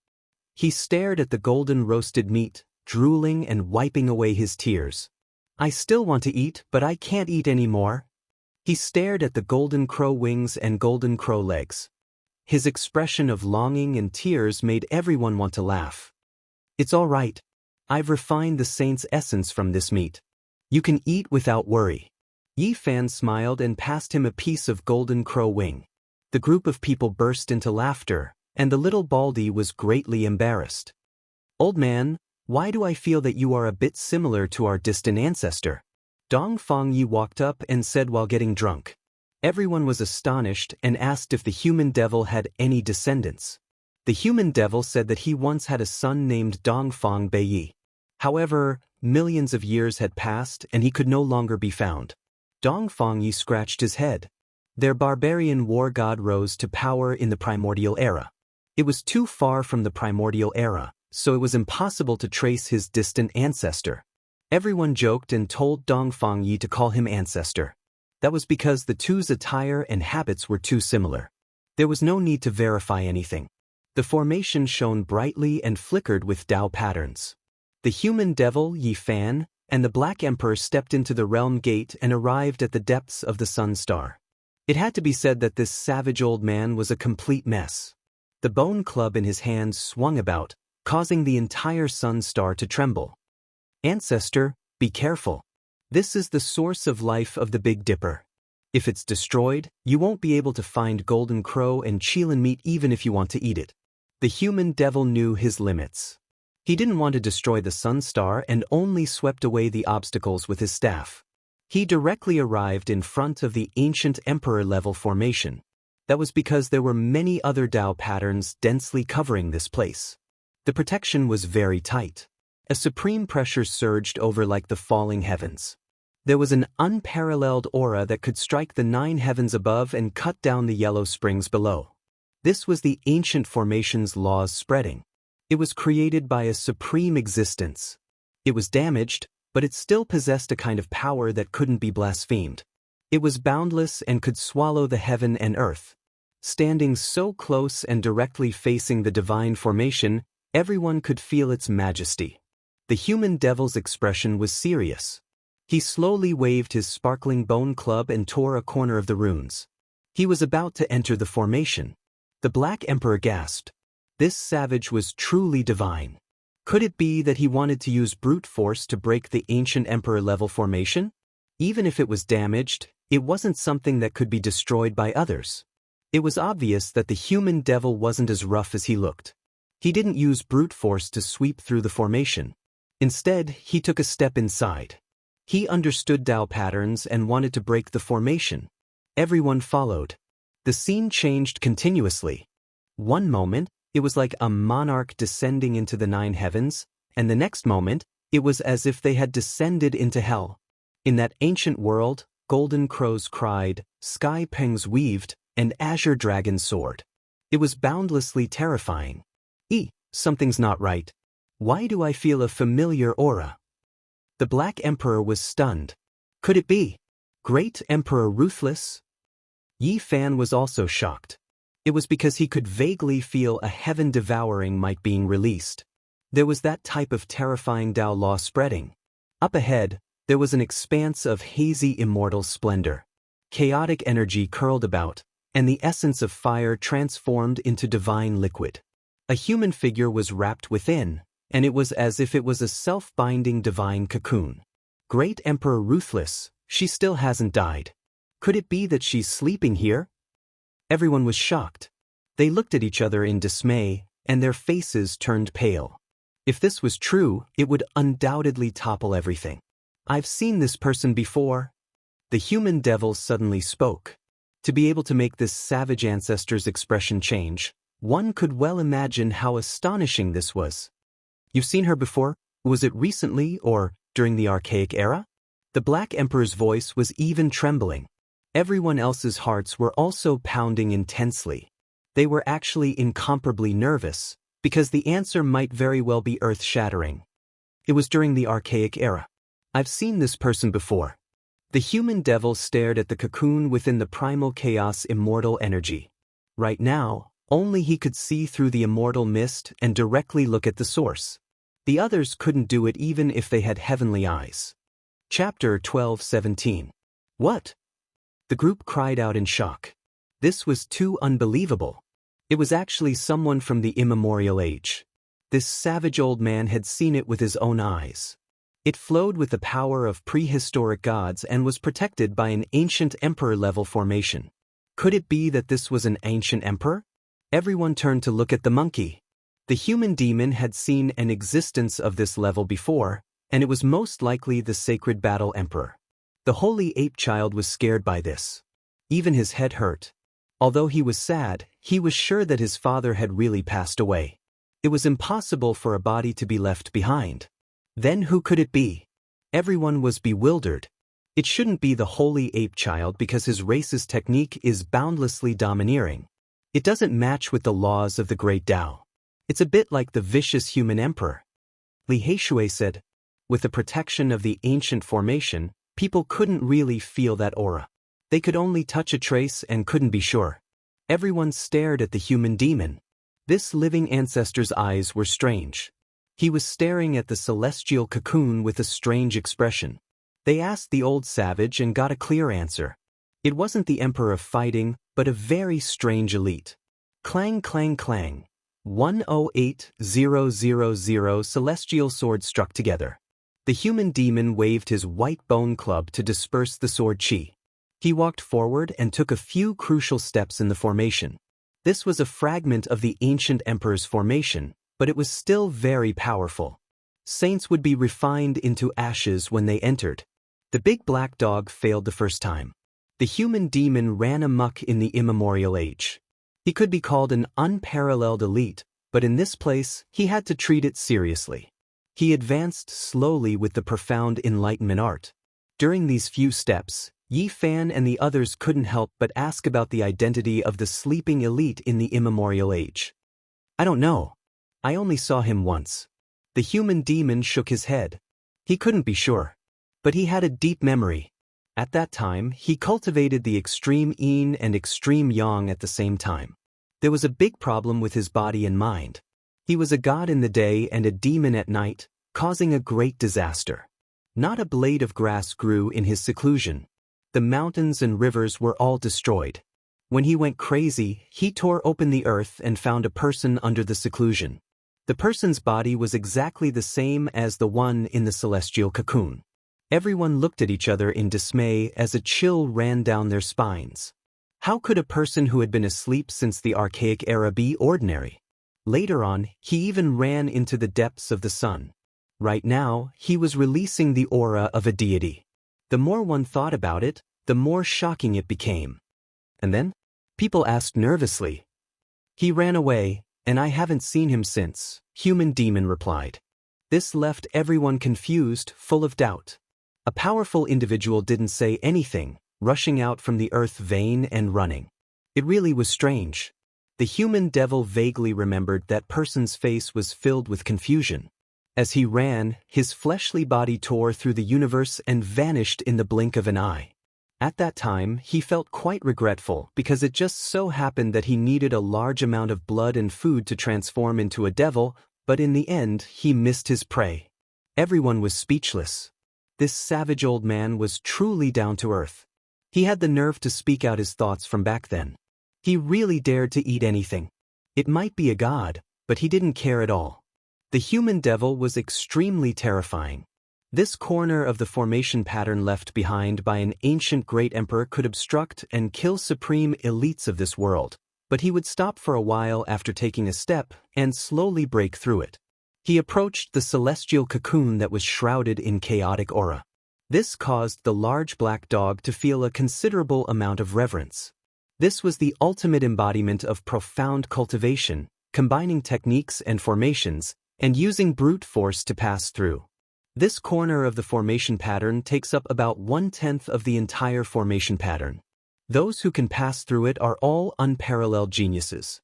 Speaker 1: He stared at the golden roasted meat, drooling and wiping away his tears. I still want to eat, but I can't eat anymore. He stared at the golden crow wings and golden crow legs. His expression of longing and tears made everyone want to laugh. It's all right. I've refined the saint's essence from this meat. You can eat without worry. Yi Fan smiled and passed him a piece of golden crow wing. The group of people burst into laughter, and the little Baldy was greatly embarrassed. Old man, why do I feel that you are a bit similar to our distant ancestor? Dongfang Yi walked up and said while getting drunk. Everyone was astonished and asked if the human devil had any descendants. The human devil said that he once had a son named Dongfang Beiyi. However, millions of years had passed and he could no longer be found. Dongfang Yi scratched his head. Their barbarian war god rose to power in the primordial era. It was too far from the primordial era, so it was impossible to trace his distant ancestor. Everyone joked and told Dongfang Yi to call him ancestor. That was because the two's attire and habits were too similar. There was no need to verify anything. The formation shone brightly and flickered with Tao patterns. The human devil, Yi Fan, and the Black Emperor stepped into the realm gate and arrived at the depths of the Sun Star. It had to be said that this savage old man was a complete mess. The bone club in his hands swung about, causing the entire Sun Star to tremble. Ancestor, be careful. This is the source of life of the Big Dipper. If it's destroyed, you won't be able to find golden crow and Qilin meat even if you want to eat it. The human devil knew his limits. He didn't want to destroy the Sun Star and only swept away the obstacles with his staff. He directly arrived in front of the ancient emperor-level formation. That was because there were many other Tao patterns densely covering this place. The protection was very tight. A supreme pressure surged over like the falling heavens. There was an unparalleled aura that could strike the 9 heavens above and cut down the yellow springs below. This was the ancient formation's laws spreading. It was created by a supreme existence. It was damaged, but it still possessed a kind of power that couldn't be blasphemed. It was boundless and could swallow the heaven and earth. Standing so close and directly facing the divine formation, everyone could feel its majesty. The human devil's expression was serious. He slowly waved his sparkling bone club and tore a corner of the runes. He was about to enter the formation. The Black Emperor gasped. This savage was truly divine. Could it be that he wanted to use brute force to break the ancient emperor-level formation? Even if it was damaged, it wasn't something that could be destroyed by others. It was obvious that the human devil wasn't as rough as he looked. He didn't use brute force to sweep through the formation. Instead, he took a step inside. He understood Tao patterns and wanted to break the formation. Everyone followed. The scene changed continuously. One moment, it was like a monarch descending into the 9 heavens, and the next moment, it was as if they had descended into hell. In that ancient world, golden crows cried, sky pengs weaved, and azure dragons soared. It was boundlessly terrifying. Something's not right. Why do I feel a familiar aura? The Black Emperor was stunned. Could it be? Great Emperor Ruthless? Yi Fan was also shocked. It was because he could vaguely feel a heaven-devouring might being released. There was that type of terrifying Tao law spreading. Up ahead, there was an expanse of hazy immortal splendor. Chaotic energy curled about, and the essence of fire transformed into divine liquid. A human figure was wrapped within, and it was as if it was a self-binding divine cocoon. Great Emperor Ruthless, she still hasn't died. Could it be that she's sleeping here? Everyone was shocked. They looked at each other in dismay, and their faces turned pale. If this was true, it would undoubtedly topple everything. I've seen this person before. The human devil suddenly spoke. To be able to make this savage ancestor's expression change, one could well imagine how astonishing this was. You've seen her before? Was it recently or during the archaic era? The Black Emperor's voice was even trembling. Everyone else's hearts were also pounding intensely. They were actually incomparably nervous, because the answer might very well be earth-shattering. It was during the archaic era. I've seen this person before. The human devil stared at the cocoon within the primal chaos immortal energy. Right now, only he could see through the immortal mist and directly look at the source. The others couldn't do it even if they had heavenly eyes. Chapter 12:17. What? The group cried out in shock. This was too unbelievable. It was actually someone from the immemorial age. This savage old man had seen it with his own eyes. It flowed with the power of prehistoric gods and was protected by an ancient emperor-level formation. Could it be that this was an ancient emperor? Everyone turned to look at the monkey. The human demon had seen an existence of this level before, and it was most likely the sacred battle emperor. The holy ape child was scared by this. Even his head hurt. Although he was sad, he was sure that his father had really passed away. It was impossible for a body to be left behind. Then who could it be? Everyone was bewildered. It shouldn't be the holy ape child because his race's technique is boundlessly domineering. It doesn't match with the laws of the great Tao. It's a bit like the vicious human emperor. Li Heishui said. With the protection of the ancient formation, people couldn't really feel that aura. They could only touch a trace and couldn't be sure. Everyone stared at the human demon. This living ancestor's eyes were strange. He was staring at the celestial cocoon with a strange expression. They asked the old savage and got a clear answer. It wasn't the emperor of fighting, but a very strange elite. Clang, clang, clang. 108000 celestial swords struck together. The human demon waved his white bone club to disperse the sword chi. He walked forward and took a few crucial steps in the formation. This was a fragment of the ancient emperor's formation, but it was still very powerful. Saints would be refined into ashes when they entered. The big black dog failed the first time. The human demon ran amok in the immemorial age. He could be called an unparalleled elite, but in this place, he had to treat it seriously. He advanced slowly with the profound enlightenment art. During these few steps, Yi Fan and the others couldn't help but ask about the identity of the sleeping elite in the immemorial age. I don't know. I only saw him once. The human demon shook his head. He couldn't be sure. But he had a deep memory. At that time, he cultivated the extreme yin and extreme yang at the same time. There was a big problem with his body and mind. He was a god in the day and a demon at night, causing a great disaster. Not a blade of grass grew in his seclusion. The mountains and rivers were all destroyed. When he went crazy, he tore open the earth and found a person under the seclusion. The person's body was exactly the same as the one in the celestial cocoon. Everyone looked at each other in dismay as a chill ran down their spines. How could a person who had been asleep since the archaic era be ordinary? Later on, he even ran into the depths of the sun. Right now, he was releasing the aura of a deity. The more one thought about it, the more shocking it became. And then? People asked nervously. He ran away, and I haven't seen him since, human demon replied. This left everyone confused, full of doubt. A powerful individual didn't say anything, rushing out from the earth vein and running. It really was strange. The human devil vaguely remembered that person's face was filled with confusion. As he ran, his fleshly body tore through the universe and vanished in the blink of an eye. At that time, he felt quite regretful because it just so happened that he needed a large amount of blood and food to transform into a devil, but in the end, he missed his prey. Everyone was speechless. This savage old man was truly down to earth. He had the nerve to speak out his thoughts from back then. He really dared to eat anything. It might be a god, but he didn't care at all. The human devil was extremely terrifying. This corner of the formation pattern left behind by an ancient great emperor could obstruct and kill supreme elites of this world, but he would stop for a while after taking a step and slowly break through it. He approached the celestial cocoon that was shrouded in chaotic aura. This caused the large black dog to feel a considerable amount of reverence. This was the ultimate embodiment of profound cultivation, combining techniques and formations, and using brute force to pass through. This corner of the formation pattern takes up about 1/10 of the entire formation pattern. Those who can pass through it are all unparalleled geniuses.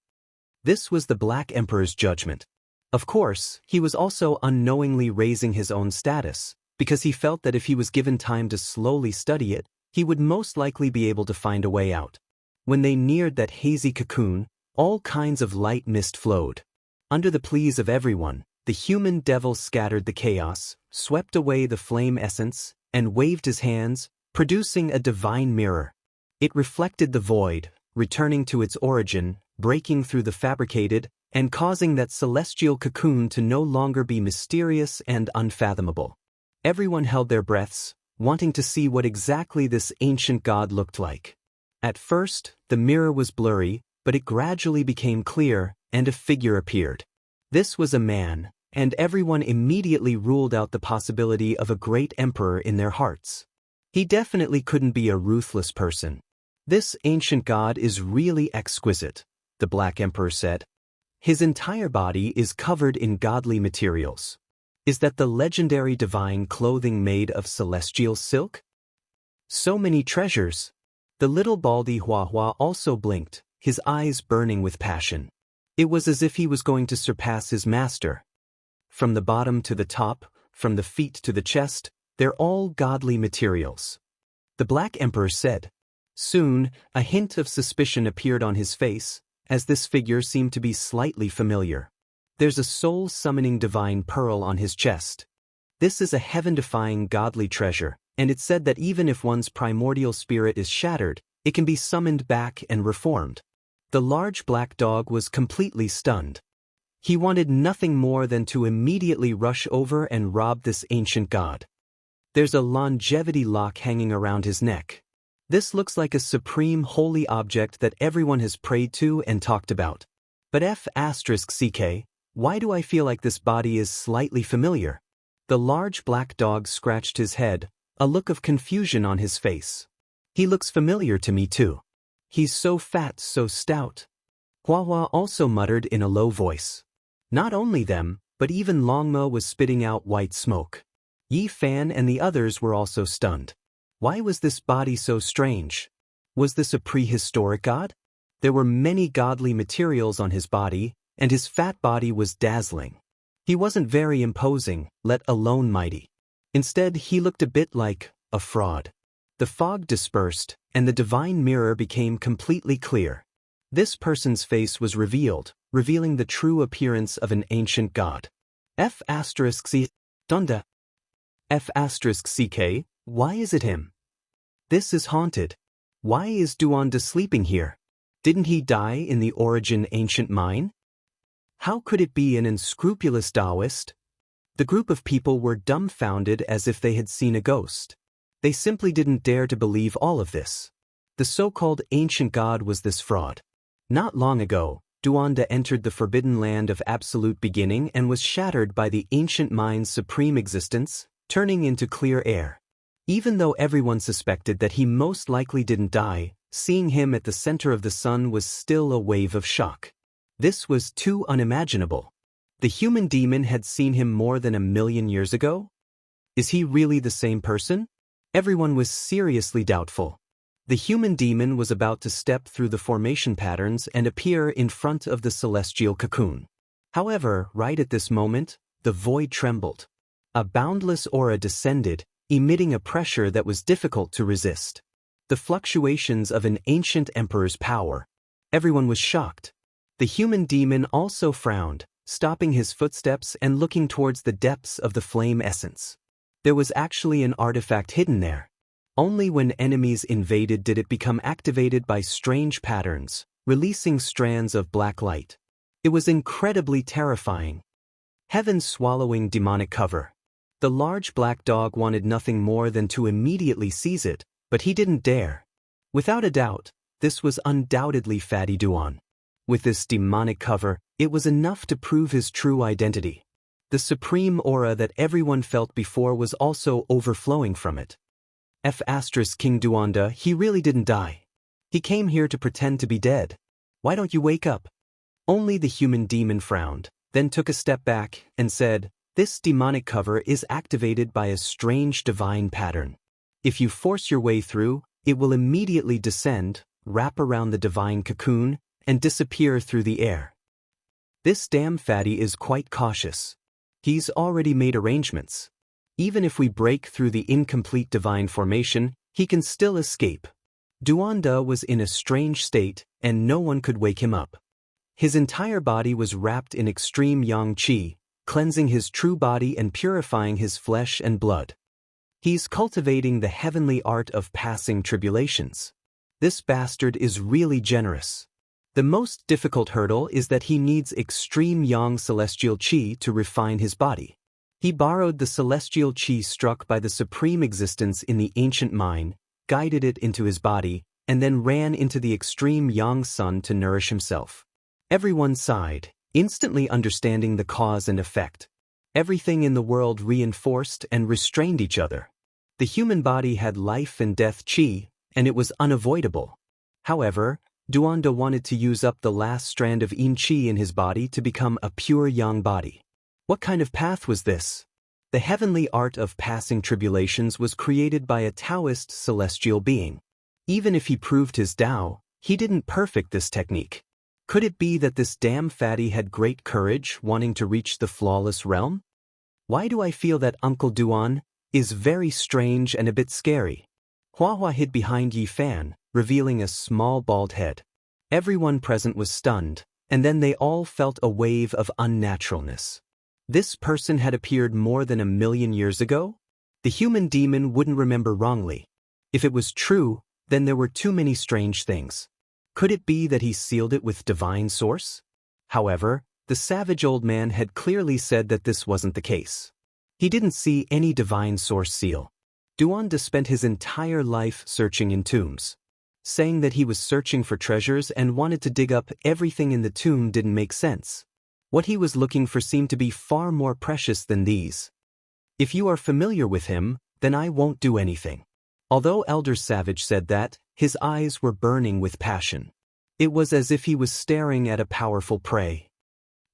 Speaker 1: This was the Black Emperor's judgment. Of course, he was also unknowingly raising his own status, because he felt that if he was given time to slowly study it, he would most likely be able to find a way out. When they neared that hazy cocoon, all kinds of light mist flowed. Under the pleas of everyone, the human devil scattered the chaos, swept away the flame essence, and waved his hands, producing a divine mirror. It reflected the void, returning to its origin, breaking through the fabricated, and causing that celestial cocoon to no longer be mysterious and unfathomable. Everyone held their breaths, wanting to see what exactly this ancient god looked like. At first, the mirror was blurry, but it gradually became clear, and a figure appeared. This was a man, and everyone immediately ruled out the possibility of a great emperor in their hearts. He definitely couldn't be a ruthless person. This ancient god is really exquisite, the Black Emperor said. His entire body is covered in godly materials. Is that the legendary divine clothing made of celestial silk? So many treasures. The little baldy Huahua also blinked, his eyes burning with passion. It was as if he was going to surpass his master. From the bottom to the top, from the feet to the chest, they're all godly materials. The Black Emperor said. Soon, a hint of suspicion appeared on his face, as this figure seemed to be slightly familiar. There's a soul-summoning divine pearl on his chest. This is a heaven-defying godly treasure, and it's said that even if one's primordial spirit is shattered, it can be summoned back and reformed. The large black dog was completely stunned. He wanted nothing more than to immediately rush over and rob this ancient god. There's a longevity lock hanging around his neck. This looks like a supreme holy object that everyone has prayed to and talked about. But F***CK, why do I feel like this body is slightly familiar? The large black dog scratched his head, a look of confusion on his face. He looks familiar to me too. He's so fat, so stout. Huahua also muttered in a low voice. Not only them, but even Longmo was spitting out white smoke. Yi Fan and the others were also stunned. Why was this body so strange? Was this a prehistoric god? There were many godly materials on his body, and his fat body was dazzling. He wasn't very imposing, let alone mighty. Instead, he looked a bit like a fraud. The fog dispersed, and the divine mirror became completely clear. This person's face was revealed, revealing the true appearance of an ancient god. F***C. Donda. F***CK, why is it him? This is haunted. Why is Duanda sleeping here? Didn't he die in the origin ancient mine? How could it be an unscrupulous Taoist? The group of people were dumbfounded as if they had seen a ghost. They simply didn't dare to believe all of this. The so-called ancient god was this fraud. Not long ago, Duanda entered the forbidden land of absolute beginning and was shattered by the ancient mine's supreme existence, turning into clear air. Even though everyone suspected that he most likely didn't die, seeing him at the center of the sun was still a wave of shock. This was too unimaginable. The human demon had seen him more than 1,000,000 years ago? Is he really the same person? Everyone was seriously doubtful. The human demon was about to step through the formation patterns and appear in front of the celestial cocoon. However, right at this moment, the void trembled. A boundless aura descended, emitting a pressure that was difficult to resist. The fluctuations of an ancient emperor's power. Everyone was shocked. The human demon also frowned, stopping his footsteps and looking towards the depths of the flame essence. There was actually an artifact hidden there. Only when enemies invaded did it become activated by strange patterns, releasing strands of black light. It was incredibly terrifying. Heaven's swallowing demonic cover. The large black dog wanted nothing more than to immediately seize it, but he didn't dare. Without a doubt, this was undoubtedly Fatty Duan. With this demonic cover, it was enough to prove his true identity. The supreme aura that everyone felt before was also overflowing from it. King Duanda, he really didn't die. He came here to pretend to be dead. Why don't you wake up? Only the human demon frowned, then took a step back and said, this demonic cover is activated by a strange divine pattern. If you force your way through, it will immediately descend, wrap around the divine cocoon, and disappear through the air. This damn fatty is quite cautious. He's already made arrangements. Even if we break through the incomplete divine formation, he can still escape. Duanda was in a strange state, and no one could wake him up. His entire body was wrapped in extreme yang qi, cleansing his true body and purifying his flesh and blood. He's cultivating the heavenly art of passing tribulations. This bastard is really generous. The most difficult hurdle is that he needs extreme yang celestial qi to refine his body. He borrowed the celestial qi struck by the supreme existence in the ancient mine, guided it into his body, and then ran into the extreme yang sun to nourish himself. Everyone sighed, instantly understanding the cause and effect. Everything in the world reinforced and restrained each other. The human body had life and death qi, and it was unavoidable. However, Duanda wanted to use up the last strand of yin qi in his body to become a pure yang body. What kind of path was this? The heavenly art of passing tribulations was created by a Taoist celestial being. Even if he proved his Tao, he didn't perfect this technique. Could it be that this damn fatty had great courage wanting to reach the flawless realm? Why do I feel that Uncle Duan is very strange and a bit scary? Hua hid behind Yi Fan, revealing a small bald head. Everyone present was stunned, and then they all felt a wave of unnaturalness. This person had appeared more than 1,000,000 years ago? The human demon wouldn't remember wrongly. If it was true, then there were too many strange things. Could it be that he sealed it with divine source? However, the savage old man had clearly said that this wasn't the case. He didn't see any divine source seal. Duanda spent his entire life searching in tombs. Saying that he was searching for treasures and wanted to dig up everything in the tomb didn't make sense. What he was looking for seemed to be far more precious than these. If you are familiar with him, then I won't do anything. Although Elder Savage said that, his eyes were burning with passion. It was as if he was staring at a powerful prey.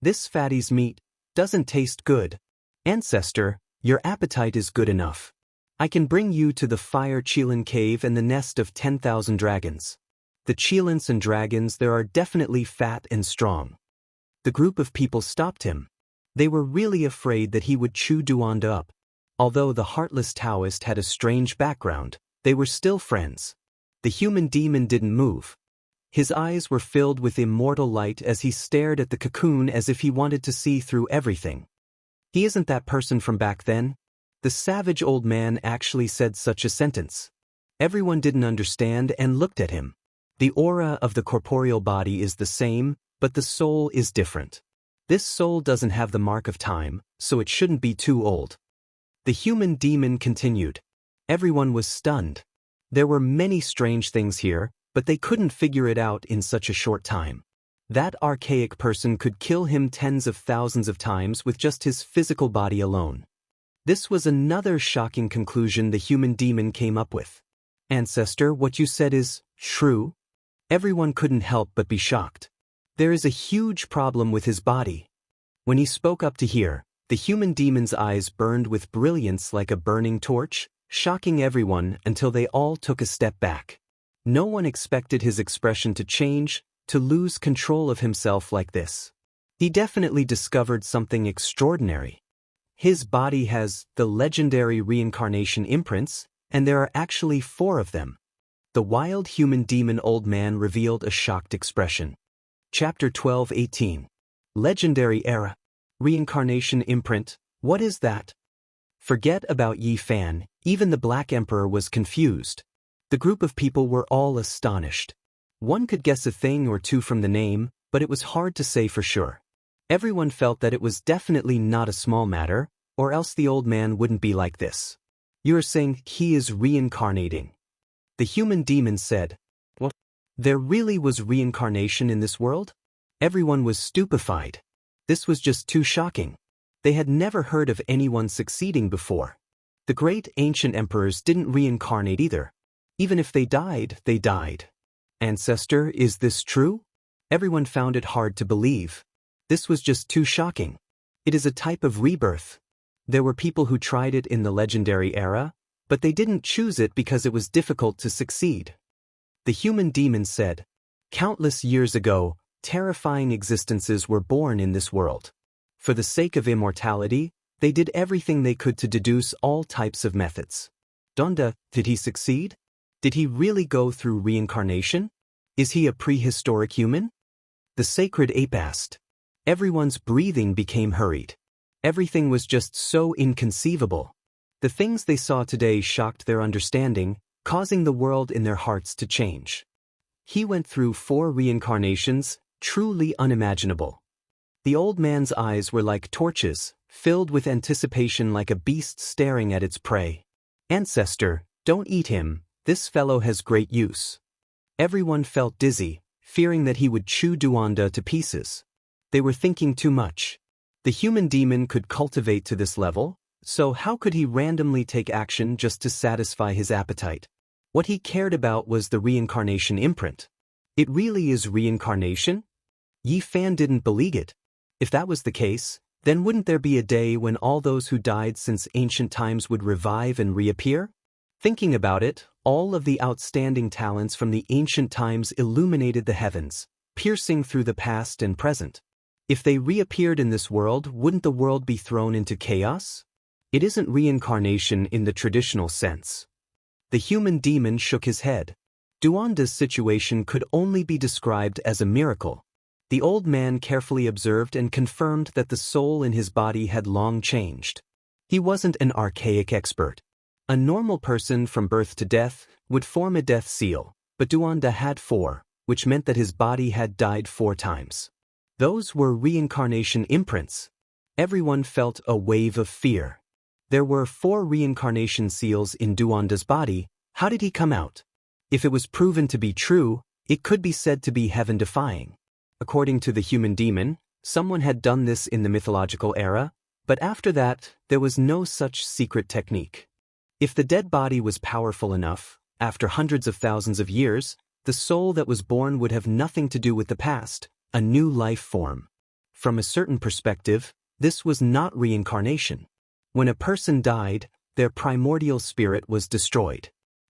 Speaker 1: This fatty's meat doesn't taste good. Ancestor, your appetite is good enough. I can bring you to the Fire Qilin Cave and the nest of 10,000 dragons. The Qilins and dragons there are definitely fat and strong. The group of people stopped him. They were really afraid that he would chew Duanda up. Although the heartless Taoist had a strange background, they were still friends. The human demon didn't move. His eyes were filled with immortal light as he stared at the cocoon as if he wanted to see through everything. He isn't that person from back then. The savage old man actually said such a sentence. Everyone didn't understand and looked at him. The aura of the corporeal body is the same, but the soul is different. This soul doesn't have the mark of time, so it shouldn't be too old. The human demon continued. Everyone was stunned. There were many strange things here, but they couldn't figure it out in such a short time. That archaic person could kill him tens of thousands of times with just his physical body alone. This was another shocking conclusion the human demon came up with. Ancestor, what you said is true? Everyone couldn't help but be shocked. There is a huge problem with his body. When he spoke up to hear, the human demon's eyes burned with brilliance like a burning torch, shocking everyone until they all took a step back. No one expected his expression to change, to lose control of himself like this. He definitely discovered something extraordinary. His body has the legendary reincarnation imprints, and there are actually 4 of them. The wild human demon old man revealed a shocked expression. Chapter 12:18. Legendary Era. Reincarnation imprint, what is that? Forget about Yi Fan, even the Black Emperor was confused. The group of people were all astonished. One could guess a thing or two from the name, but it was hard to say for sure. Everyone felt that it was definitely not a small matter, or else the old man wouldn't be like this. You're saying he is reincarnating? The human demon said. What? There really was reincarnation in this world? Everyone was stupefied. This was just too shocking. They had never heard of anyone succeeding before. The great ancient emperors didn't reincarnate either. Even if they died, they died. Ancestor, is this true? Everyone found it hard to believe. This was just too shocking. It is a type of rebirth. There were people who tried it in the legendary era, but they didn't choose it because it was difficult to succeed. The human demon said, countless years ago, terrifying existences were born in this world. For the sake of immortality, they did everything they could to deduce all types of methods. Donda, did he succeed? Did he really go through reincarnation? Is he a prehistoric human? The sacred ape asked. Everyone's breathing became hurried. Everything was just so inconceivable. The things they saw today shocked their understanding, causing the world in their hearts to change. He went through 4 reincarnations, truly unimaginable. The old man's eyes were like torches, filled with anticipation like a beast staring at its prey. Ancestor, don't eat him, this fellow has great use. Everyone felt dizzy, fearing that he would chew Duanda to pieces. They were thinking too much. The human demon could cultivate to this level, so how could he randomly take action just to satisfy his appetite? What he cared about was the reincarnation imprint. It really is reincarnation? Yi Fan didn't believe it. If that was the case, then wouldn't there be a day when all those who died since ancient times would revive and reappear? Thinking about it, all of the outstanding talents from the ancient times illuminated the heavens, piercing through the past and present. If they reappeared in this world, wouldn't the world be thrown into chaos? It isn't reincarnation in the traditional sense. The human demon shook his head. Duanda's situation could only be described as a miracle. The old man carefully observed and confirmed that the soul in his body had long changed. He wasn't an archaic expert. A normal person from birth to death would form a death seal, but Duanda had 4, which meant that his body had died 4 times. Those were reincarnation imprints. Everyone felt a wave of fear. There were 4 reincarnation seals in Duanda's body. How did he come out? If it was proven to be true, it could be said to be heaven-defying. According to the human demon, someone had done this in the mythological era, but after that, there was no such secret technique. If the dead body was powerful enough, after hundreds of thousands of years, the soul that was born would have nothing to do with the past, a new life form. From a certain perspective, this was not reincarnation. When a person died, their primordial spirit was destroyed.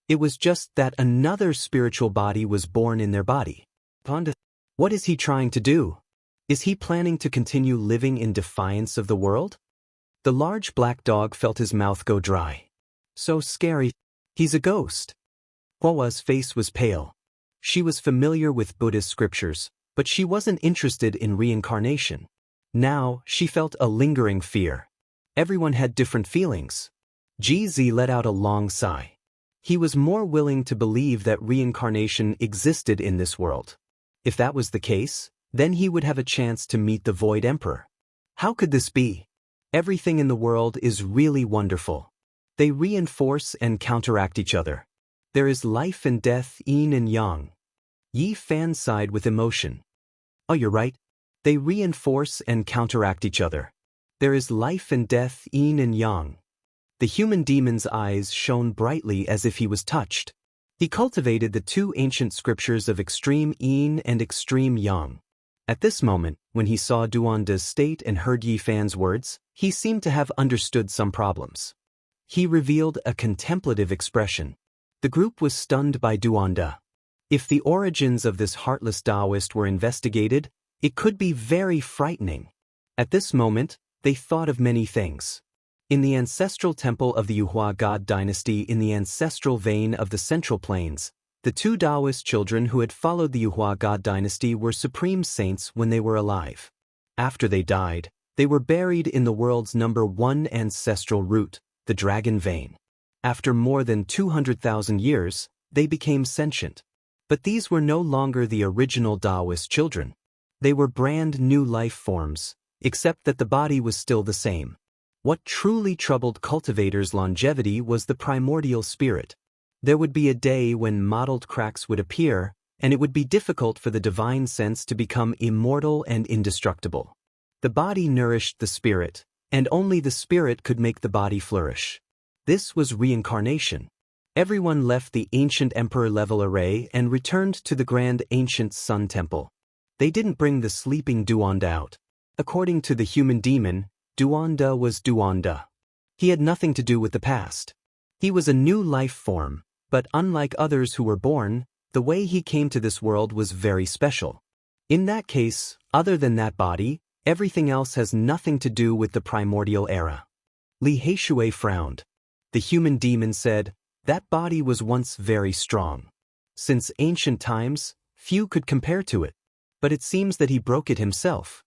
Speaker 1: It was just that another spiritual body was born in their body. What is he trying to do? Is he planning to continue living in defiance of the world? The large black dog felt his mouth go dry. So scary. He's a ghost. Hua's face was pale. She was familiar with Buddhist scriptures, but she wasn't interested in reincarnation. Now, she felt a lingering fear. Everyone had different feelings. GZ let out a long sigh. He was more willing to believe that reincarnation existed in this world. If that was the case, then he would have a chance to meet the Void Emperor. How could this be? Everything in the world is really wonderful. They reinforce and counteract each other. There is life and death, yin and yang. Yi Fan sighed with emotion. Oh, you're right. They reinforce and counteract each other. There is life and death, yin and yang. The human demon's eyes shone brightly as if he was touched. He cultivated the 2 ancient scriptures of extreme yin and extreme yang. At this moment, when he saw Duanda's state and heard Yi Fan's words, he seemed to have understood some problems. He revealed a contemplative expression. The group was stunned by Duanda. If the origins of this heartless Taoist were investigated, it could be very frightening. At this moment, they thought of many things. In the ancestral temple of the Yuhua God dynasty in the ancestral vein of the Central Plains, the 2 Taoist children who had followed the Yuhua God dynasty were supreme saints when they were alive. After they died, they were buried in the world's #1 ancestral root, the dragon vein. After more than 200,000 years, they became sentient. But these were no longer the original Taoist children. They were brand new life forms, except that the body was still the same. What truly troubled cultivators' longevity was the primordial spirit. There would be a day when mottled cracks would appear, and it would be difficult for the divine sense to become immortal and indestructible. The body nourished the spirit, and only the spirit could make the body flourish. This was reincarnation. Everyone left the ancient emperor-level array and returned to the grand ancient sun temple. They didn't bring the sleeping Duanda out. According to the human demon, Duanda was Duanda. He had nothing to do with the past. He was a new life form, but unlike others who were born, the way he came to this world was very special. In that case, other than that body, everything else has nothing to do with the primordial era. Li Heishui frowned. The human demon said, "That body was once very strong. Since ancient times, few could compare to it. But it seems that he broke it himself.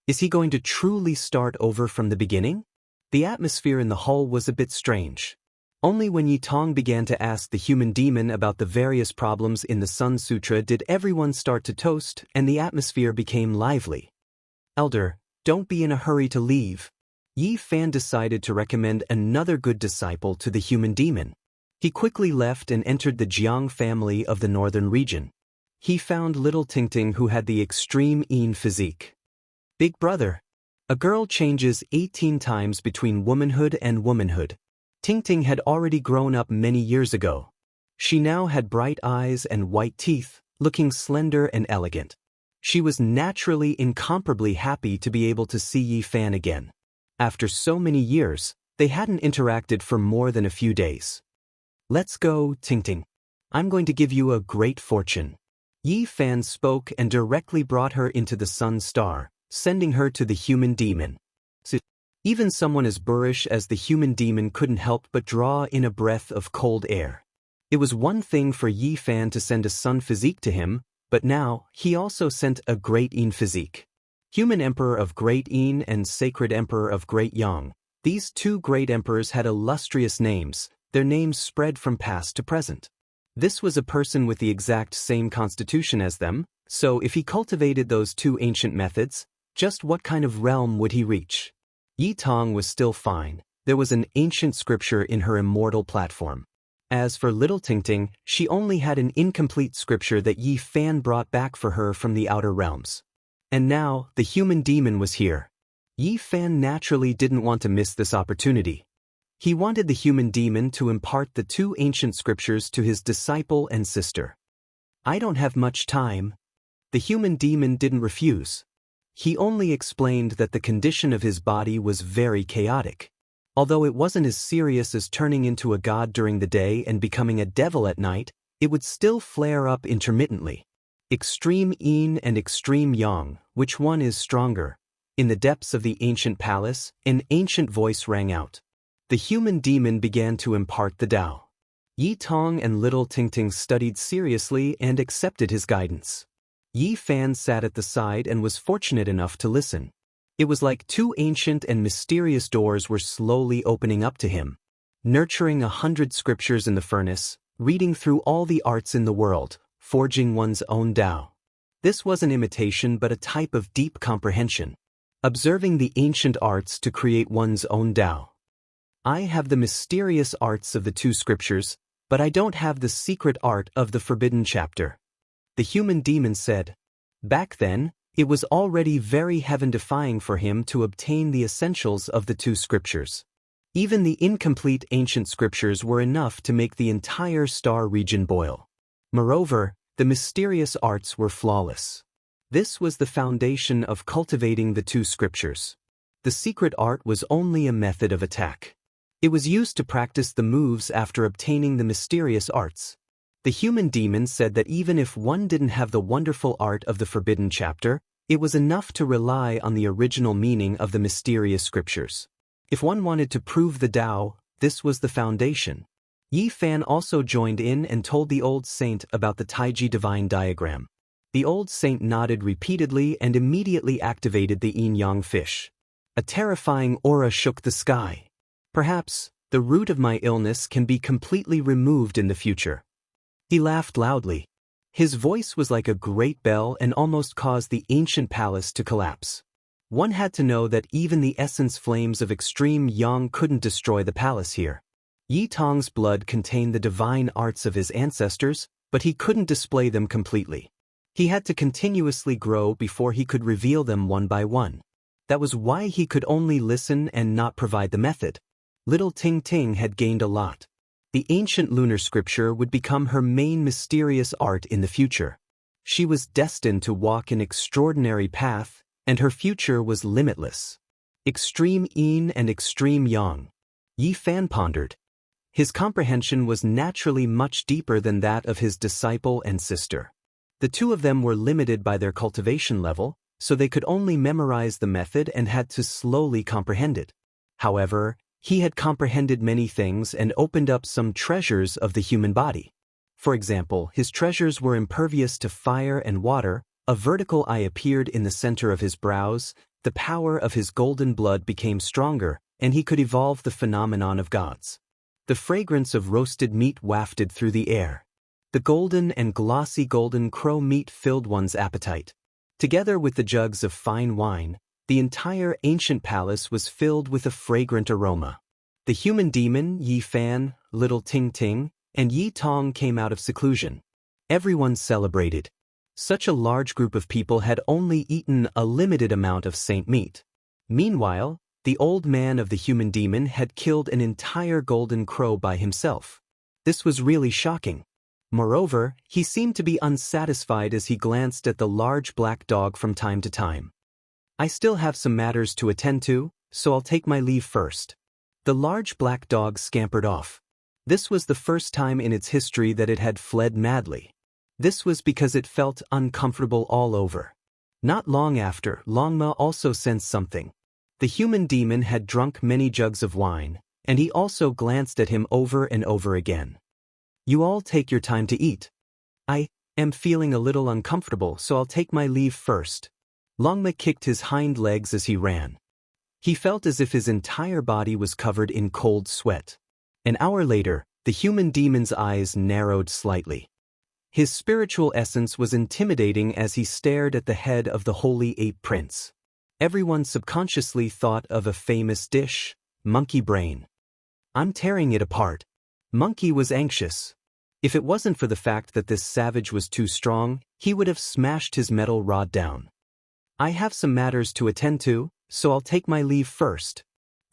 Speaker 1: Is he going to truly start over from the beginning?" The atmosphere in the hall was a bit strange. Only when Yi Tong began to ask the human demon about the various problems in the Sun Sutra did everyone start to toast and the atmosphere became lively. "Elder, don't be in a hurry to leave." Yi Fan decided to recommend another good disciple to the human demon. He quickly left and entered the Jianghu family of the northern region. He found little Tingting who had the extreme Yin physique. "Big brother." A girl changes 18 times between womanhood and womanhood. Tingting had already grown up many years ago. She now had bright eyes and white teeth, looking slender and elegant. She was naturally incomparably happy to be able to see Yi Fan again. After so many years, they hadn't interacted for more than a few days. "Let's go, Tingting. I'm going to give you a great fortune." Yi Fan spoke and directly brought her into the sun star, sending her to the human demon. Even someone as boorish as the human demon couldn't help but draw in a breath of cold air. It was one thing for Yi Fan to send a sun physique to him, but now he also sent a great Yin physique. Human Emperor of Great Yin and Sacred Emperor of Great Yang. These two great emperors had illustrious names, their names spread from past to present. This was a person with the exact same constitution as them, so if he cultivated those two ancient methods, just what kind of realm would he reach? Yi Tong was still fine. There was an ancient scripture in her immortal platform. As for little Tingting, she only had an incomplete scripture that Yi Fan brought back for her from the outer realms. And now, the human demon was here. Yi Fan naturally didn't want to miss this opportunity. He wanted the human demon to impart the two ancient scriptures to his disciple and sister. "I don't have much time." The human demon didn't refuse. He only explained that the condition of his body was very chaotic. Although it wasn't as serious as turning into a god during the day and becoming a devil at night, it would still flare up intermittently. Extreme Yin and extreme Yang, which one is stronger? In the depths of the ancient palace, an ancient voice rang out. The human demon began to impart the Tao. Yi Tong and little Tingting studied seriously and accepted his guidance. Yi Fan sat at the side and was fortunate enough to listen. It was like two ancient and mysterious doors were slowly opening up to him. Nurturing 100 scriptures in the furnace, reading through all the arts in the world, forging one's own Tao. This wasn't imitation but a type of deep comprehension. Observing the ancient arts to create one's own Tao. "I have the mysterious arts of the two scriptures, but I don't have the secret art of the forbidden chapter." The human demon said. Back then, it was already very heaven-defying for him to obtain the essentials of the two scriptures. Even the incomplete ancient scriptures were enough to make the entire star region boil. Moreover, the mysterious arts were flawless. This was the foundation of cultivating the two scriptures. The secret art was only a method of attack. It was used to practice the moves after obtaining the mysterious arts. The human demon said that even if one didn't have the wonderful art of the forbidden chapter, it was enough to rely on the original meaning of the mysterious scriptures. If one wanted to prove the Tao, this was the foundation. Yi Fan also joined in and told the old saint about the Taiji divine diagram. The old saint nodded repeatedly and immediately activated the yin-yang fish. A terrifying aura shook the sky. Perhaps, The root of my illness can be completely removed in the future. He laughed loudly. His voice was like a great bell and almost caused the ancient palace to collapse. One had to know that even the essence flames of extreme yang couldn't destroy the palace here. Yi Tong's blood contained the divine arts of his ancestors, but he couldn't display them completely. He had to continuously grow before he could reveal them one by one. That was why he could only listen and not provide the method. Little Ting Ting had gained a lot. The ancient lunar scripture would become her main mysterious art in the future. She was destined to walk an extraordinary path, and her future was limitless. Extreme yin and extreme yang. Yi Fan pondered. His comprehension was naturally much deeper than that of his disciple and sister. The two of them were limited by their cultivation level, so they could only memorize the method and had to slowly comprehend it. However, he had comprehended many things and opened up some treasures of the human body. For example, his treasures were impervious to fire and water, a vertical eye appeared in the center of his brows, the power of his golden blood became stronger, and he could evolve the phenomenon of gods. The fragrance of roasted meat wafted through the air. The golden and glossy golden crow meat filled one's appetite. Together with the jugs of fine wine, the entire ancient palace was filled with a fragrant aroma. The human demon, Yi Fan, Little Ting Ting, and Yi Tong came out of seclusion. Everyone celebrated. Such a large group of people had only eaten a limited amount of saint meat. Meanwhile, the old man of the human demon had killed an entire golden crow by himself. This was really shocking. Moreover, he seemed to be unsatisfied as he glanced at the large black dog from time to time. I still have some matters to attend to, so I'll take my leave first. The large black dog scampered off. This was the first time in its history that it had fled madly. This was because it felt uncomfortable all over. Not long after, Longma also sensed something. The human demon had drunk many jugs of wine, and he also glanced at him over and over again. You all take your time to eat. I am feeling a little uncomfortable, so I'll take my leave first. Longma kicked his hind legs as he ran. He felt as if his entire body was covered in cold sweat. An hour later, the human demon's eyes narrowed slightly. His spiritual essence was intimidating as he stared at the head of the holy ape prince. Everyone subconsciously thought of a famous dish, monkey brain. I'm tearing it apart. Monkey was anxious. If it wasn't for the fact that this savage was too strong, he would have smashed his metal rod down. I have some matters to attend to, so I'll take my leave first.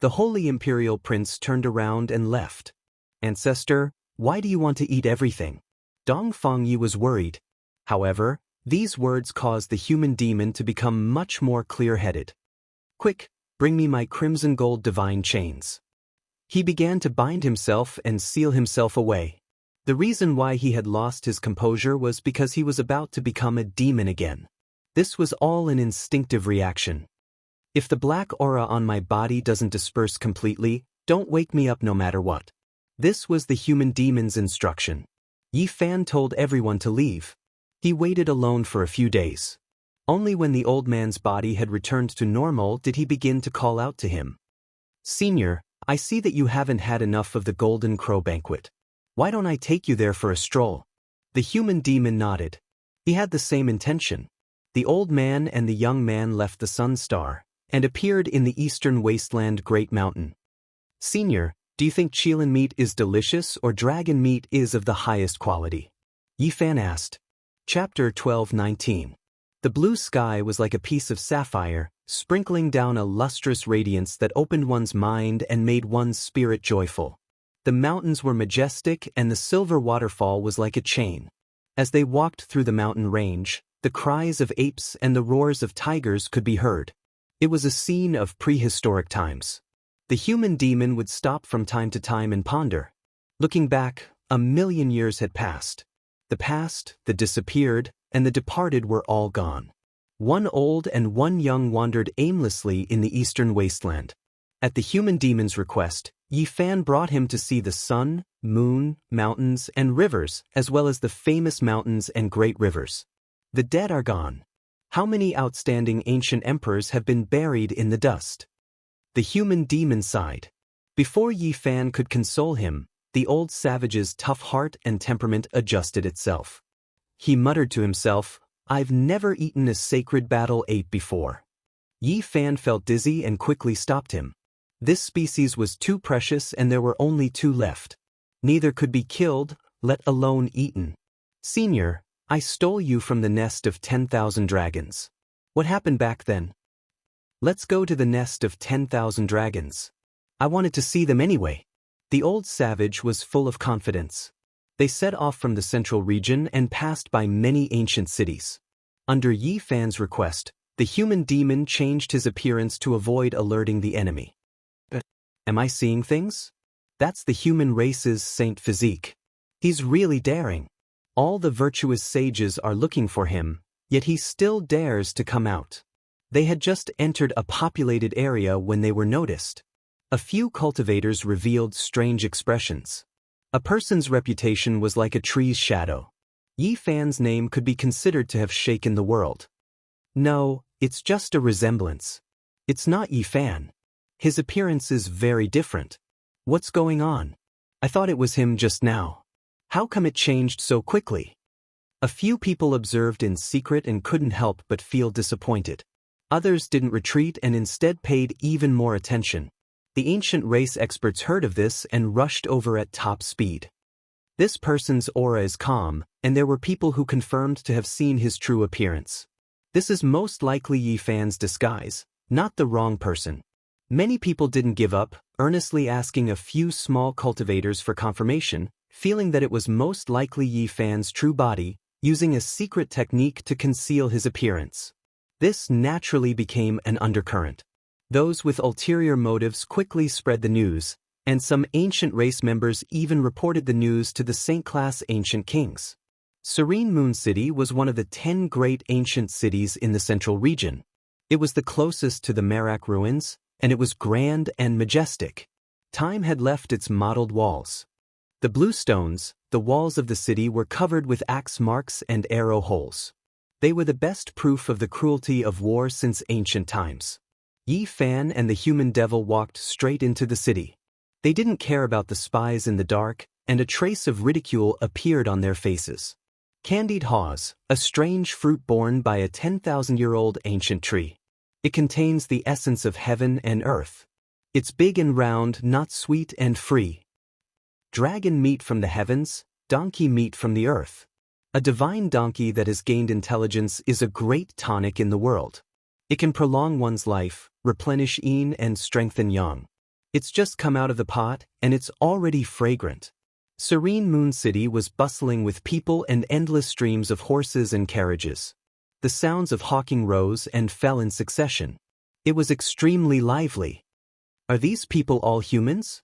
Speaker 1: The holy imperial prince turned around and left. Ancestor, why do you want to eat everything? Dong Fengyi was worried. However, these words caused the human demon to become much more clear-headed. Quick, bring me my crimson gold divine chains. He began to bind himself and seal himself away. The reason why he had lost his composure was because he was about to become a demon again. This was all an instinctive reaction. If the black aura on my body doesn't disperse completely, don't wake me up no matter what. This was the human demon's instruction. Yi Fan told everyone to leave. He waited alone for a few days. Only when the old man's body had returned to normal did he begin to call out to him. Senior, I see that you haven't had enough of the Golden Crow banquet. Why don't I take you there for a stroll? The human demon nodded. He had the same intention. The old man and the young man left the Sun Star and appeared in the eastern wasteland Great Mountain. Senior, do you think Qilin meat is delicious or dragon meat is of the highest quality? Yi Fan asked. Chapter 12:19. The blue sky was like a piece of sapphire, sprinkling down a lustrous radiance that opened one's mind and made one's spirit joyful. The mountains were majestic and the silver waterfall was like a chain. As they walked through the mountain range, the cries of apes and the roars of tigers could be heard. It was a scene of prehistoric times. The human demon would stop from time to time and ponder. Looking back, 1,000,000 years had passed. The past, the disappeared, and the departed were all gone. One old and one young wandered aimlessly in the eastern wasteland. At the human demon's request, Yi Fan brought him to see the sun, moon, mountains, and rivers, as well as the famous mountains and great rivers. The dead are gone. How many outstanding ancient emperors have been buried in the dust? The human demon sighed. Before Yi Fan could console him, the old savage's tough heart and temperament adjusted itself. He muttered to himself, "I've never eaten a sacred battle ape before." Yi Fan felt dizzy and quickly stopped him. This species was too precious and there were only 2 left. Neither could be killed, let alone eaten. "Senior, I stole you from the nest of 10,000 dragons. What happened back then?" "Let's go to the nest of 10,000 dragons. I wanted to see them anyway." The old savage was full of confidence. They set off from the central region and passed by many ancient cities. Under Yi Fan's request, the human demon changed his appearance to avoid alerting the enemy. Am I seeing things? That's the human race's saint physique. He's really daring. All the virtuous sages are looking for him, yet he still dares to come out. They had just entered a populated area when they were noticed. A few cultivators revealed strange expressions. A person's reputation was like a tree's shadow. Yi Fan's name could be considered to have shaken the world. "No, it's just a resemblance. It's not Yi Fan. His appearance is very different. What's going on? I thought it was him just now. How come it changed so quickly?" A few people observed in secret and couldn't help but feel disappointed. Others didn't retreat and instead paid even more attention. The ancient race experts heard of this and rushed over at top speed. This person's aura is calm, and there were people who confirmed to have seen his true appearance. This is most likely Yi Fan's disguise, not the wrong person. Many people didn't give up, earnestly asking a few small cultivators for confirmation, feeling that it was most likely Yi Fan's true body, using a secret technique to conceal his appearance. This naturally became an undercurrent. Those with ulterior motives quickly spread the news, and some ancient race members even reported the news to the Saint-class ancient kings. Serene Moon City was one of the 10 great ancient cities in the central region. It was the closest to the Merak ruins, and it was grand and majestic. Time had left its mottled walls. The blue stones, the walls of the city were covered with axe marks and arrow holes. They were the best proof of the cruelty of war since ancient times. Yi Fan and the human devil walked straight into the city. They didn't care about the spies in the dark, and a trace of ridicule appeared on their faces. Candied haws, a strange fruit borne by a 10,000-year-old ancient tree. It contains the essence of heaven and earth. It's big and round, not sweet and free. Dragon meat from the heavens, donkey meat from the earth. A divine donkey that has gained intelligence is a great tonic in the world. It can prolong one's life, replenish yin and strengthen yang. It's just come out of the pot, and it's already fragrant. Serene Moon City was bustling with people and endless streams of horses and carriages. The sounds of hawking rose and fell in succession. It was extremely lively. Are these people all humans?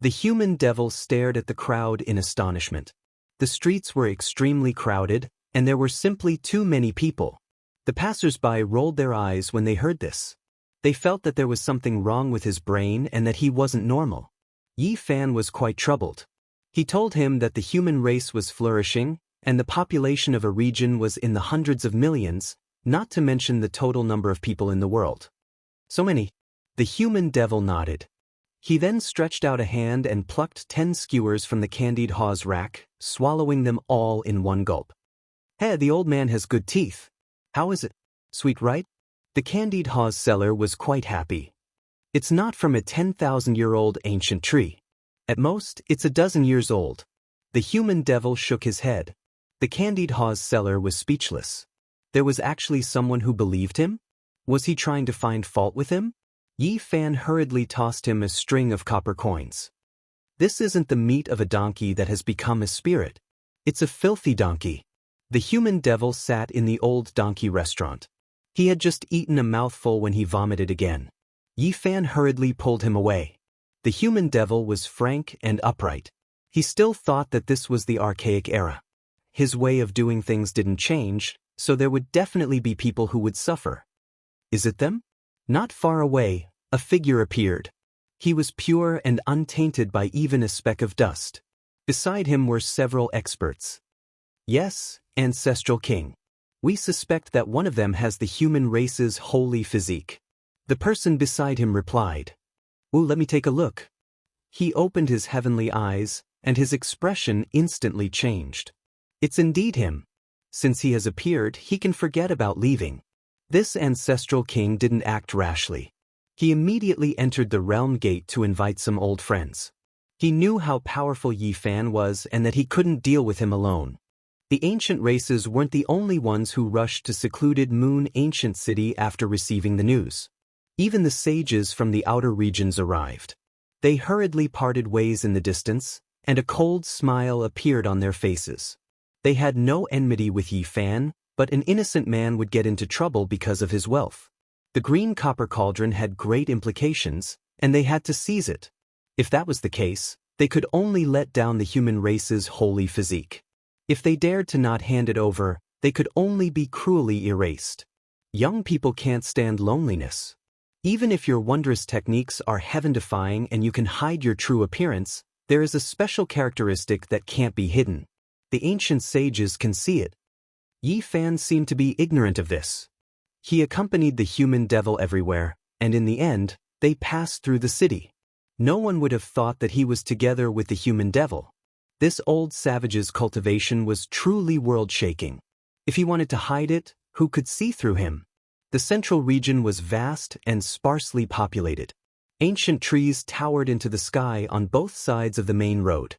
Speaker 1: The human devil stared at the crowd in astonishment. The streets were extremely crowded, and there were simply too many people. The passers-by rolled their eyes when they heard this. They felt that there was something wrong with his brain and that he wasn't normal. Yi Fan was quite troubled. He told him that the human race was flourishing, and the population of a region was in the hundreds of millions, not to mention the total number of people in the world. So many. The human devil nodded. He then stretched out a hand and plucked 10 skewers from the candied haw's rack, swallowing them all in one gulp. "Hey, the old man has good teeth. How is it? Sweet, right?" The candied haw's seller was quite happy. "It's not from a 10,000-year-old ancient tree. At most, it's a dozen years old." The human devil shook his head. The candied haw's seller was speechless. There was actually someone who believed him? Was he trying to find fault with him? Yi Fan hurriedly tossed him a string of copper coins. "This isn't the meat of a donkey that has become a spirit. It's a filthy donkey." The human devil sat in the old donkey restaurant. He had just eaten a mouthful when he vomited again. Yi Fan hurriedly pulled him away. The human devil was frank and upright. He still thought that this was the archaic era. His way of doing things didn't change, so there would definitely be people who would suffer. Is it them? Not far away, a figure appeared. He was pure and untainted by even a speck of dust. Beside him were several experts. "Yes, Ancestral King. We suspect that one of them has the human race's holy physique." The person beside him replied, "Ooh, let me take a look." He opened his heavenly eyes, and his expression instantly changed. It's indeed him. Since he has appeared, he can forget about leaving. This ancestral king didn't act rashly. He immediately entered the realm gate to invite some old friends. He knew how powerful Yi Fan was and that he couldn't deal with him alone. The ancient races weren't the only ones who rushed to secluded Moon Ancient City after receiving the news. Even the sages from the outer regions arrived. They hurriedly parted ways in the distance, and a cold smile appeared on their faces. They had no enmity with Yi Fan, but an innocent man would get into trouble because of his wealth. The green copper cauldron had great implications, and they had to seize it. If that was the case, they could only let down the human race's holy physique. If they dared to not hand it over, they could only be cruelly erased. Young people can't stand loneliness. Even if your wondrous techniques are heaven-defying and you can hide your true appearance, there is a special characteristic that can't be hidden. The ancient sages can see it. Yi Fan seemed to be ignorant of this. He accompanied the human devil everywhere, and in the end, they passed through the city. No one would have thought that he was together with the human devil. This old savage's cultivation was truly world-shaking. If he wanted to hide it, who could see through him? The central region was vast and sparsely populated. Ancient trees towered into the sky on both sides of the main road.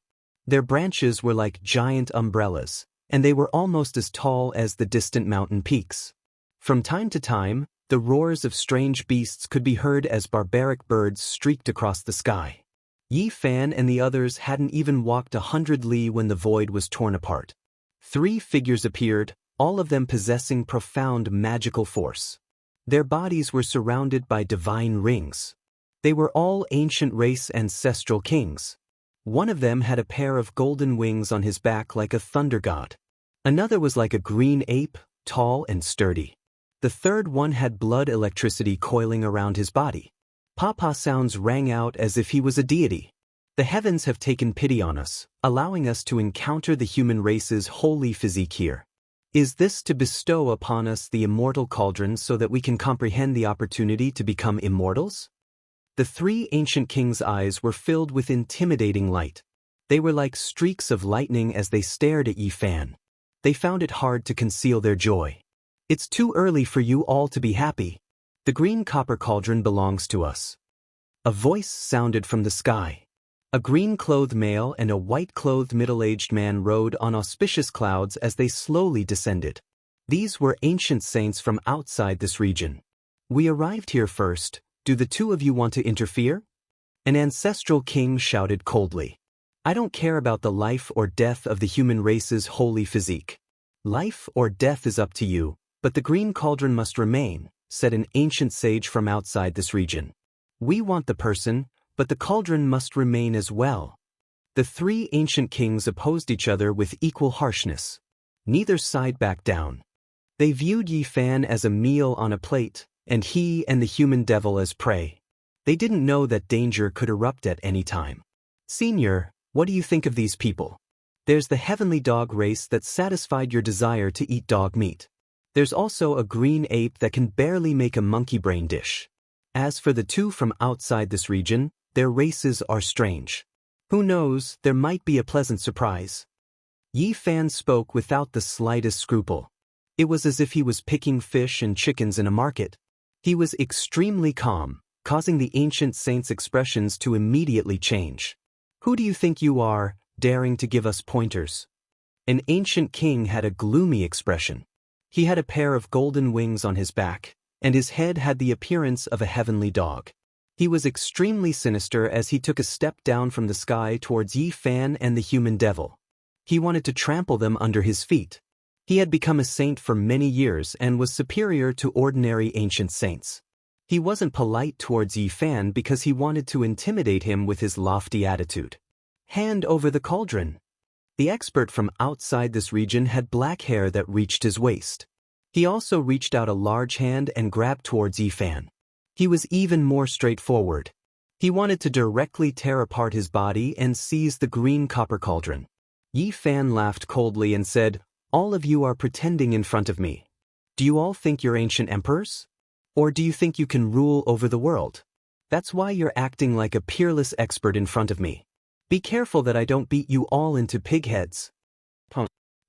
Speaker 1: Their branches were like giant umbrellas, and they were almost as tall as the distant mountain peaks. From time to time, the roars of strange beasts could be heard as barbaric birds streaked across the sky. Yi Fan and the others hadn't even walked 100 li when the void was torn apart. 3 figures appeared, all of them possessing profound magical force. Their bodies were surrounded by divine rings. They were all ancient race ancestral kings. One of them had a pair of golden wings on his back like a thunder god. Another was like a green ape, tall and sturdy. The third one had blood electricity coiling around his body. Papa sounds rang out as if he was a deity. The heavens have taken pity on us, allowing us to encounter the human race's holy physique here. Is this to bestow upon us the immortal cauldron so that we can comprehend the opportunity to become immortals? The 3 ancient kings' eyes were filled with intimidating light. They were like streaks of lightning as they stared at Yi Fan. They found it hard to conceal their joy. It's too early for you all to be happy. The green copper cauldron belongs to us. A voice sounded from the sky. A green-clothed male and a white-clothed middle-aged man rode on auspicious clouds as they slowly descended. These were ancient saints from outside this region. We arrived here first. Do the 2 of you want to interfere? An ancestral king shouted coldly. I don't care about the life or death of the human race's holy physique. Life or death is up to you, but the green cauldron must remain, said an ancient sage from outside this region. We want the person, but the cauldron must remain as well. The 3 ancient kings opposed each other with equal harshness. Neither side backed down. They viewed Yi Fan as a meal on a plate, and he and the human devil as prey. They didn't know that danger could erupt at any time. Senior, what do you think of these people? There's the heavenly dog race that satisfied your desire to eat dog meat. There's also a green ape that can barely make a monkey brain dish. As for the 2 from outside this region, their races are strange. Who knows, there might be a pleasant surprise. Yi Fan spoke without the slightest scruple. It was as if he was picking fish and chickens in a market. He was extremely calm, causing the ancient saint's expressions to immediately change. Who do you think you are, daring to give us pointers? An ancient king had a gloomy expression. He had a pair of golden wings on his back, and his head had the appearance of a heavenly dog. He was extremely sinister as he took a step down from the sky towards Yi Fan and the human devil. He wanted to trample them under his feet. He had become a saint for many years and was superior to ordinary ancient saints. He wasn't polite towards Yi Fan because he wanted to intimidate him with his lofty attitude. Hand over the cauldron. The expert from outside this region had black hair that reached his waist. He also reached out a large hand and grabbed towards Yi Fan. He was even more straightforward. He wanted to directly tear apart his body and seize the green copper cauldron. Yi Fan laughed coldly and said, "All of you are pretending in front of me. Do you all think you're ancient emperors? Or do you think you can rule over the world? That's why you're acting like a peerless expert in front of me. Be careful that I don't beat you all into pig heads.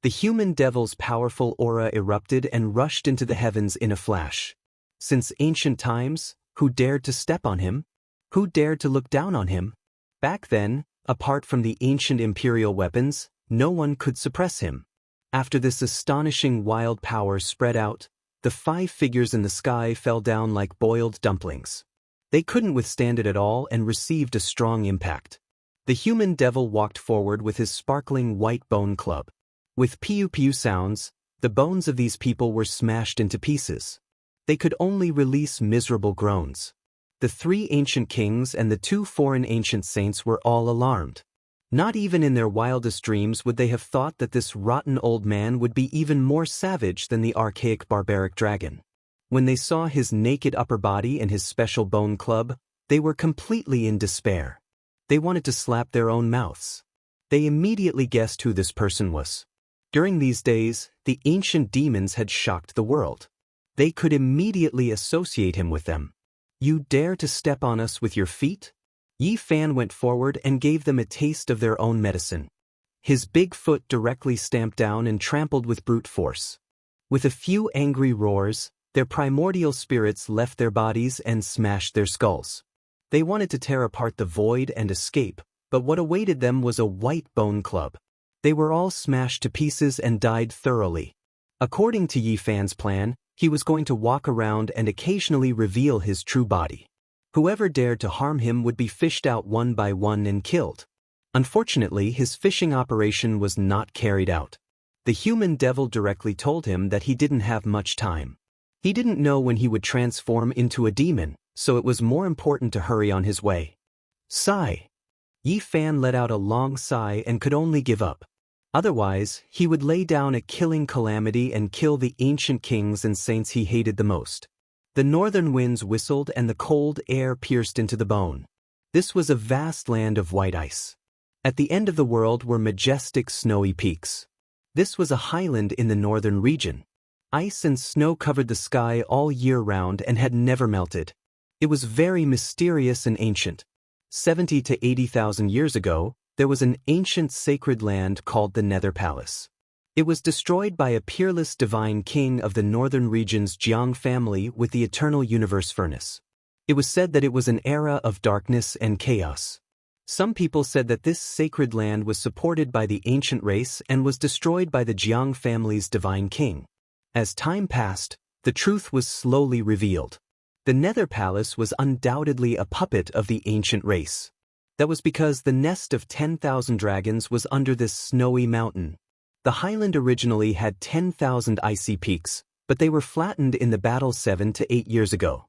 Speaker 1: The human devil's powerful aura erupted and rushed into the heavens in a flash. Since ancient times, who dared to step on him? Who dared to look down on him? Back then, apart from the ancient imperial weapons, no one could suppress him. After this astonishing wild power spread out, the 5 figures in the sky fell down like boiled dumplings. They couldn't withstand it at all and received a strong impact. The human devil walked forward with his sparkling white bone club. With pew-pew sounds, the bones of these people were smashed into pieces. They could only release miserable groans. The 3 ancient kings and the 2 foreign ancient saints were all alarmed. Not even in their wildest dreams would they have thought that this rotten old man would be even more savage than the archaic barbaric dragon. When they saw his naked upper body and his special bone club, they were completely in despair. They wanted to slap their own mouths. They immediately guessed who this person was. During these days, the ancient demons had shocked the world. They could immediately associate him with them. You dare to step on us with your feet? Yi Fan went forward and gave them a taste of their own medicine. His big foot directly stamped down and trampled with brute force. With a few angry roars, their primordial spirits left their bodies and smashed their skulls. They wanted to tear apart the void and escape, but what awaited them was a white bone club. They were all smashed to pieces and died thoroughly. According to Yi Fan's plan, he was going to walk around and occasionally reveal his true body. Whoever dared to harm him would be fished out one by one and killed. Unfortunately, his fishing operation was not carried out. The human devil directly told him that he didn't have much time. He didn't know when he would transform into a demon, so it was more important to hurry on his way. Sigh. Yi Fan let out a long sigh and could only give up. Otherwise, he would lay down a killing calamity and kill the ancient kings and saints he hated the most. The northern winds whistled and the cold air pierced into the bone. This was a vast land of white ice. At the end of the world were majestic snowy peaks. This was a highland in the northern region. Ice and snow covered the sky all year round and had never melted. It was very mysterious and ancient. 70 to 80,000 years ago, there was an ancient sacred land called the Nether Palace. It was destroyed by a peerless divine king of the northern region's Jianghu family with the eternal universe furnace. It was said that it was an era of darkness and chaos. Some people said that this sacred land was supported by the ancient race and was destroyed by the Jianghu family's divine king. As time passed, the truth was slowly revealed. The Nether Palace was undoubtedly a puppet of the ancient race. That was because the nest of 10,000 dragons was under this snowy mountain. The highland originally had 10,000 icy peaks, but they were flattened in the battle 7 to 8 years ago.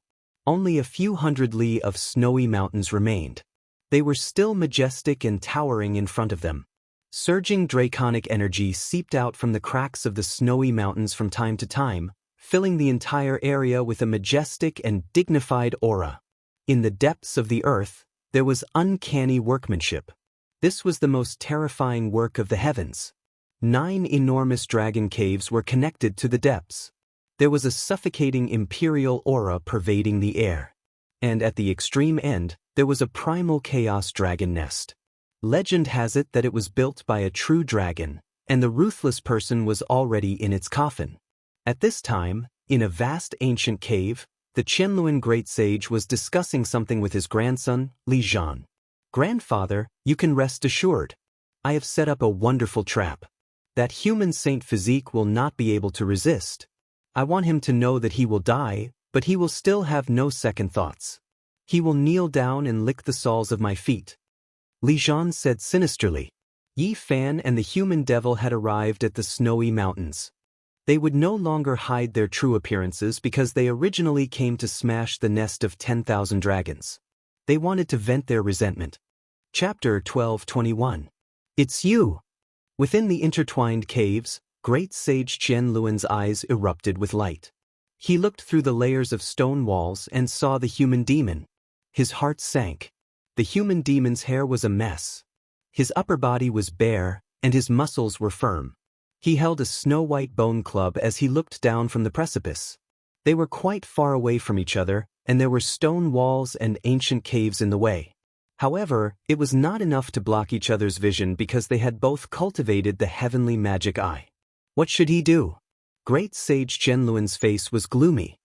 Speaker 1: Only a few hundred li of snowy mountains remained. They were still majestic and towering in front of them. Surging draconic energy seeped out from the cracks of the snowy mountains from time to time, filling the entire area with a majestic and dignified aura. In the depths of the earth, there was uncanny workmanship. This was the most terrifying work of the heavens. 9 enormous dragon caves were connected to the depths. There was a suffocating imperial aura pervading the air. And at the extreme end, there was a primal chaos dragon nest. Legend has it that it was built by a true dragon, and the ruthless person was already in its coffin. At this time, in a vast ancient cave, the Qianluan great sage was discussing something with his grandson, Li Zhan. Grandfather, you can rest assured. I have set up a wonderful trap. That human saint physique will not be able to resist. I want him to know that he will die, but he will still have no second thoughts. He will kneel down and lick the soles of my feet. Li Zhan said sinisterly. Yi Fan and the human devil had arrived at the snowy mountains. They would no longer hide their true appearances because they originally came to smash the nest of 10,000 dragons. They wanted to vent their resentment. Chapter 12:21. It's you! Within the intertwined caves, great sage Qianluan's eyes erupted with light. He looked through the layers of stone walls and saw the human demon. His heart sank. The human demon's hair was a mess. His upper body was bare, and his muscles were firm. He held a snow-white bone club as he looked down from the precipice. They were quite far away from each other, and there were stone walls and ancient caves in the way. However, it was not enough to block each other's vision because they had both cultivated the heavenly magic eye. What should he do? Great Sage Zhenluan's face was gloomy.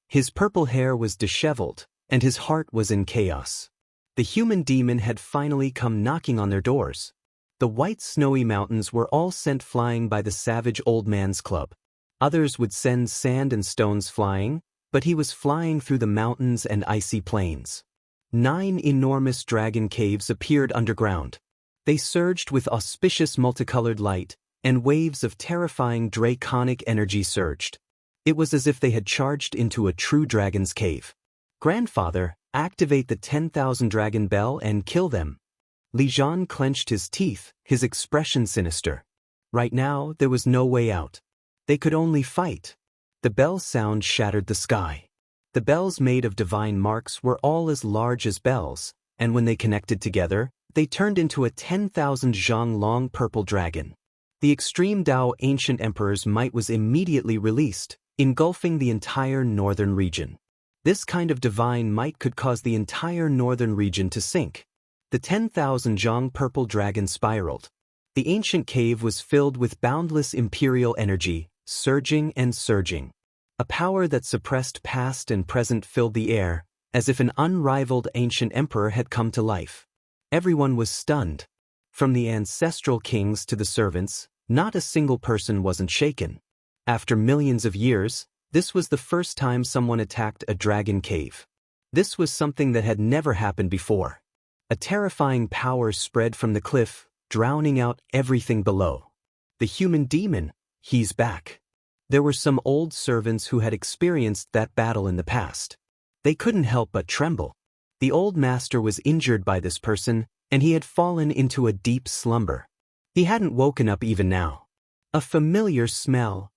Speaker 1: His purple hair was disheveled, and his heart was in chaos. The human demon had finally come knocking on their doors. The white snowy mountains were all sent flying by the savage old man's club. Others would send sand and stones flying, but he was flying through the mountains and icy plains. 9 enormous dragon caves appeared underground. They surged with auspicious multicolored light, and waves of terrifying draconic energy surged. It was as if they had charged into a true dragon's cave. Grandfather, activate the 10,000 dragon bell and kill them. Li Jian clenched his teeth, his expression sinister. Right now, there was no way out. They could only fight. The bell's sound shattered the sky. The bells made of divine marks were all as large as bells, and when they connected together, they turned into a 10,000 zhang long purple dragon. The extreme Dao ancient emperor's might was immediately released, engulfing the entire northern region. This kind of divine might could cause the entire northern region to sink. The 10,000 zhang purple dragon spiraled. The ancient cave was filled with boundless imperial energy, surging and surging. A power that suppressed past and present filled the air, as if an unrivaled ancient emperor had come to life. Everyone was stunned. From the ancestral kings to the servants, not a single person wasn't shaken. After millions of years, this was the first time someone attacked a dragon cave. This was something that had never happened before. A terrifying power spread from the cliff, drowning out everything below. The human demon, he's back. There were some old servants who had experienced that battle in the past. They couldn't help but tremble. The old master was injured by this person, and he had fallen into a deep slumber. He hadn't woken up even now. A familiar smell.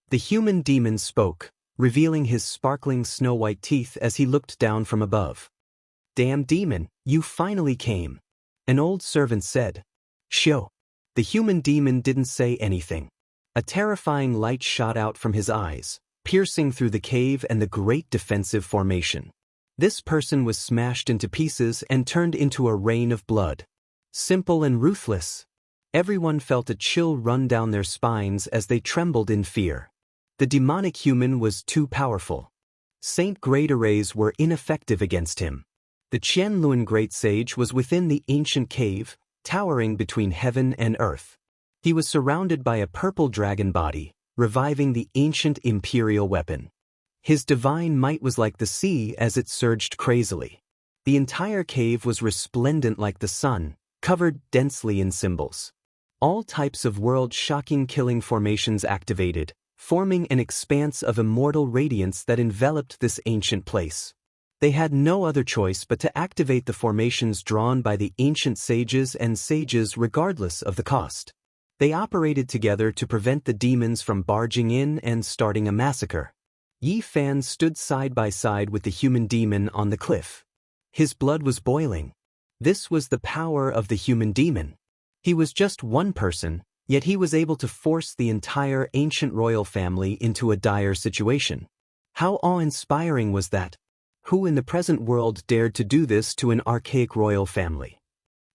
Speaker 1: The human demon spoke, revealing his sparkling snow-white teeth as he looked down from above. "Damn demon, you finally came," an old servant said. "Shio." The human demon didn't say anything. A terrifying light shot out from his eyes, piercing through the cave and the great defensive formation. This person was smashed into pieces and turned into a rain of blood. Simple and ruthless. Everyone felt a chill run down their spines as they trembled in fear. The demonic human was too powerful. Saint Great Arrays were ineffective against him. The Qianluan Great Sage was within the ancient cave, towering between heaven and earth. He was surrounded by a purple dragon body, reviving the ancient imperial weapon. His divine might was like the sea as it surged crazily. The entire cave was resplendent like the sun, covered densely in symbols. All types of world-shocking killing formations activated, forming an expanse of immortal radiance that enveloped this ancient place. They had no other choice but to activate the formations drawn by the ancient sages and sages regardless of the cost. They operated together to prevent the demons from barging in and starting a massacre. Yi Fan stood side by side with the human demon on the cliff. His blood was boiling. This was the power of the human demon. He was just one person, yet he was able to force the entire ancient royal family into a dire situation. How awe-inspiring was that? Who in the present world dared to do this to an archaic royal family?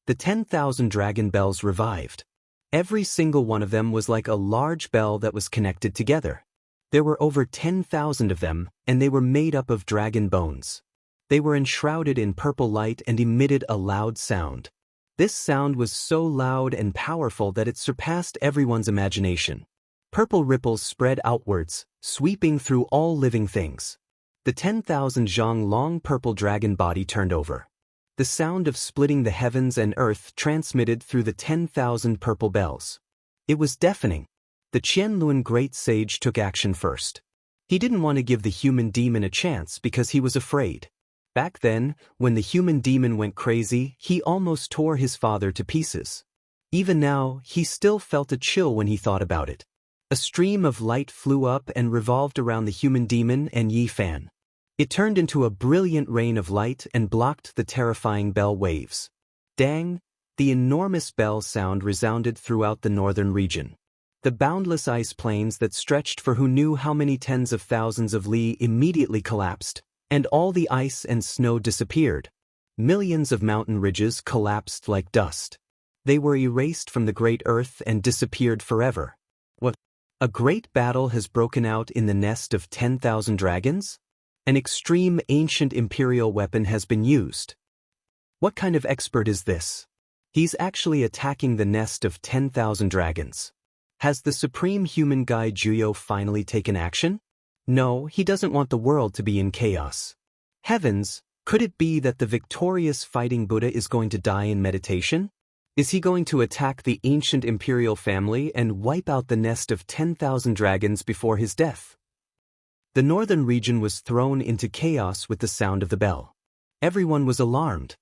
Speaker 1: The 10,000 dragon bells revived. Every single one of them was like a large bell that was connected together. There were over 10,000 of them, and they were made up of dragon bones. They were enshrouded in purple light and emitted a loud sound. This sound was so loud and powerful that it surpassed everyone's imagination. Purple ripples spread outwards, sweeping through all living things. The 10,000 zhang long purple dragon body turned over. The sound of splitting the heavens and earth transmitted through the 10,000 purple bells. It was deafening. The Qianluan Great Sage took action first. He didn't want to give the human demon a chance because he was afraid. Back then, when the human demon went crazy, he almost tore his father to pieces. Even now, he still felt a chill when he thought about it. A stream of light flew up and revolved around the human demon and Yi Fan. It turned into a brilliant rain of light and blocked the terrifying bell waves. Dang! The enormous bell sound resounded throughout the northern region. The boundless ice plains that stretched for who knew how many tens of thousands of li immediately collapsed, and all the ice and snow disappeared. Millions of mountain ridges collapsed like dust. They were erased from the great earth and disappeared forever. What? A great battle has broken out in the nest of 10,000 dragons? An extreme ancient imperial weapon has been used. What kind of expert is this? He's actually attacking the nest of 10,000 dragons. Has the supreme human guide Jianghu finally taken action? No, he doesn't want the world to be in chaos. Heavens, could it be that the victorious fighting Buddha is going to die in meditation? Is he going to attack the ancient imperial family and wipe out the nest of 10,000 dragons before his death? The northern region was thrown into chaos with the sound of the bell. Everyone was alarmed.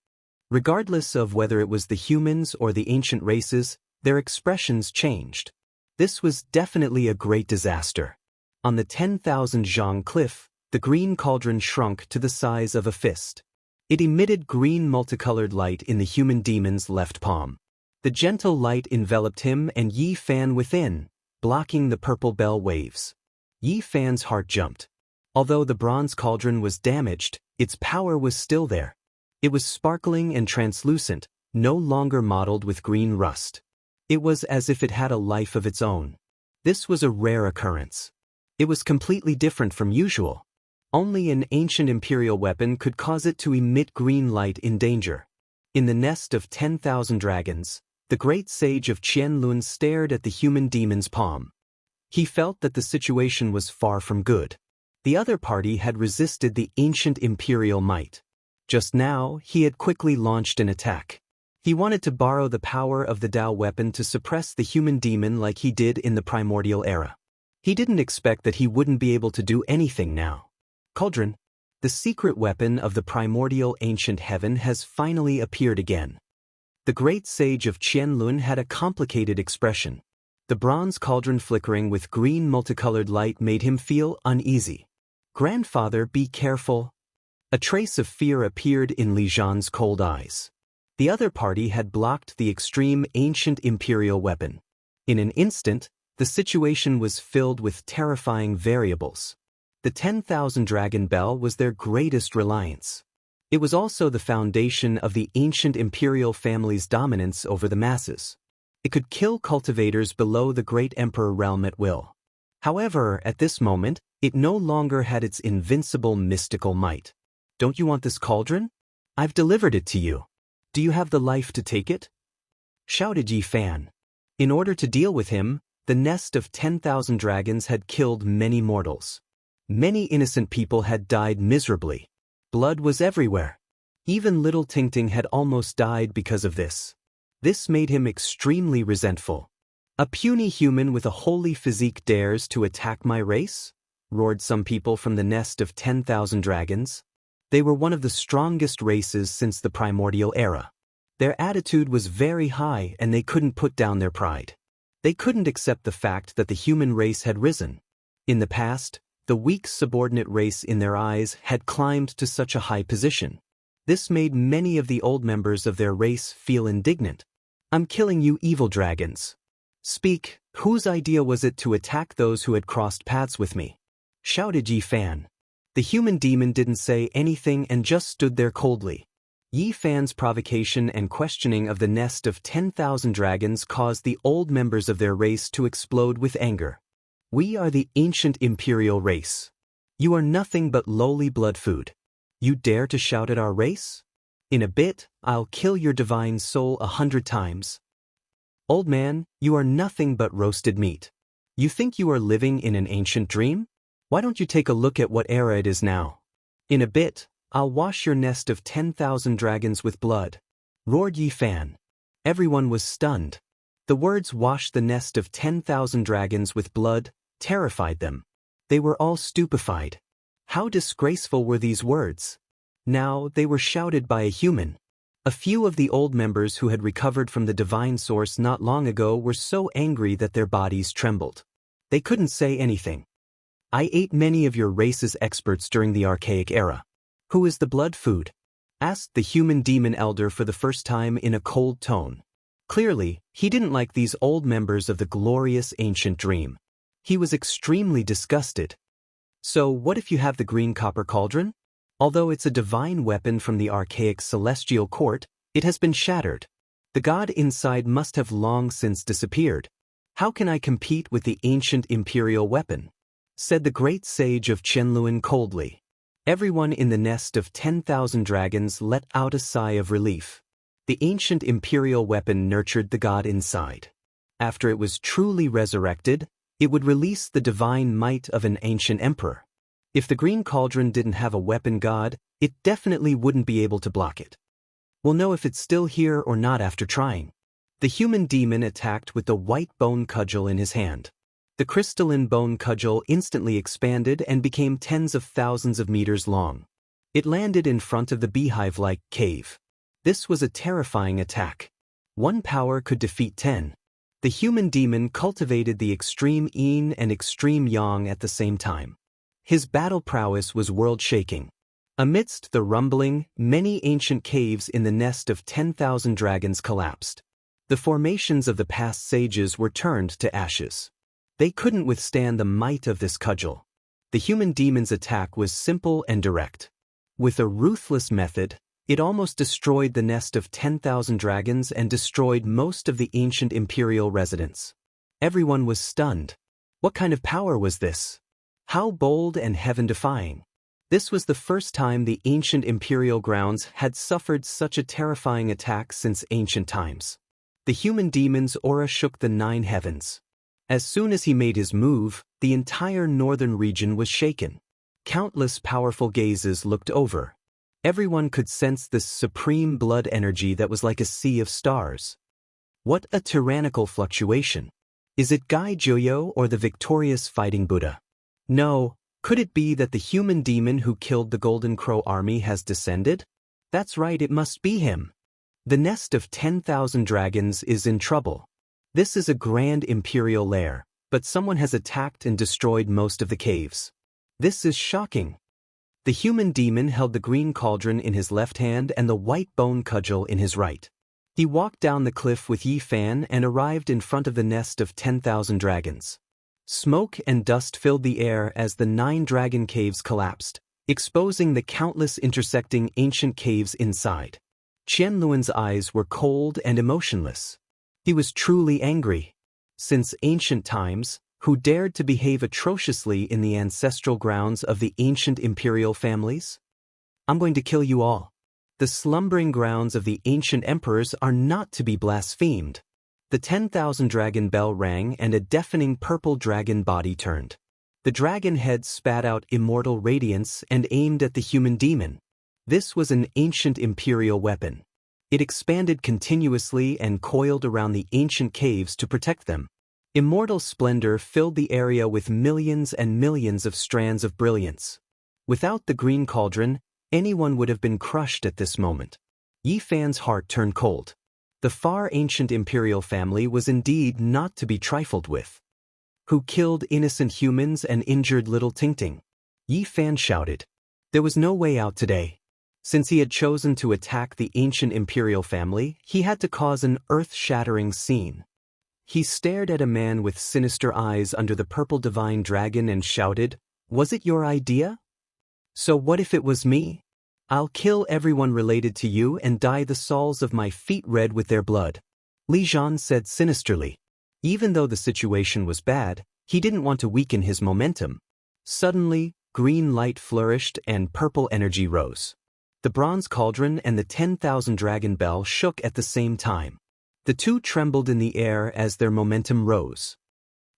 Speaker 1: Regardless of whether it was the humans or the ancient races, their expressions changed. This was definitely a great disaster. On the 10,000 Jianghu cliff, the green cauldron shrunk to the size of a fist. It emitted green multicolored light in the human demon's left palm. The gentle light enveloped him and Yi Fan within, blocking the purple bell waves. Yi Fan's heart jumped. Although the bronze cauldron was damaged, its power was still there. It was sparkling and translucent, no longer mottled with green rust. It was as if it had a life of its own. This was a rare occurrence. It was completely different from usual. Only an ancient imperial weapon could cause it to emit green light in danger. In the nest of 10,000 dragons, the great sage of Qianlun stared at the human demon's palm. He felt that the situation was far from good. The other party had resisted the ancient imperial might. Just now, he had quickly launched an attack. He wanted to borrow the power of the Tao weapon to suppress the human demon like he did in the primordial era. He didn't expect that he wouldn't be able to do anything now. Cauldron, the secret weapon of the primordial ancient heaven, has finally appeared again. The great sage of Qianlun had a complicated expression. The bronze cauldron flickering with green multicolored light made him feel uneasy. Grandfather, be careful. A trace of fear appeared in Li Zhan's cold eyes. The other party had blocked the extreme ancient imperial weapon. In an instant, the situation was filled with terrifying variables. The 10,000 dragon bell was their greatest reliance. It was also the foundation of the ancient imperial family's dominance over the masses. It could kill cultivators below the great emperor realm at will. However, at this moment, it no longer had its invincible mystical might. Don't you want this cauldron? I've delivered it to you. Do you have the life to take it? Shouted Yi Fan. In order to deal with him, the nest of 10,000 dragons had killed many mortals. Many innocent people had died miserably. Blood was everywhere. Even little Tingting had almost died because of this. This made him extremely resentful. A puny human with a holy physique dares to attack my race? Roared some people from the nest of 10,000 dragons. They were one of the strongest races since the primordial era. Their attitude was very high and they couldn't put down their pride. They couldn't accept the fact that the human race had risen. In the past, the weak subordinate race in their eyes had climbed to such a high position. This made many of the old members of their race feel indignant. I'm killing you, evil dragons. Speak, whose idea was it to attack those who had crossed paths with me? Shouted Yi Fan. The human demon didn't say anything and just stood there coldly. Yi Fan's provocation and questioning of the nest of 10,000 dragons caused the old members of their race to explode with anger. We are the ancient imperial race. You are nothing but lowly blood food. You dare to shout at our race? In a bit, I'll kill your divine soul 100 times. Old man, you are nothing but roasted meat. You think you are living in an ancient dream? Why don't you take a look at what era it is now? In a bit, I'll wash your nest of 10,000 dragons with blood. Roared Yi Fan. Everyone was stunned. The words wash the nest of 10,000 dragons with blood terrified them. They were all stupefied. How disgraceful were these words? Now they were shouted by a human. A few of the old members who had recovered from the divine source not long ago were so angry that their bodies trembled. They couldn't say anything. I ate many of your race's experts during the archaic era. Who is the blood food? Asked the human demon elder for the first time in a cold tone. Clearly, he didn't like these old members of the glorious ancient dream. He was extremely disgusted. So what if you have the green copper cauldron? Although it's a divine weapon from the archaic celestial court, it has been shattered. The god inside must have long since disappeared. How can I compete with the ancient imperial weapon? Said the great sage of Qianluan coldly. Everyone in the nest of 10,000 dragons let out a sigh of relief. The ancient imperial weapon nurtured the god inside. After it was truly resurrected, it would release the divine might of an ancient emperor. If the green cauldron didn't have a weapon god, it definitely wouldn't be able to block it. We'll know if it's still here or not after trying. The human demon attacked with the white bone cudgel in his hand. The crystalline bone cudgel instantly expanded and became tens of thousands of meters long. It landed in front of the beehive-like cave. This was a terrifying attack. One power could defeat 10. The human demon cultivated the extreme yin and extreme yang at the same time. His battle prowess was world-shaking. Amidst the rumbling, many ancient caves in the nest of 10,000 dragons collapsed. The formations of the past sages were turned to ashes. They couldn't withstand the might of this cudgel. The human demon's attack was simple and direct. With a ruthless method, it almost destroyed the nest of 10,000 dragons and destroyed most of the ancient imperial residents. Everyone was stunned. What kind of power was this? How bold and heaven-defying. This was the first time the ancient imperial grounds had suffered such a terrifying attack since ancient times. The human demon's aura shook the 9 heavens. As soon as he made his move, the entire northern region was shaken. Countless powerful gazes looked over. Everyone could sense this supreme blood energy that was like a sea of stars. What a tyrannical fluctuation. Is it Gai Juyo or the victorious fighting Buddha? No, could it be that the human demon who killed the Golden Crow army has descended? That's right, it must be him. The nest of 10,000 dragons is in trouble. This is a grand imperial lair, but someone has attacked and destroyed most of the caves. This is shocking. The human demon held the green cauldron in his left hand and the white bone cudgel in his right. He walked down the cliff with Yi Fan and arrived in front of the nest of 10,000 dragons. Smoke and dust filled the air as the 9 dragon caves collapsed, exposing the countless intersecting ancient caves inside. Qianluan's eyes were cold and emotionless. He was truly angry. Since ancient times, who dared to behave atrociously in the ancestral grounds of the ancient imperial families? I'm going to kill you all. The slumbering grounds of the ancient emperors are not to be blasphemed. The 10,000 dragon bell rang and a deafening purple dragon body turned. The dragon head spat out immortal radiance and aimed at the human demon. This was an ancient imperial weapon. It expanded continuously and coiled around the ancient caves to protect them. Immortal splendor filled the area with millions and millions of strands of brilliance. Without the green cauldron, anyone would have been crushed at this moment. Yi Fan's heart turned cold. The far ancient imperial family was indeed not to be trifled with. Who killed innocent humans and injured little Tingting? Yi Fan shouted. There was no way out today. Since he had chosen to attack the ancient imperial family, he had to cause an earth-shattering scene. He stared at a man with sinister eyes under the purple divine dragon and shouted, "Was it your idea? So what if it was me? I'll kill everyone related to you and dye the soles of my feet red with their blood," Li Zhan said sinisterly. Even though the situation was bad, he didn't want to weaken his momentum. Suddenly, green light flourished and purple energy rose. The bronze cauldron and the 10,000 dragon bell shook at the same time. The two trembled in the air as their momentum rose.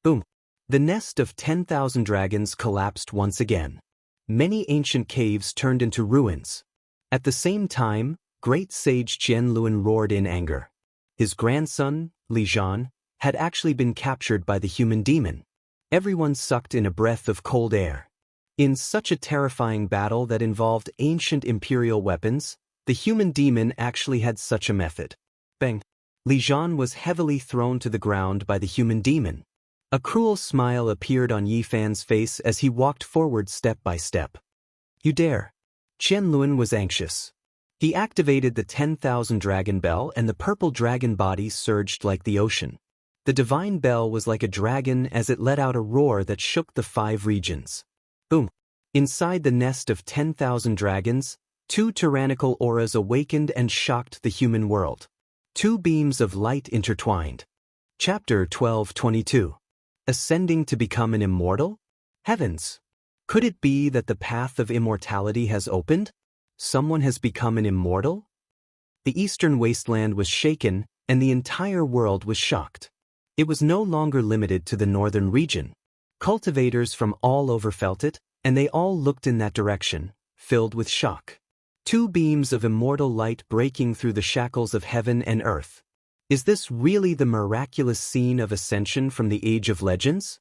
Speaker 1: Boom! The nest of 10,000 dragons collapsed once again. Many ancient caves turned into ruins. At the same time, great sage Qianluan roared in anger. His grandson, Li Zhan, had actually been captured by the human demon. Everyone sucked in a breath of cold air. In such a terrifying battle that involved ancient imperial weapons, the human demon actually had such a method. Bang! Li Zhan was heavily thrown to the ground by the human demon. A cruel smile appeared on Yi Fan's face as he walked forward step by step. You dare! Qianluan was anxious. He activated the 10,000 dragon bell and the purple dragon body surged like the ocean. The divine bell was like a dragon as it let out a roar that shook the 5 regions. Boom! Inside the nest of 10,000 dragons, two tyrannical auras awakened and shocked the human world. Two beams of light intertwined. Chapter 12:22. Ascending to become an immortal? Heavens! Could it be that the path of immortality has opened? Someone has become an immortal? The eastern wasteland was shaken, and the entire world was shocked. It was no longer limited to the northern region. Cultivators from all over felt it, and they all looked in that direction, filled with shock. Two beams of immortal light breaking through the shackles of heaven and earth. Is this really the miraculous scene of ascension from the Age of Legends?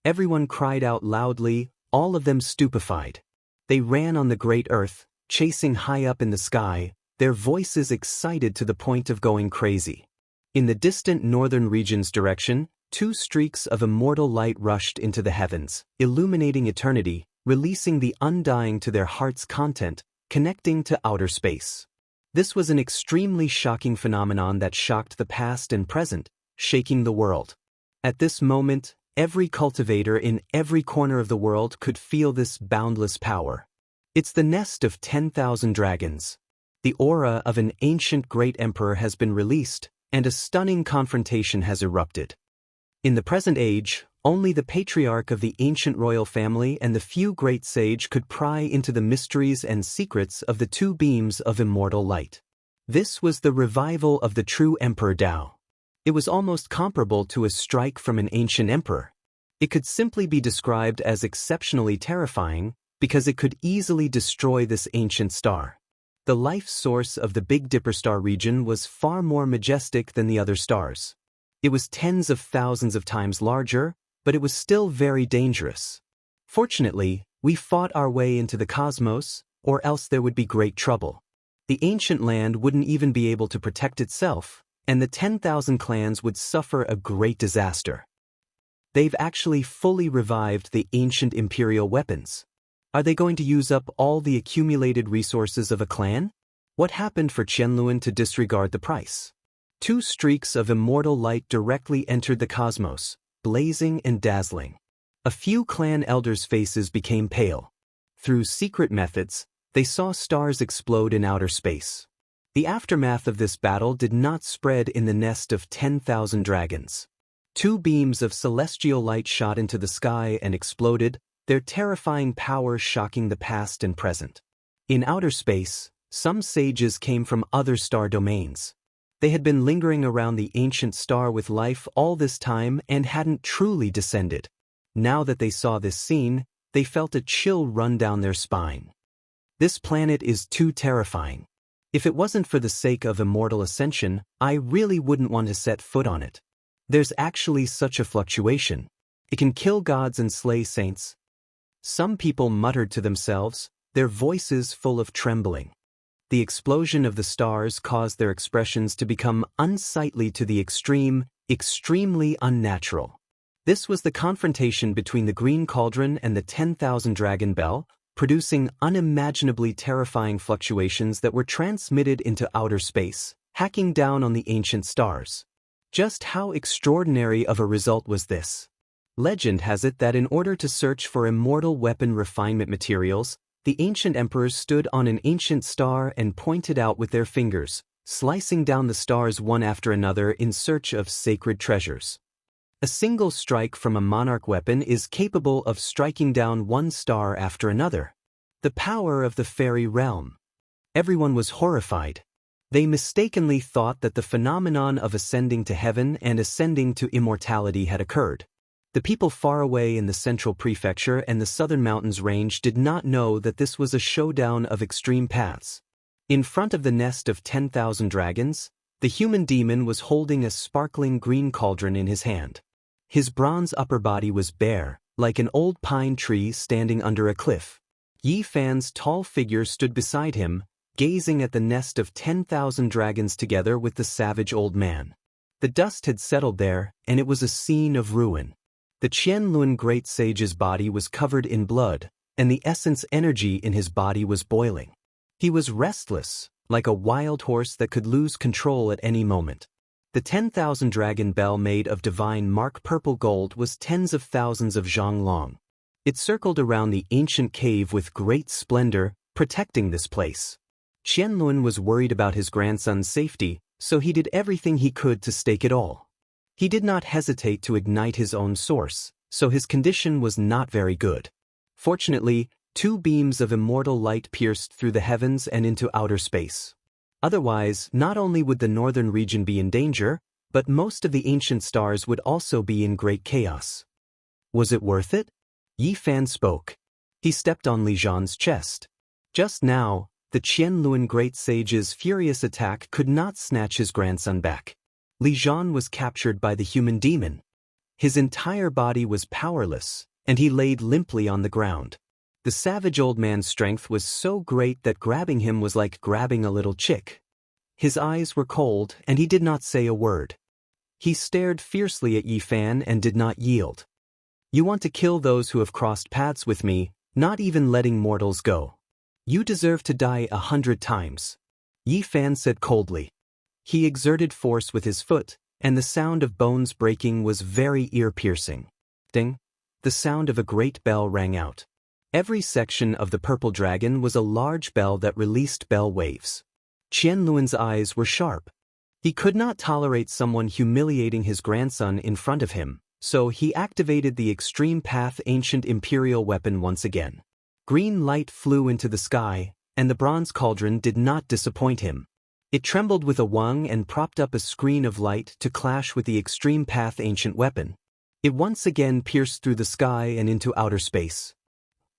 Speaker 1: Everyone cried out loudly, all of them stupefied. They ran on the great earth, chasing high up in the sky, their voices excited to the point of going crazy. In the distant northern region's direction, two streaks of immortal light rushed into the heavens, illuminating eternity, releasing the undying to their heart's content, connecting to outer space. This was an extremely shocking phenomenon that shocked the past and present, shaking the world. At this moment, every cultivator in every corner of the world could feel this boundless power. It's the nest of 10,000 dragons. The aura of an ancient great emperor has been released, and a stunning confrontation has erupted. In the present age, only the patriarch of the ancient royal family and the few great sage could pry into the mysteries and secrets of the two beams of immortal light. This was the revival of the true Emperor Tao. It was almost comparable to a strike from an ancient emperor. It could simply be described as exceptionally terrifying because it could easily destroy this ancient star. The life source of the Big Dipper star region was far more majestic than the other stars. It was tens of thousands of times larger, but it was still very dangerous. Fortunately, we fought our way into the cosmos, or else there would be great trouble. The ancient land wouldn't even be able to protect itself, and the 10,000 clans would suffer a great disaster. They've actually fully revived the ancient imperial weapons. Are they going to use up all the accumulated resources of a clan? What happened for Qianluan to disregard the price? Two streaks of immortal light directly entered the cosmos, blazing and dazzling. A few clan elders' faces became pale. Through secret methods, they saw stars explode in outer space. The aftermath of this battle did not spread in the nest of 10,000 dragons. Two beams of celestial light shot into the sky and exploded, their terrifying power shocking the past and present. In outer space, some sages came from other star domains. They had been lingering around the ancient star with life all this time and hadn't truly descended. Now that they saw this scene, they felt a chill run down their spine. This planet is too terrifying. If it wasn't for the sake of immortal ascension, I really wouldn't want to set foot on it. There's actually such a fluctuation. It can kill gods and slay saints. Some people muttered to themselves, their voices full of trembling. The explosion of the stars caused their expressions to become unsightly to the extreme, extremely unnatural. This was the confrontation between the Green Cauldron and the 10,000 Dragon Bell, producing unimaginably terrifying fluctuations that were transmitted into outer space, hacking down on the ancient stars. Just how extraordinary of a result was this? Legend has it that in order to search for immortal weapon refinement materials, the ancient emperors stood on an ancient star and pointed out with their fingers, slicing down the stars one after another in search of sacred treasures. A single strike from a monarch weapon is capable of striking down one star after another. The power of the fairy realm. Everyone was horrified. They mistakenly thought that the phenomenon of ascending to heaven and ascending to immortality had occurred. The people far away in the central prefecture and the southern mountains range did not know that this was a showdown of extreme paths. In front of the nest of 10,000 dragons, the human demon was holding a sparkling green cauldron in his hand. His bronze upper body was bare, like an old pine tree standing under a cliff. Yi Fan's tall figure stood beside him, gazing at the nest of 10,000 dragons together with the savage old man. The dust had settled there, and it was a scene of ruin. The Qianluan great sage's body was covered in blood, and the essence energy in his body was boiling. He was restless, like a wild horse that could lose control at any moment. The 10,000 dragon bell made of divine mark purple gold was tens of thousands of zhang long. It circled around the ancient cave with great splendor, protecting this place. Qianlun was worried about his grandson's safety, so he did everything he could to stake it all. He did not hesitate to ignite his own source, so his condition was not very good. Fortunately, 2 beams of immortal light pierced through the heavens and into outer space. Otherwise, not only would the northern region be in danger, but most of the ancient stars would also be in great chaos. Was it worth it? Yi Fan spoke. He stepped on Li Zhan's chest. Just now, the Qianlun Great Sage's furious attack could not snatch his grandson back. Li Zhan was captured by the human demon. His entire body was powerless, and he laid limply on the ground. The savage old man's strength was so great that grabbing him was like grabbing a little chick. His eyes were cold, and he did not say a word. He stared fiercely at Yi Fan and did not yield. You want to kill those who have crossed paths with me, not even letting mortals go. You deserve to die 100 times. Yi Fan said coldly. He exerted force with his foot, and the sound of bones breaking was very ear-piercing. Ding! The sound of a great bell rang out. Every section of the purple dragon was a large bell that released bell waves. Qianlun's eyes were sharp. He could not tolerate someone humiliating his grandson in front of him, so he activated the Extreme Path Ancient Imperial Weapon once again. Green light flew into the sky, and the bronze cauldron did not disappoint him. It trembled with a wung and propped up a screen of light to clash with the Extreme Path Ancient Weapon. It once again pierced through the sky and into outer space.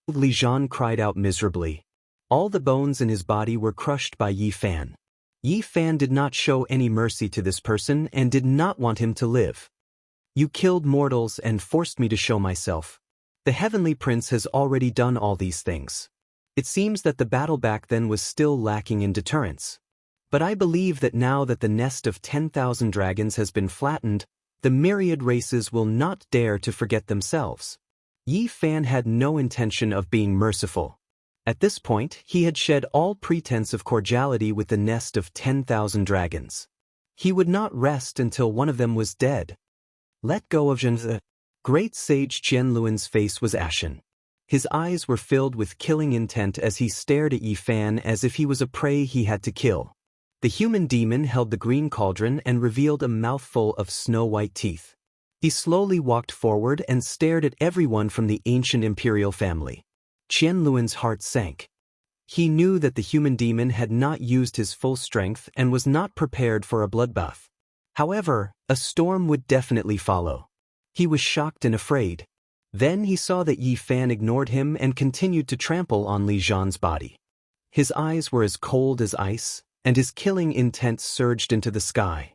Speaker 1: Li Zhan cried out miserably. All the bones in his body were crushed by Yi Fan. Yi Fan did not show any mercy to this person and did not want him to live. You killed mortals and forced me to show myself. The Heavenly Prince has already done all these things. It seems that the battle back then was still lacking in deterrence. But I believe that now that the nest of 10,000 dragons has been flattened, the myriad races will not dare to forget themselves. Yi Fan had no intention of being merciful. At this point, he had shed all pretense of cordiality with the nest of 10,000 dragons. He would not rest until one of them was dead. Let go of Jianghu. Great Sage Qianlun's face was ashen. His eyes were filled with killing intent as he stared at Yi Fan as if he was a prey he had to kill. The human demon held the green cauldron and revealed a mouthful of snow-white teeth. He slowly walked forward and stared at everyone from the ancient imperial family. Qianlun's heart sank. He knew that the human demon had not used his full strength and was not prepared for a bloodbath. However, a storm would definitely follow. He was shocked and afraid. Then he saw that Yi Fan ignored him and continued to trample on Li Zhan's body. His eyes were as cold as ice, and his killing intent surged into the sky.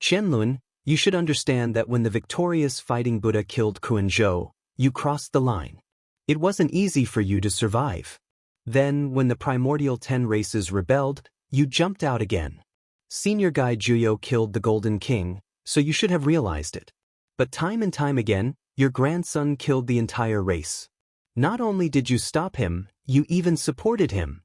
Speaker 1: Qianlun, you should understand that when the victorious fighting Buddha killed Kuan-zhou, you crossed the line. It wasn't easy for you to survive. Then, when the primordial 10 races rebelled, you jumped out again. Senior Guy Juyo killed the Golden King, so you should have realized it. But time and time again, your grandson killed the entire race. Not only did you stop him, you even supported him.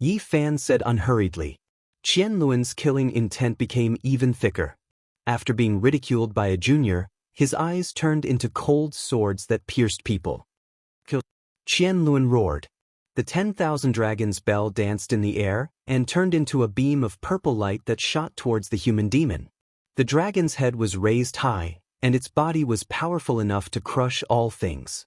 Speaker 1: Yi Fan said unhurriedly. Qianlun's killing intent became even thicker. After being ridiculed by a junior, his eyes turned into cold swords that pierced people. Qianlun roared. The 10,000 dragons' bell danced in the air and turned into a beam of purple light that shot towards the human demon. The dragon's head was raised high, and its body was powerful enough to crush all things.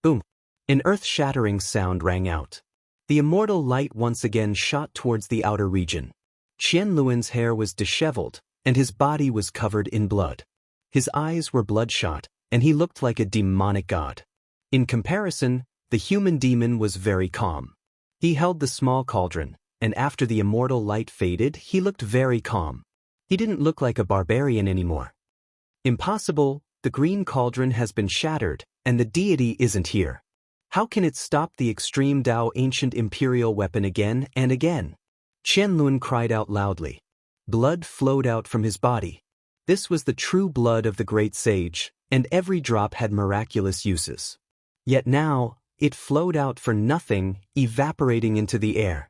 Speaker 1: Boom! An earth-shattering sound rang out. The immortal light once again shot towards the outer region. Qianlun's hair was disheveled, and his body was covered in blood. His eyes were bloodshot, and he looked like a demonic god. In comparison, the human demon was very calm. He held the small cauldron, and after the immortal light faded, he looked very calm. He didn't look like a barbarian anymore. Impossible, the green cauldron has been shattered, and the deity isn't here. How can it stop the extreme Dao ancient imperial weapon again and again? Qianlun cried out loudly. Blood flowed out from his body. This was the true blood of the great sage, and every drop had miraculous uses. Yet now, it flowed out for nothing, evaporating into the air.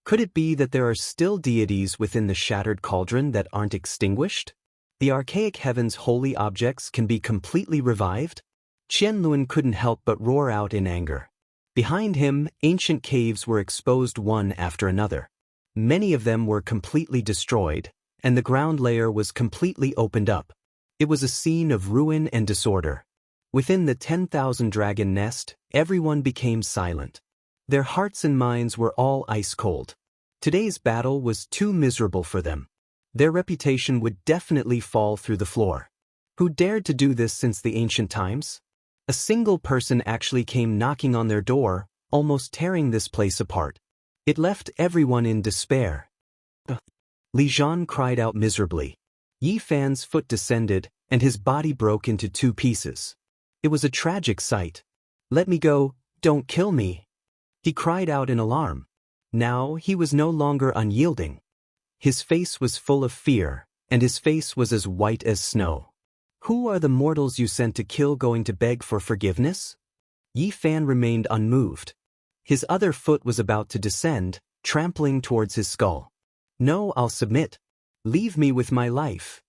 Speaker 1: Could it be that there are still deities within the shattered cauldron that aren't extinguished? The archaic heaven's holy objects can be completely revived? Qianluan couldn't help but roar out in anger. Behind him, ancient caves were exposed one after another. Many of them were completely destroyed, and the ground layer was completely opened up. It was a scene of ruin and disorder. Within the 10,000 dragon nest, everyone became silent. Their hearts and minds were all ice cold. Today's battle was too miserable for them. Their reputation would definitely fall through the floor. Who dared to do this since the ancient times? A single person actually came knocking on their door, almost tearing this place apart. It left everyone in despair. Li Zhan cried out miserably. Yi Fan's foot descended, and his body broke into 2 pieces. It was a tragic sight. "Let me go, don't kill me," he cried out in alarm. Now he was no longer unyielding. His face was full of fear, and his face was as white as snow. "Who are the mortals you sent to kill going to beg for forgiveness?" Yi Fan remained unmoved. His other foot was about to descend, trampling towards his skull. "No, I'll submit. Leave me with my life."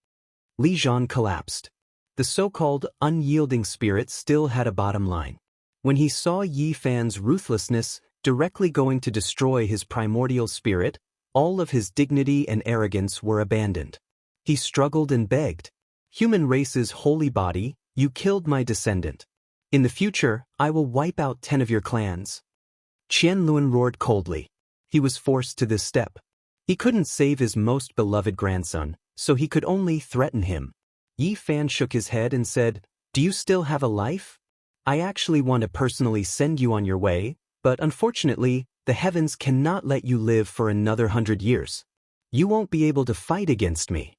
Speaker 1: Li Zhan collapsed. The so-called unyielding spirit still had a bottom line. When he saw Yi Fan's ruthlessness directly going to destroy his primordial spirit, all of his dignity and arrogance were abandoned. He struggled and begged. "Human race's holy body, you killed my descendant. In the future, I will wipe out 10 of your clans." Qianluan roared coldly. He was forced to this step. He couldn't save his most beloved grandson, so he could only threaten him. Yi Fan shook his head and said, "Do you still have a life? I actually want to personally send you on your way, but unfortunately, the heavens cannot let you live for another 100 years. You won't be able to fight against me."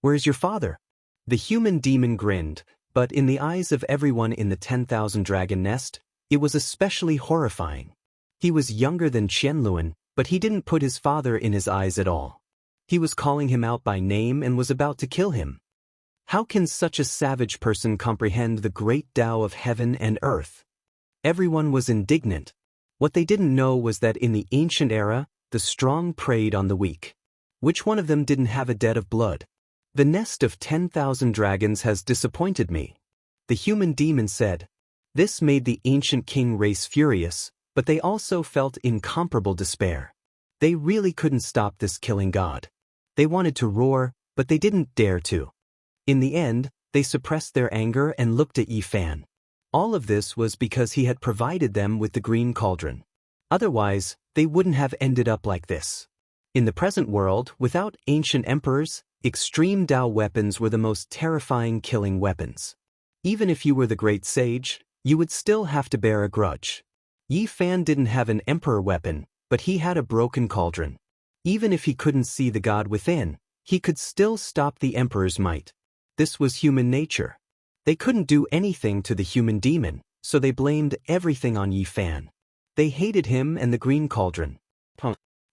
Speaker 1: "Where's your father?" The human demon grinned, but in the eyes of everyone in the 10,000 dragon nest, it was especially horrifying. He was younger than Qianluan, but he didn't put his father in his eyes at all. He was calling him out by name and was about to kill him. How can such a savage person comprehend the great Tao of heaven and earth? Everyone was indignant. What they didn't know was that in the ancient era, the strong preyed on the weak. Which one of them didn't have a debt of blood? "The nest of 10,000 dragons has disappointed me," the human demon said. This made the ancient king race furious, but they also felt incomparable despair. They really couldn't stop this killing god. They wanted to roar, but they didn't dare to. In the end, they suppressed their anger and looked at Yi Fan. All of this was because he had provided them with the green cauldron. Otherwise, they wouldn't have ended up like this. In the present world, without ancient emperors, extreme Tao weapons were the most terrifying killing weapons. Even if you were the great sage, you would still have to bear a grudge. Yi Fan didn't have an emperor weapon, but he had a broken cauldron. Even if he couldn't see the god within, he could still stop the emperor's might. This was human nature. They couldn't do anything to the human demon, so they blamed everything on Yi Fan. They hated him and the green cauldron.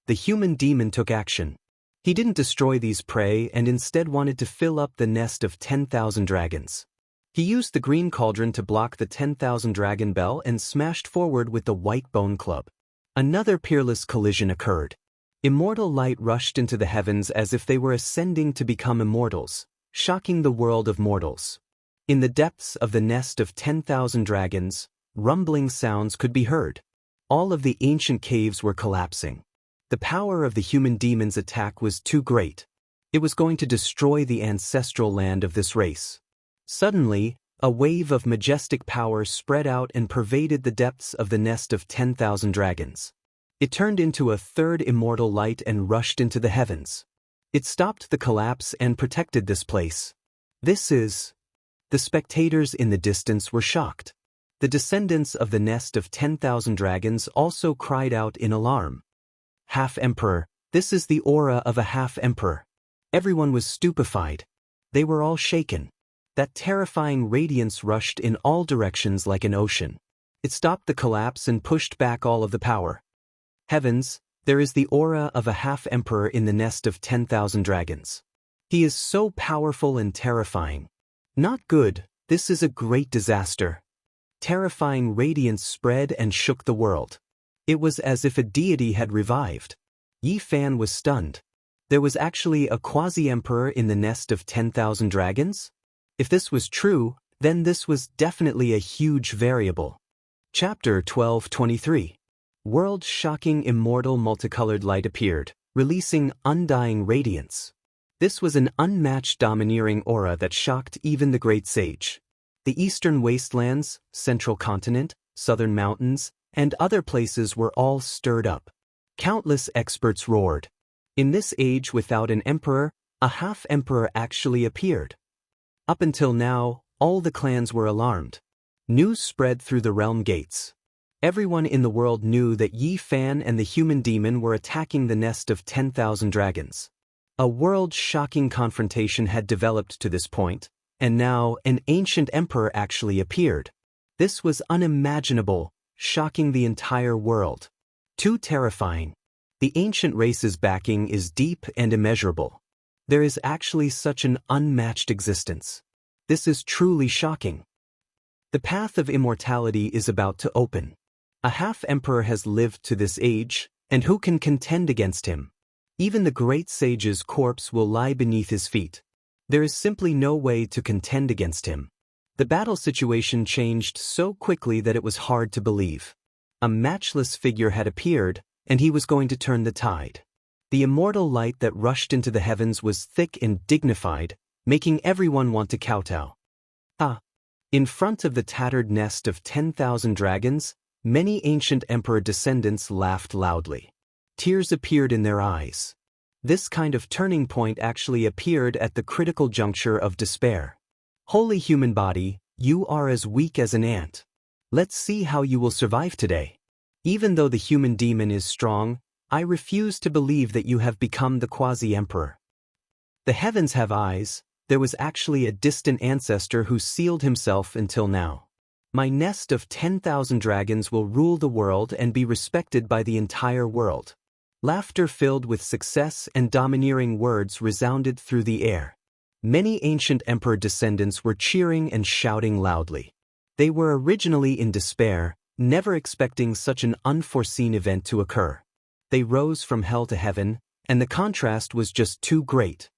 Speaker 1: The human demon took action. He didn't destroy these prey and instead wanted to fill up the nest of 10,000 dragons. He used the green cauldron to block the 10,000 dragon bell and smashed forward with the white bone club. Another peerless collision occurred. Immortal light rushed into the heavens as if they were ascending to become immortals, shocking the world of mortals. In the depths of the nest of 10,000 dragons, rumbling sounds could be heard. All of the ancient caves were collapsing. The power of the human demon's attack was too great. It was going to destroy the ancestral land of this race. Suddenly, a wave of majestic power spread out and pervaded the depths of the nest of 10,000 dragons. It turned into a third immortal light and rushed into the heavens. It stopped the collapse and protected this place. This is... The spectators in the distance were shocked. The descendants of the nest of 10,000 dragons also cried out in alarm. "Half-emperor, this is the aura of a half-emperor." Everyone was stupefied. They were all shaken. That terrifying radiance rushed in all directions like an ocean. It stopped the collapse and pushed back all of the power. Heavens, there is the aura of a half-emperor in the nest of 10,000 dragons. He is so powerful and terrifying. Not good, this is a great disaster. Terrifying radiance spread and shook the world. It was as if a deity had revived. Yi Fan was stunned. There was actually a quasi-emperor in the nest of 10,000 dragons? If this was true, then this was definitely a huge variable. Chapter 12:23. World-shocking immortal multicolored light appeared, releasing undying radiance. This was an unmatched domineering aura that shocked even the great sage. The eastern wastelands, central continent, southern mountains, and other places were all stirred up. Countless experts roared. In this age without an emperor, a half-emperor actually appeared. Up until now, all the clans were alarmed. News spread through the realm gates. Everyone in the world knew that Yi Fan and the human demon were attacking the nest of 10,000 dragons. A world-shocking confrontation had developed to this point, and now an ancient emperor actually appeared. This was unimaginable, shocking the entire world. Too terrifying. The ancient race's backing is deep and immeasurable. There is actually such an unmatched existence. This is truly shocking. The path of immortality is about to open. A half-emperor has lived to this age, and who can contend against him? Even the great sage's corpse will lie beneath his feet. There is simply no way to contend against him. The battle situation changed so quickly that it was hard to believe. A matchless figure had appeared, and he was going to turn the tide. The immortal light that rushed into the heavens was thick and dignified, making everyone want to kowtow. In front of the tattered nest of 10,000 dragons, many ancient emperor descendants laughed loudly. Tears appeared in their eyes. This kind of turning point actually appeared at the critical juncture of despair. Holy human body, you are as weak as an ant. Let's see how you will survive today. Even though the human demon is strong, I refuse to believe that you have become the quasi-emperor. The heavens have eyes. There was actually a distant ancestor who sealed himself until now. My nest of 10,000 dragons will rule the world and be respected by the entire world. Laughter filled with success and domineering words resounded through the air. Many ancient emperor descendants were cheering and shouting loudly. They were originally in despair, never expecting such an unforeseen event to occur. They rose from hell to heaven, and the contrast was just too great.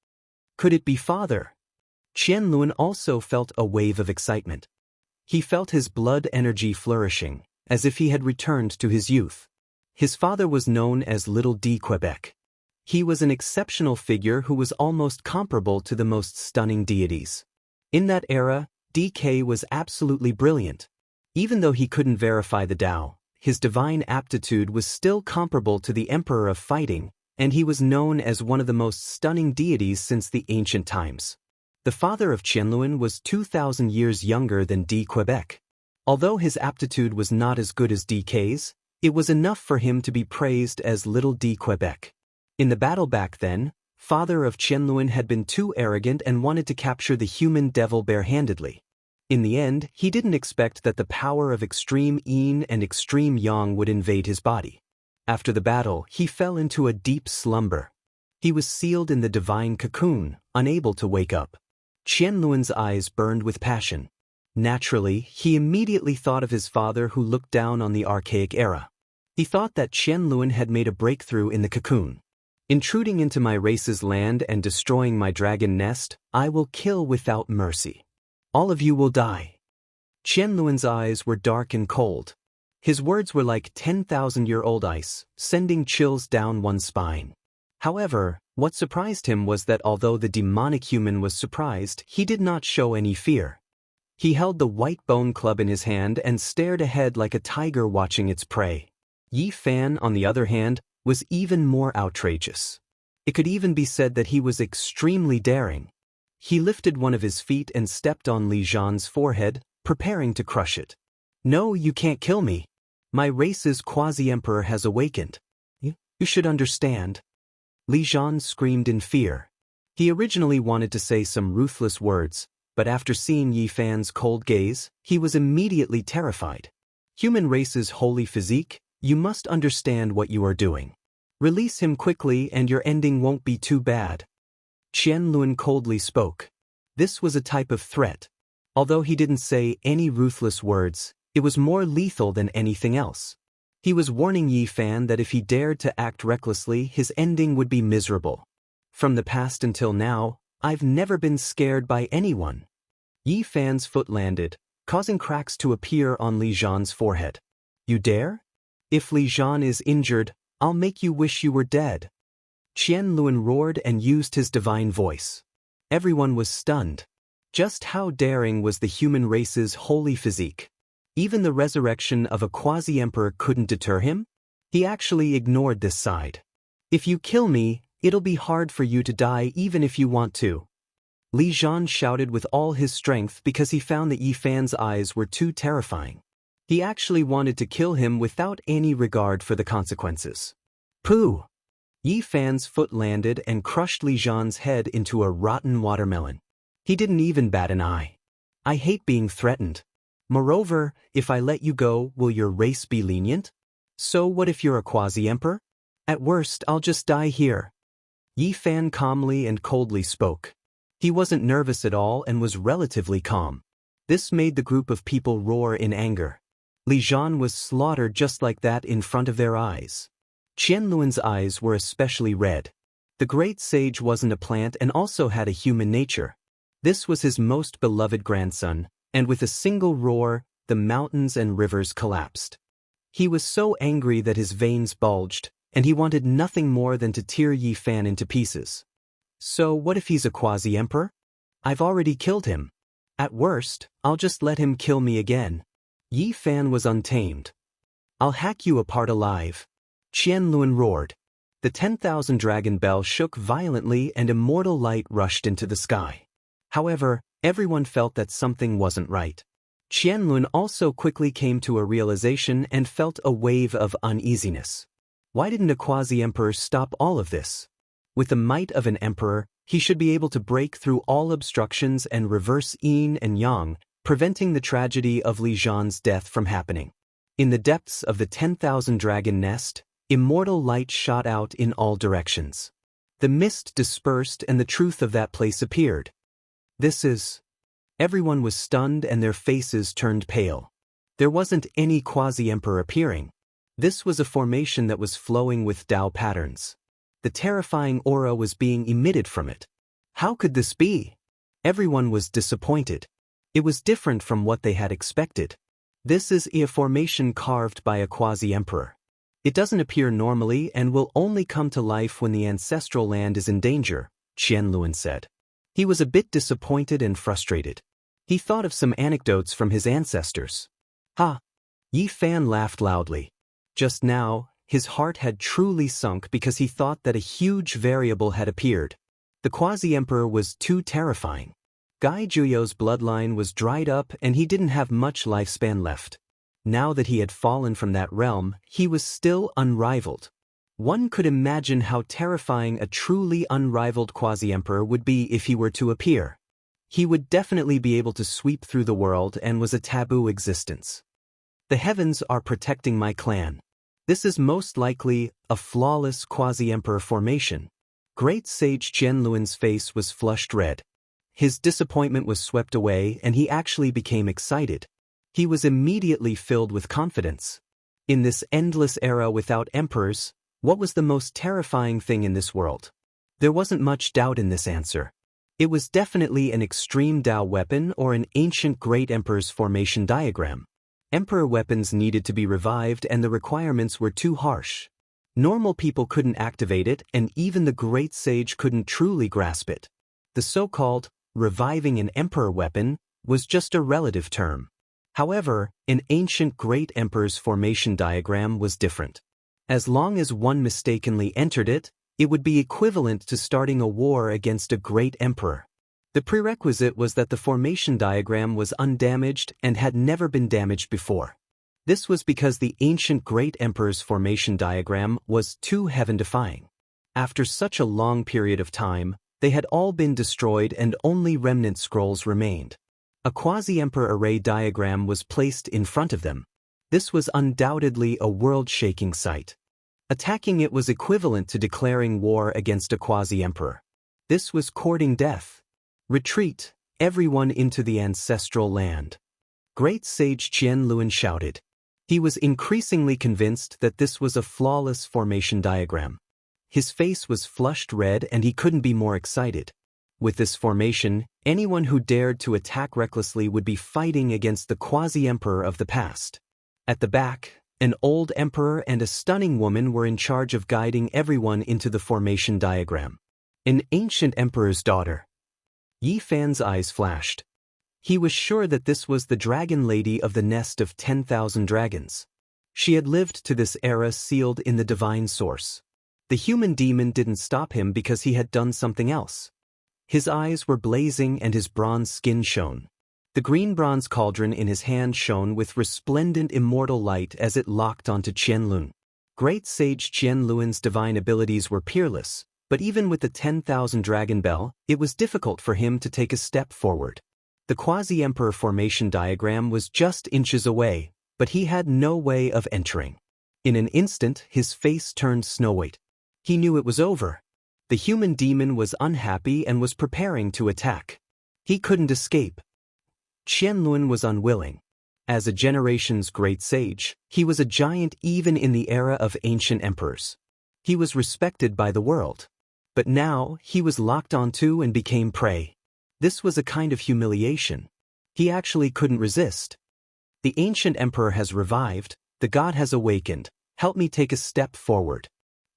Speaker 1: Could it be father? Qianluan also felt a wave of excitement. He felt his blood energy flourishing, as if he had returned to his youth. His father was known as Little D Quebec. He was an exceptional figure who was almost comparable to the most stunning deities. In that era, DK was absolutely brilliant. Even though he couldn't verify the Tao, his divine aptitude was still comparable to the Emperor of Fighting, and he was known as one of the most stunning deities since the ancient times. The father of Qianluan was 2,000 years younger than D Quebec. Although his aptitude was not as good as DK's, it was enough for him to be praised as Little D Quebec. In the battle back then, father of Qianluan had been too arrogant and wanted to capture the human devil barehandedly. In the end, he didn't expect that the power of extreme yin and extreme yang would invade his body. After the battle, he fell into a deep slumber. He was sealed in the divine cocoon, unable to wake up. Qianluan's eyes burned with passion. Naturally, he immediately thought of his father who looked down on the archaic era. He thought that Qianluan had made a breakthrough in the cocoon. Intruding into my race's land and destroying my dragon nest, I will kill without mercy. All of you will die. Qianluan's eyes were dark and cold. His words were like 10,000-year-old ice, sending chills down one's spine. However, what surprised him was that although the demonic human was surprised, he did not show any fear. He held the white bone club in his hand and stared ahead like a tiger watching its prey. Yi Fan, on the other hand, was even more outrageous. It could even be said that he was extremely daring. He lifted one of his feet and stepped on Li Zhan's forehead, preparing to crush it. No, you can't kill me. My race's quasi-emperor has awakened. You should understand. Li Zhan screamed in fear. He originally wanted to say some ruthless words, but after seeing Yi Fan's cold gaze, he was immediately terrified. Human race's holy physique, you must understand what you are doing. Release him quickly and your ending won't be too bad. Qianluan coldly spoke. This was a type of threat. Although he didn't say any ruthless words, it was more lethal than anything else. He was warning Yi Fan that if he dared to act recklessly, his ending would be miserable. From the past until now, I've never been scared by anyone. Yi Fan's foot landed, causing cracks to appear on Li Zhan's forehead. You dare? If Li Zhan is injured, I'll make you wish you were dead. Qian Luan roared and used his divine voice. Everyone was stunned. Just how daring was the human race's holy physique? Even the resurrection of a quasi-emperor couldn't deter him? He actually ignored this side. If you kill me, it'll be hard for you to die even if you want to. Li Zhan shouted with all his strength because he found that Yi Fan's eyes were too terrifying. He actually wanted to kill him without any regard for the consequences. Pooh! Yi Fan's foot landed and crushed Li Zhan's head into a rotten watermelon. He didn't even bat an eye. I hate being threatened. Moreover, if I let you go, will your race be lenient? So what if you're a quasi-emperor? At worst, I'll just die here. Yi Fan calmly and coldly spoke. He wasn't nervous at all and was relatively calm. This made the group of people roar in anger. Li Zhan was slaughtered just like that in front of their eyes. Qian Luan's eyes were especially red. The great sage wasn't a plant and also had a human nature. This was his most beloved grandson, and with a single roar, the mountains and rivers collapsed. He was so angry that his veins bulged, and he wanted nothing more than to tear Yi Fan into pieces. So what if he's a quasi-emperor? I've already killed him. At worst, I'll just let him kill me again. Yi Fan was untamed. I'll hack you apart alive. Qian Luan roared. The 10,000 dragon bell shook violently and immortal light rushed into the sky. However, everyone felt that something wasn't right. Qian Luan also quickly came to a realization and felt a wave of uneasiness. Why didn't a quasi-emperor stop all of this? With the might of an emperor, he should be able to break through all obstructions and reverse yin and yang, preventing the tragedy of Li Zhan's death from happening. In the depths of the 10,000 dragon nest, immortal light shot out in all directions. The mist dispersed and the truth of that place appeared. This is... Everyone was stunned and their faces turned pale. There wasn't any quasi-emperor appearing. This was a formation that was flowing with Dao patterns. The terrifying aura was being emitted from it. How could this be? Everyone was disappointed. It was different from what they had expected. This is a formation carved by a quasi-emperor. It doesn't appear normally and will only come to life when the ancestral land is in danger, Qian Luan said. He was a bit disappointed and frustrated. He thought of some anecdotes from his ancestors. Ha! Yi Fan laughed loudly. Just now, his heart had truly sunk because he thought that a huge variable had appeared. The quasi-emperor was too terrifying. Gai Juyo's bloodline was dried up and he didn't have much lifespan left. Now that he had fallen from that realm, he was still unrivaled. One could imagine how terrifying a truly unrivaled quasi-emperor would be if he were to appear. He would definitely be able to sweep through the world and was a taboo existence. The heavens are protecting my clan. This is most likely a flawless quasi-emperor formation. Great Sage Qian Luan's face was flushed red. His disappointment was swept away and he actually became excited. He was immediately filled with confidence. In this endless era without emperors, what was the most terrifying thing in this world? There wasn't much doubt in this answer. It was definitely an extreme Dao weapon or an ancient great emperor's formation diagram. Emperor weapons needed to be revived and the requirements were too harsh. Normal people couldn't activate it and even the great sage couldn't truly grasp it. The so-called reviving an emperor weapon was just a relative term. However, an ancient great emperor's formation diagram was different. As long as one mistakenly entered it, it would be equivalent to starting a war against a great emperor. The prerequisite was that the formation diagram was undamaged and had never been damaged before. This was because the ancient great emperor's formation diagram was too heaven-defying. After such a long period of time, they had all been destroyed and only remnant scrolls remained. A quasi-emperor array diagram was placed in front of them. This was undoubtedly a world-shaking sight. Attacking it was equivalent to declaring war against a quasi-emperor. This was courting death. Retreat, everyone into the ancestral land. Great Sage Qian Luan shouted. He was increasingly convinced that this was a flawless formation diagram. His face was flushed red and he couldn't be more excited. With this formation, anyone who dared to attack recklessly would be fighting against the quasi-emperor of the past. At the back, an old emperor and a stunning woman were in charge of guiding everyone into the formation diagram. An ancient emperor's daughter. Yi Fan's eyes flashed. He was sure that this was the dragon lady of the nest of 10,000 dragons. She had lived to this era sealed in the divine source. The human demon didn't stop him because he had done something else. His eyes were blazing and his bronze skin shone. The green bronze cauldron in his hand shone with resplendent immortal light as it locked onto Qianlun. Great sage Qianlun's divine abilities were peerless, but even with the 10,000 dragon bell, it was difficult for him to take a step forward. The quasi-emperor formation diagram was just inches away, but he had no way of entering. In an instant, his face turned snow-white. He knew it was over. The human demon was unhappy and was preparing to attack. He couldn't escape. Qianlun was unwilling. As a generation's great sage, he was a giant even in the era of ancient emperors. He was respected by the world. But now, he was locked onto and became prey. This was a kind of humiliation. He actually couldn't resist. The ancient emperor has revived, the god has awakened, help me take a step forward.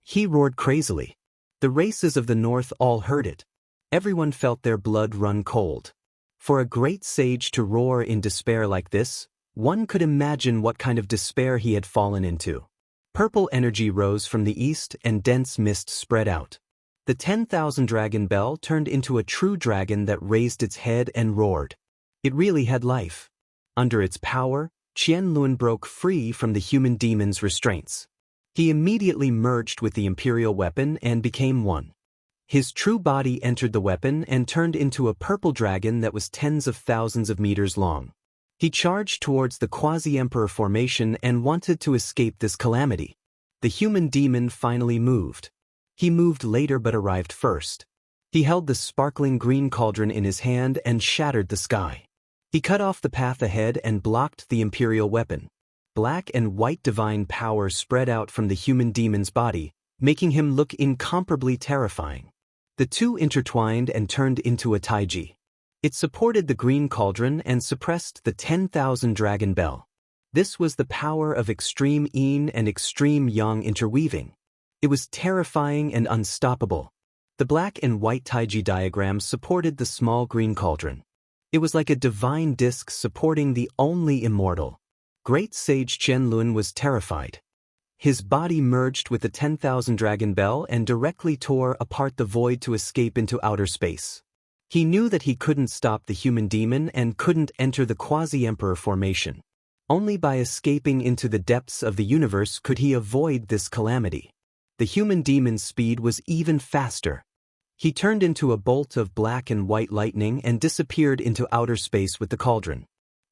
Speaker 1: He roared crazily. The races of the north all heard it. Everyone felt their blood run cold. For a great sage to roar in despair like this, one could imagine what kind of despair he had fallen into. Purple energy rose from the east and dense mist spread out. The 10,000 dragon bell turned into a true dragon that raised its head and roared. It really had life. Under its power, Qianlun broke free from the human demon's restraints. He immediately merged with the imperial weapon and became one. His true body entered the weapon and turned into a purple dragon that was tens of thousands of meters long. He charged towards the quasi-emperor formation and wanted to escape this calamity. The human demon finally moved. He moved later but arrived first. He held the sparkling green cauldron in his hand and shattered the sky. He cut off the path ahead and blocked the imperial weapon. Black and white divine power spread out from the human demon's body, making him look incomparably terrifying. The two intertwined and turned into a taiji. It supported the green cauldron and suppressed the 10,000 dragon bell. This was the power of extreme yin and extreme yang interweaving. It was terrifying and unstoppable. The black and white taiji diagram supported the small green cauldron. It was like a divine disc supporting the only immortal. Great sage Qianlun was terrified. His body merged with the 10,000 dragon bell and directly tore apart the void to escape into outer space. He knew that he couldn't stop the human demon and couldn't enter the quasi-emperor formation. Only by escaping into the depths of the universe could he avoid this calamity. The human demon's speed was even faster. He turned into a bolt of black and white lightning and disappeared into outer space with the cauldron.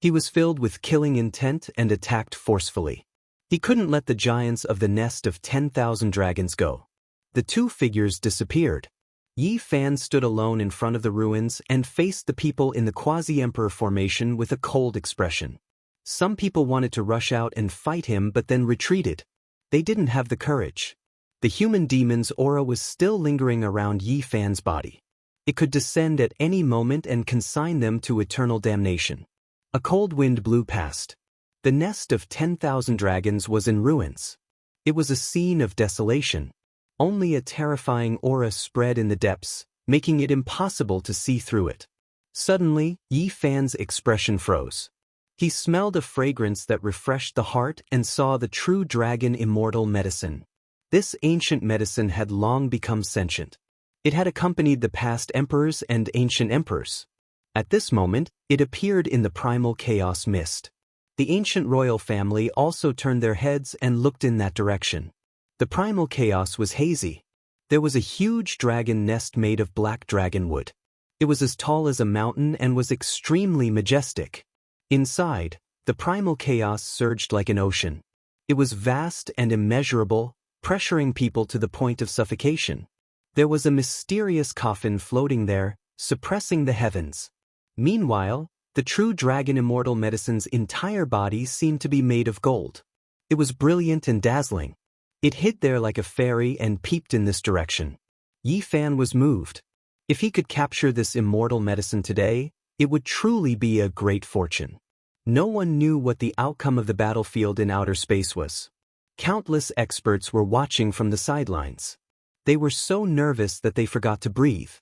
Speaker 1: He was filled with killing intent and attacked forcefully. He couldn't let the giants of the nest of 10,000 dragons go. The two figures disappeared. Yi Fan stood alone in front of the ruins and faced the people in the quasi-emperor formation with a cold expression. Some people wanted to rush out and fight him but then retreated. They didn't have the courage. The human demon's aura was still lingering around Yi Fan's body. It could descend at any moment and consign them to eternal damnation. A cold wind blew past. The nest of 10,000 dragons was in ruins. It was a scene of desolation. Only a terrifying aura spread in the depths, making it impossible to see through it. Suddenly, Yi Fan's expression froze. He smelled a fragrance that refreshed the heart and saw the true dragon immortal medicine. This ancient medicine had long become sentient. It had accompanied the past emperors and ancient emperors. At this moment, it appeared in the primal chaos mist. The ancient royal family also turned their heads and looked in that direction. The primal chaos was hazy. There was a huge dragon nest made of black dragon wood. It was as tall as a mountain and was extremely majestic. Inside, the primal chaos surged like an ocean. It was vast and immeasurable, pressuring people to the point of suffocation. There was a mysterious coffin floating there, suppressing the heavens. Meanwhile, the true dragon immortal medicine's entire body seemed to be made of gold. It was brilliant and dazzling. It hid there like a fairy and peeped in this direction. Yi Fan was moved. If he could capture this immortal medicine today, it would truly be a great fortune. No one knew what the outcome of the battlefield in outer space was. Countless experts were watching from the sidelines. They were so nervous that they forgot to breathe.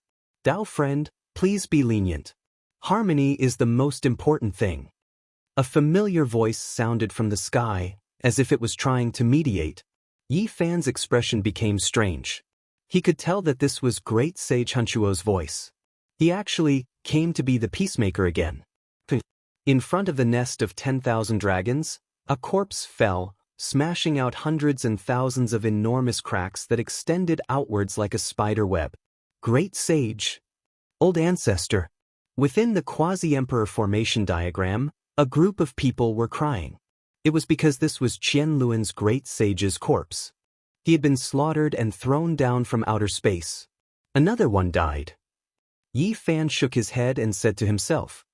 Speaker 1: Dao friend, please be lenient. Harmony is the most important thing. A familiar voice sounded from the sky, as if it was trying to mediate. Yi Fan's expression became strange. He could tell that this was Great Sage Hunchuo's voice. He actually came to be the peacemaker again. In front of the nest of 10,000 dragons, a corpse fell, smashing out hundreds and thousands of enormous cracks that extended outwards like a spider web. Great Sage. Old Ancestor. Within the quasi-emperor formation diagram, a group of people were crying. It was because this was Qianluan's Great Sage's corpse. He had been slaughtered and thrown down from outer space. Another one died. Yi Fan shook his head and said to himself.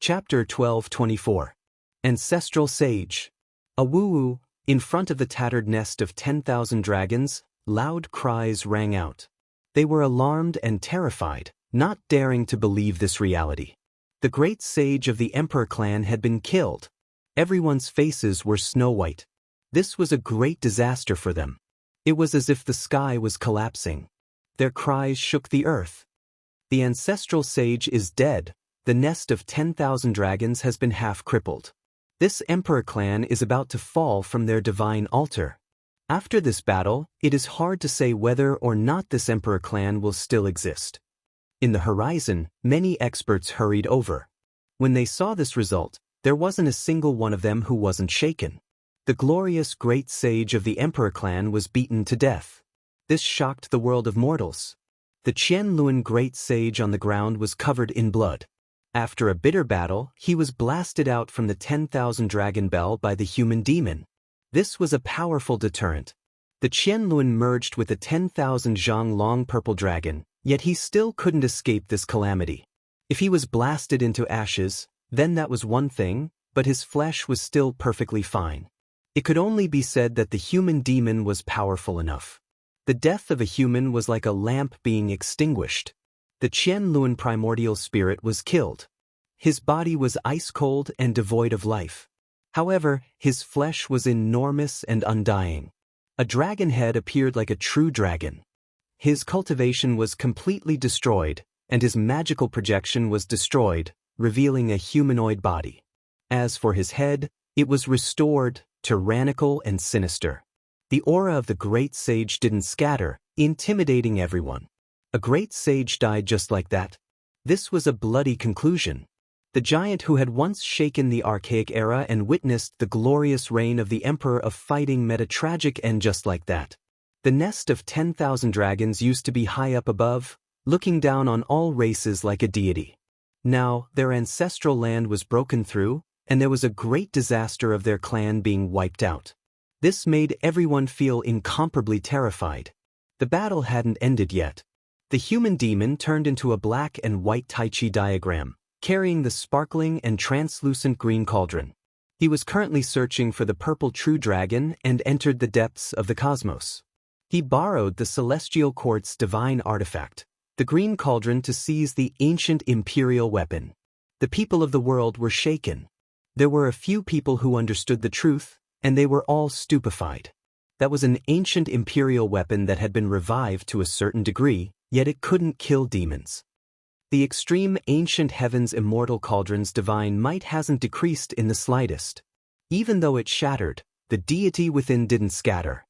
Speaker 1: Chapter 1224. Ancestral Sage. A woo-woo, in front of the tattered nest of 10,000 dragons, loud cries rang out. They were alarmed and terrified, not daring to believe this reality. The great sage of the Emperor clan had been killed. Everyone's faces were snow-white. This was a great disaster for them. It was as if the sky was collapsing. Their cries shook the earth. The ancestral sage is dead. The nest of 10,000 dragons has been half-crippled. This Emperor clan is about to fall from their divine altar. After this battle, it is hard to say whether or not this Emperor clan will still exist. In the horizon, many experts hurried over. When they saw this result, there wasn't a single one of them who wasn't shaken. The glorious great sage of the Emperor clan was beaten to death. This shocked the world of mortals. The Qianluan great sage on the ground was covered in blood. After a bitter battle, he was blasted out from the 10,000 dragon bell by the human demon. This was a powerful deterrent. The Qianluan merged with the 10,000 Zhang long purple dragon, yet he still couldn't escape this calamity. If he was blasted into ashes, then that was one thing, but his flesh was still perfectly fine. It could only be said that the human demon was powerful enough. The death of a human was like a lamp being extinguished. The Qianluan primordial spirit was killed. His body was ice-cold and devoid of life. However, his flesh was enormous and undying. A dragon head appeared like a true dragon. His cultivation was completely destroyed, and his magical projection was destroyed, revealing a humanoid body. As for his head, it was restored, tyrannical and sinister. The aura of the great sage didn't scatter, intimidating everyone. A great sage died just like that. This was a bloody conclusion. The giant who had once shaken the archaic era and witnessed the glorious reign of the Emperor of Fighting met a tragic end just like that. The nest of 10,000 dragons used to be high up above, looking down on all races like a deity. Now, their ancestral land was broken through, and there was a great disaster of their clan being wiped out. This made everyone feel incomparably terrified. The battle hadn't ended yet. The human demon turned into a black and white Tai Chi diagram, carrying the sparkling and translucent green cauldron. He was currently searching for the purple true dragon and entered the depths of the cosmos. He borrowed the celestial court's divine artifact, the green cauldron, to seize the ancient imperial weapon. The people of the world were shaken. There were a few people who understood the truth, and they were all stupefied. That was an ancient imperial weapon that had been revived to a certain degree, yet it couldn't kill demons. The extreme ancient heaven's immortal cauldron's divine might hasn't decreased in the slightest. Even though it shattered, the deity within didn't scatter.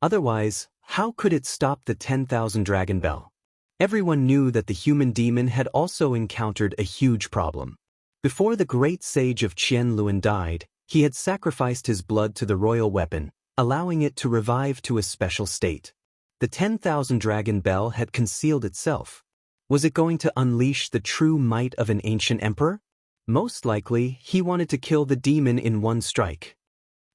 Speaker 1: Otherwise, how could it stop the 10,000 dragon bell? Everyone knew that the human demon had also encountered a huge problem. Before the great sage of Qianluan died, he had sacrificed his blood to the royal weapon, allowing it to revive to a special state. The 10,000 dragon bell had concealed itself. Was it going to unleash the true might of an ancient emperor? Most likely, he wanted to kill the demon in one strike.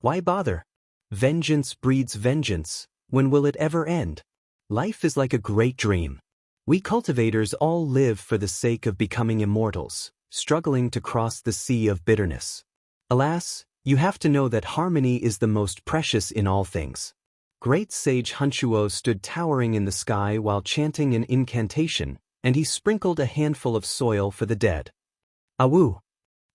Speaker 1: Why bother? Vengeance breeds vengeance. When will it ever end? Life is like a great dream. We cultivators all live for the sake of becoming immortals, struggling to cross the sea of bitterness. Alas, you have to know that harmony is the most precious in all things. Great Sage Hunchuo stood towering in the sky while chanting an incantation, and he sprinkled a handful of soil for the dead. Awu!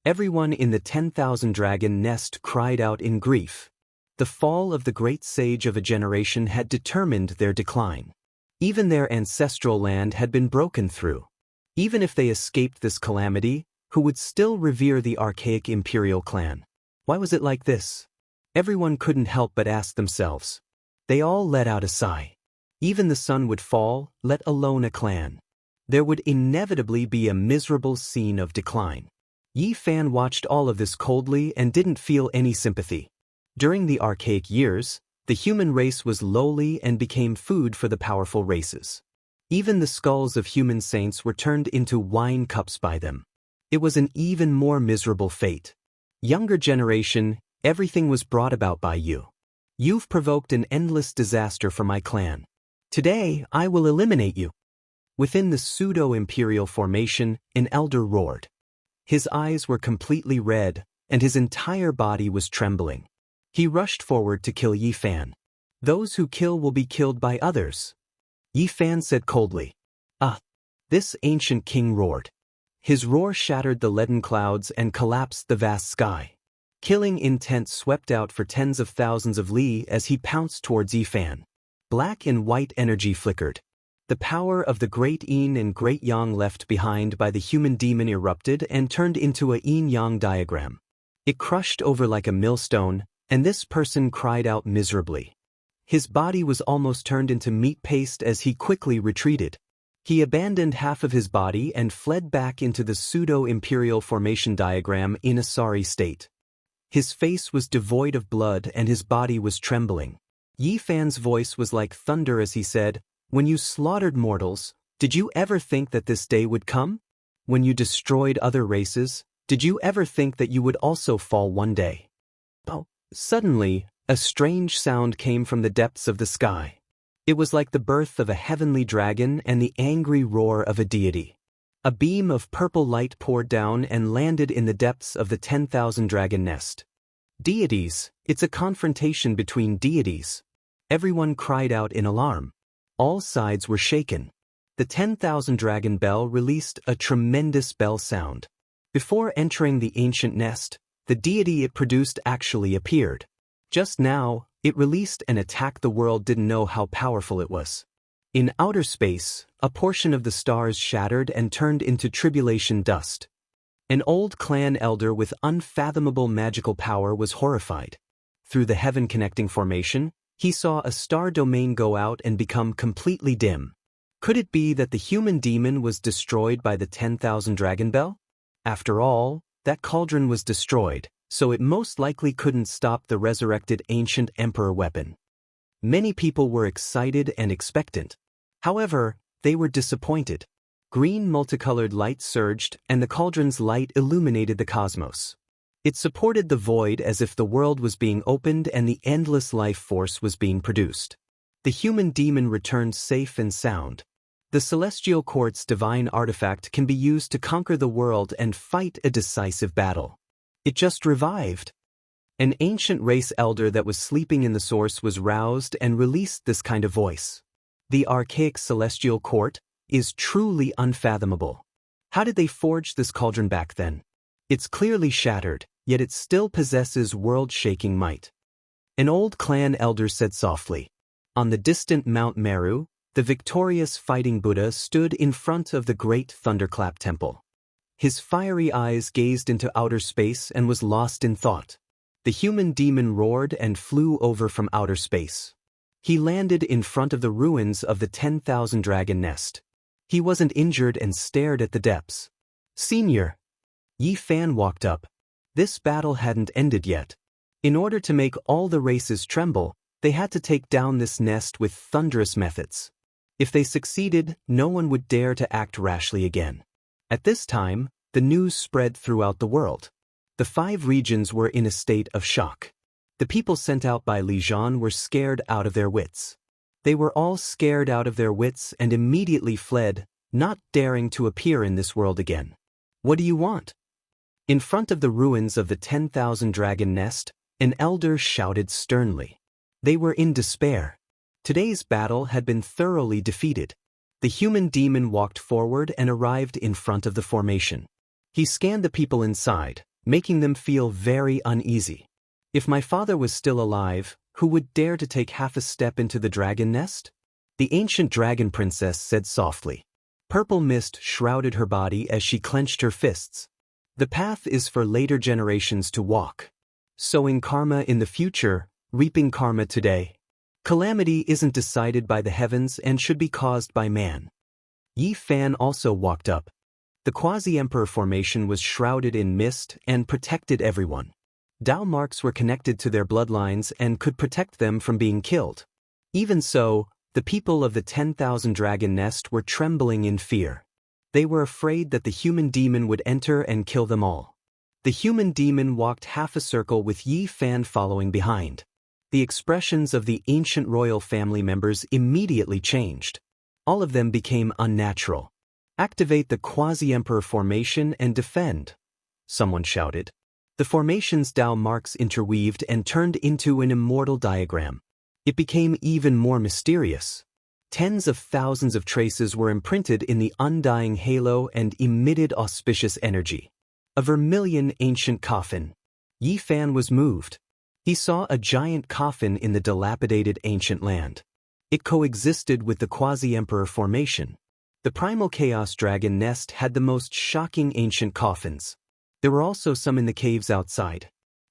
Speaker 1: Everyone in the 10,000 dragon nest cried out in grief. The fall of the great sage of a generation had determined their decline. Even their ancestral land had been broken through. Even if they escaped this calamity, who would still revere the archaic imperial clan? Why was it like this? Everyone couldn't help but ask themselves. They all let out a sigh. Even the sun would fall, let alone a clan. There would inevitably be a miserable scene of decline. Yi Fan watched all of this coldly and didn't feel any sympathy. During the archaic years, the human race was lowly and became food for the powerful races. Even the skulls of human saints were turned into wine cups by them. It was an even more miserable fate. Younger generation, everything was brought about by you. You've provoked an endless disaster for my clan. Today, I will eliminate you. Within the pseudo-imperial formation, an elder roared. His eyes were completely red, and his entire body was trembling. He rushed forward to kill Yi Fan. Those who kill will be killed by others. Yi Fan said coldly. Ah! This ancient king roared. His roar shattered the leaden clouds and collapsed the vast sky. Killing intent swept out for tens of thousands of li as he pounced towards Yi Fan. Black and white energy flickered. The power of the great yin and great yang left behind by the human demon erupted and turned into a yin-yang diagram. It crushed over like a millstone, and this person cried out miserably. His body was almost turned into meat paste as he quickly retreated. He abandoned half of his body and fled back into the pseudo-imperial formation diagram in a sorry state. His face was devoid of blood and his body was trembling. Yi Fan's voice was like thunder as he said, "When you slaughtered mortals, did you ever think that this day would come? When you destroyed other races, did you ever think that you would also fall one day?" Oh! Suddenly, a strange sound came from the depths of the sky. It was like the birth of a heavenly dragon and the angry roar of a deity. A beam of purple light poured down and landed in the depths of the 10,000 dragon nest. Deities, it's a confrontation between deities. Everyone cried out in alarm. All sides were shaken. The 10,000 dragon bell released a tremendous bell sound. Before entering the ancient nest, the deity it produced actually appeared. Just now, it released and attacked the world didn't know how powerful it was. In outer space, a portion of the stars shattered and turned into tribulation dust. An old clan elder with unfathomable magical power was horrified. Through the heaven-connecting formation, he saw a star domain go out and become completely dim. Could it be that the human demon was destroyed by the 10,000 dragon bell? After all, that cauldron was destroyed, so it most likely couldn't stop the resurrected ancient emperor weapon. Many people were excited and expectant. However, they were disappointed. Green multicolored light surged, and the cauldron's light illuminated the cosmos. It supported the void as if the world was being opened and the endless life force was being produced. The human demon returned safe and sound. The celestial quartz divine artifact can be used to conquer the world and fight a decisive battle. It just revived. An ancient race elder that was sleeping in the source was roused and released this kind of voice. The archaic celestial court is truly unfathomable. How did they forge this cauldron back then? It's clearly shattered, yet it still possesses world-shaking might. An old clan elder said softly. On the distant Mount Meru, the victorious fighting Buddha stood in front of the great thunderclap temple. His fiery eyes gazed into outer space and was lost in thought. The human demon roared and flew over from outer space. He landed in front of the ruins of the 10,000 dragon nest. He wasn't injured and stared at the depths. "Senior." Yi Fan walked up. This battle hadn't ended yet. In order to make all the races tremble, they had to take down this nest with thunderous methods. If they succeeded, no one would dare to act rashly again. At this time, the news spread throughout the world. The 5 regions were in a state of shock. The people sent out by Li Zhan were scared out of their wits. They were all scared out of their wits and immediately fled, not daring to appear in this world again. "What do you want?" In front of the ruins of the 10,000 dragon nest, an elder shouted sternly. They were in despair. Today's battle had been thoroughly defeated. The human demon walked forward and arrived in front of the formation. He scanned the people inside, making them feel very uneasy. If my father was still alive, who would dare to take half a step into the dragon nest? The ancient dragon princess said softly. Purple mist shrouded her body as she clenched her fists. The path is for later generations to walk. Sowing karma in the future, reaping karma today. Calamity isn't decided by the heavens and should be caused by man. Yi Fan also walked up. The quasi-emperor formation was shrouded in mist and protected everyone. Dao marks were connected to their bloodlines and could protect them from being killed. Even so, the people of the 10,000 dragon nest were trembling in fear. They were afraid that the human demon would enter and kill them all. The human demon walked half a circle with Yi Fan following behind. The expressions of the ancient royal family members immediately changed. All of them became unnatural. Activate the quasi-emperor formation and defend, someone shouted. The formation's Dao marks interweaved and turned into an immortal diagram. It became even more mysterious. Tens of thousands of traces were imprinted in the undying halo and emitted auspicious energy. A vermilion ancient coffin. Yi Fan was moved. He saw a giant coffin in the dilapidated ancient land. It coexisted with the quasi-emperor formation. The primal chaos dragon nest had the most shocking ancient coffins. There were also some in the caves outside.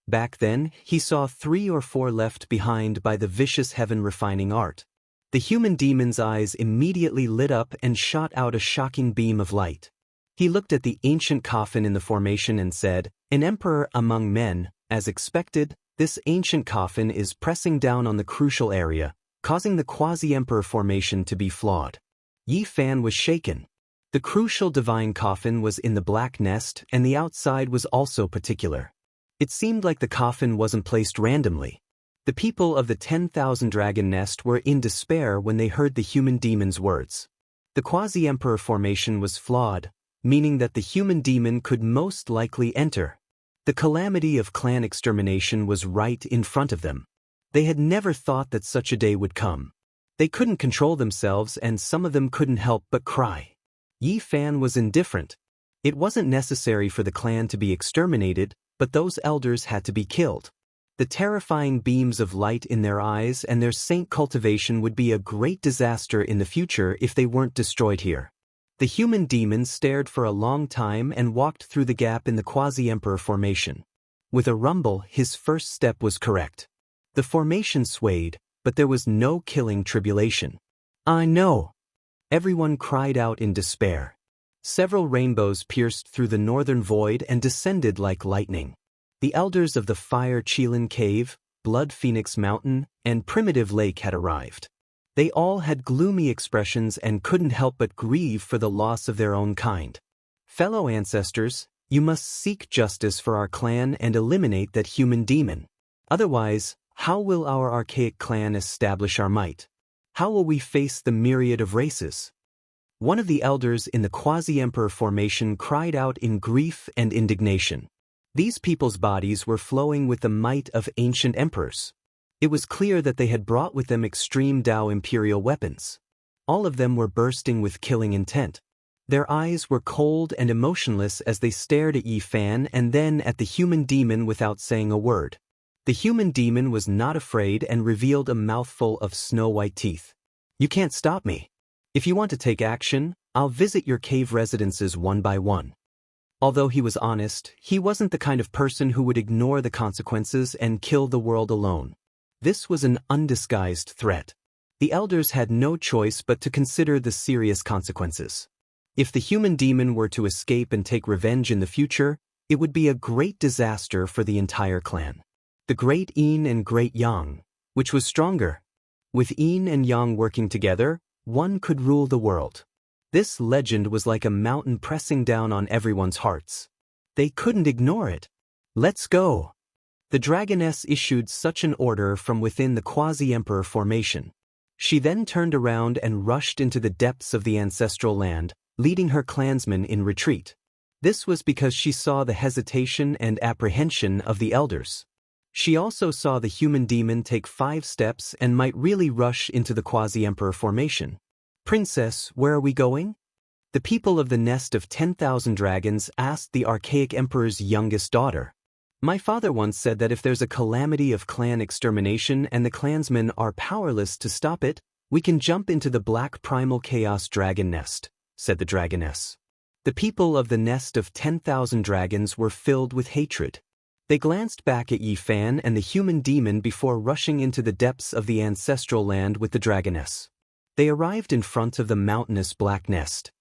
Speaker 1: Back then, he saw 3 or 4 left behind by the vicious heaven refining art. The human demon's eyes immediately lit up and shot out a shocking beam of light. He looked at the ancient coffin in the formation and said, "An emperor among men, as expected, this ancient coffin is pressing down on the crucial area, causing the quasi-emperor formation to be flawed." Yi Fan was shaken. The crucial divine coffin was in the black nest and the outside was also particular. It seemed like the coffin wasn't placed randomly. The people of the 10,000 dragon nest were in despair when they heard the human demon's words. The quasi-emperor formation was flawed, meaning that the human demon could most likely enter. The calamity of clan extermination was right in front of them. They had never thought that such a day would come. They couldn't control themselves and some of them couldn't help but cry. Yi Fan was indifferent. It wasn't necessary for the clan to be exterminated, but those elders had to be killed. The terrifying beams of light in their eyes and their saint cultivation would be a great disaster in the future if they weren't destroyed here. The human demon stared for a long time and walked through the gap in the quasi-emperor formation. With a rumble, his first step was correct. The formation swayed, but there was no killing tribulation. "I know!" Everyone cried out in despair. Several rainbows pierced through the northern void and descended like lightning. The elders of the Fire Qilin Cave, Blood Phoenix Mountain, and Primitive Lake had arrived. They all had gloomy expressions and couldn't help but grieve for the loss of their own kind. "Fellow ancestors, you must seek justice for our clan and eliminate that human demon. Otherwise, how will our archaic clan establish our might? How will we face the myriad of races?" One of the elders in the quasi-emperor formation cried out in grief and indignation. These people's bodies were flowing with the might of ancient emperors. It was clear that they had brought with them extreme Dao imperial weapons. All of them were bursting with killing intent. Their eyes were cold and emotionless as they stared at Yi Fan and then at the human demon without saying a word. The human demon was not afraid and revealed a mouthful of snow-white teeth. "You can't stop me. If you want to take action, I'll visit your cave residences one by one." Although he was honest, he wasn't the kind of person who would ignore the consequences and kill the world alone. This was an undisguised threat. The elders had no choice but to consider the serious consequences. If the human demon were to escape and take revenge in the future, it would be a great disaster for the entire clan. The Great Yin and Great Yang, which was stronger? With Yin and Yang working together, one could rule the world. This legend was like a mountain pressing down on everyone's hearts. They couldn't ignore it. "Let's go." The dragoness issued such an order from within the quasi-emperor formation. She then turned around and rushed into the depths of the ancestral land, leading her clansmen in retreat. This was because she saw the hesitation and apprehension of the elders. She also saw the human demon take 5 steps and might really rush into the quasi-emperor formation. "Princess, where are we going?" The people of the nest of 10,000 dragons asked the archaic emperor's youngest daughter. "My father once said that if there's a calamity of clan extermination and the clansmen are powerless to stop it, we can jump into the black primal chaos dragon nest," said the dragoness. The people of the nest of 10,000 dragons were filled with hatred. They glanced back at Yi Fan and the human demon before rushing into the depths of the ancestral land with the dragoness. They arrived in front of the mountainous black nest.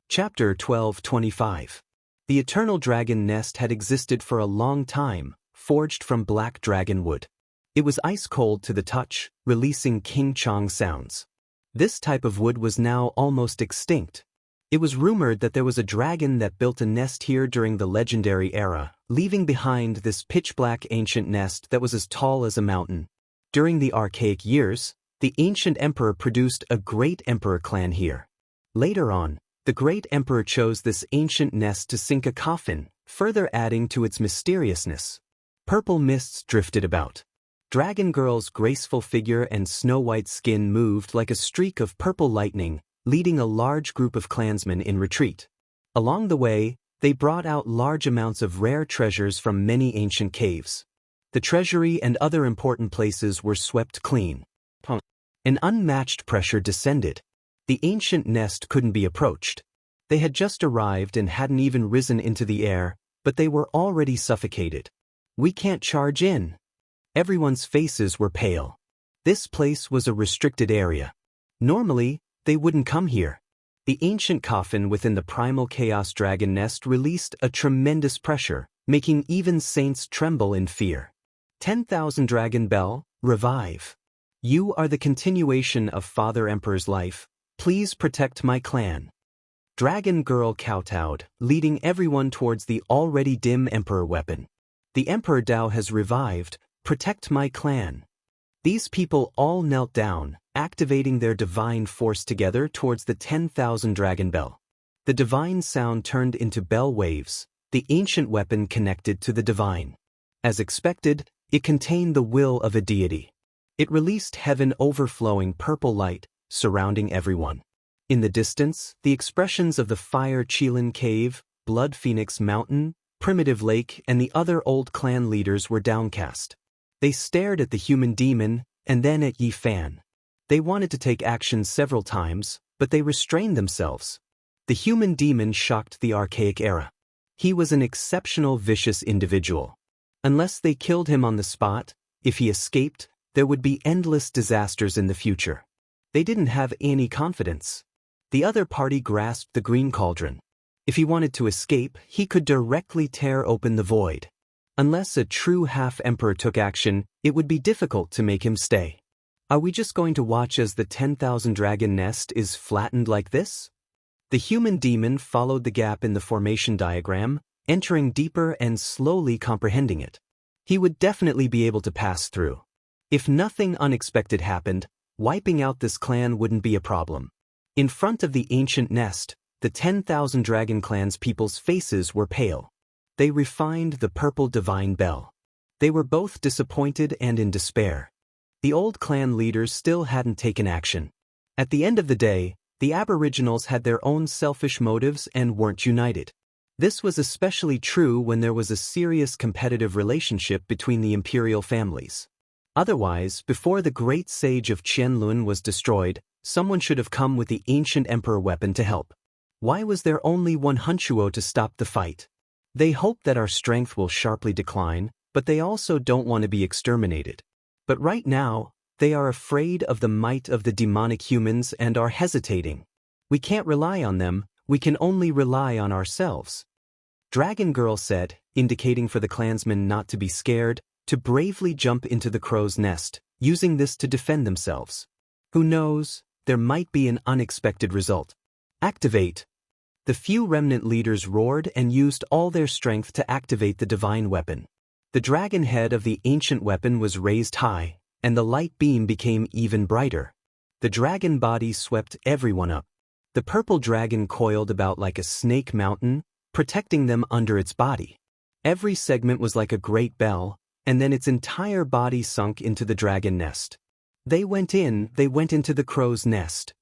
Speaker 1: Chapter 12:25. The eternal dragon nest had existed for a long time, forged from black dragon wood. It was ice cold to the touch, releasing King Chong sounds. This type of wood was now almost extinct. It was rumored that there was a dragon that built a nest here during the legendary era, leaving behind this pitch-black ancient nest that was as tall as a mountain. During the archaic years, the ancient emperor produced a great emperor clan here. Later on, the great emperor chose this ancient nest to sink a coffin, further adding to its mysteriousness. Purple mists drifted about. Dragon Girl's graceful figure and snow-white skin moved like a streak of purple lightning, leading a large group of clansmen in retreat. Along the way, they brought out large amounts of rare treasures from many ancient caves. The treasury and other important places were swept clean. An unmatched pressure descended. The ancient nest couldn't be approached. They had just arrived and hadn't even risen into the air, but they were already suffocated. "We can't charge in." Everyone's faces were pale. This place was a restricted area. Normally, they wouldn't come here. The ancient coffin within the primal chaos dragon nest released a tremendous pressure, making even saints tremble in fear. 10,000 Dragon Bell, revive. You are the continuation of Father Emperor's life. Please protect my clan. Dragon Girl kowtowed, leading everyone towards the already dim Emperor weapon. The Emperor Dao has revived. Protect my clan. These people all knelt down, activating their divine force together towards the 10,000 Dragon Bell. The divine sound turned into bell waves, the ancient weapon connected to the divine. As expected, it contained the will of a deity. It released heaven overflowing purple light, surrounding everyone. In the distance, the expressions of the Fire Qilin Cave, Blood Phoenix Mountain, Primitive Lake and the other old clan leaders were downcast. They stared at the human demon, and then at Yi Fan. They wanted to take action several times, but they restrained themselves. The human demon shocked the archaic era. He was an exceptional vicious individual. Unless they killed him on the spot, if he escaped, there would be endless disasters in the future. They didn't have any confidence. The other party grasped the green cauldron. If he wanted to escape, he could directly tear open the void. Unless a true half-emperor took action, it would be difficult to make him stay. Are we just going to watch as the 10,000 dragon nest is flattened like this? The human demon followed the gap in the formation diagram, entering deeper and slowly comprehending it. He would definitely be able to pass through. If nothing unexpected happened, wiping out this clan wouldn't be a problem. In front of the ancient nest, the 10,000 dragon clan's people's faces were pale. They refined the purple divine bell. They were both disappointed and in despair. The old clan leaders still hadn't taken action. At the end of the day, the aboriginals had their own selfish motives and weren't united. This was especially true when there was a serious competitive relationship between the imperial families. Otherwise, before the great sage of Qianlun was destroyed, someone should have come with the ancient emperor weapon to help. Why was there only one Hunchuo to stop the fight? They hope that our strength will sharply decline, but they also don't want to be exterminated. But right now, they are afraid of the might of the demonic humans and are hesitating. We can't rely on them, we can only rely on ourselves. Dragon Girl said, indicating for the clansmen not to be scared, to bravely jump into the crow's nest, using this to defend themselves. Who knows, there might be an unexpected result. Activate. The few remnant leaders roared and used all their strength to activate the divine weapon. The dragon head of the ancient weapon was raised high, and the light beam became even brighter. The dragon body swept everyone up. The purple dragon coiled about like a snake mountain, protecting them under its body. Every segment was like a great bell, and then its entire body sunk into the dragon nest. They went into the crow's nest.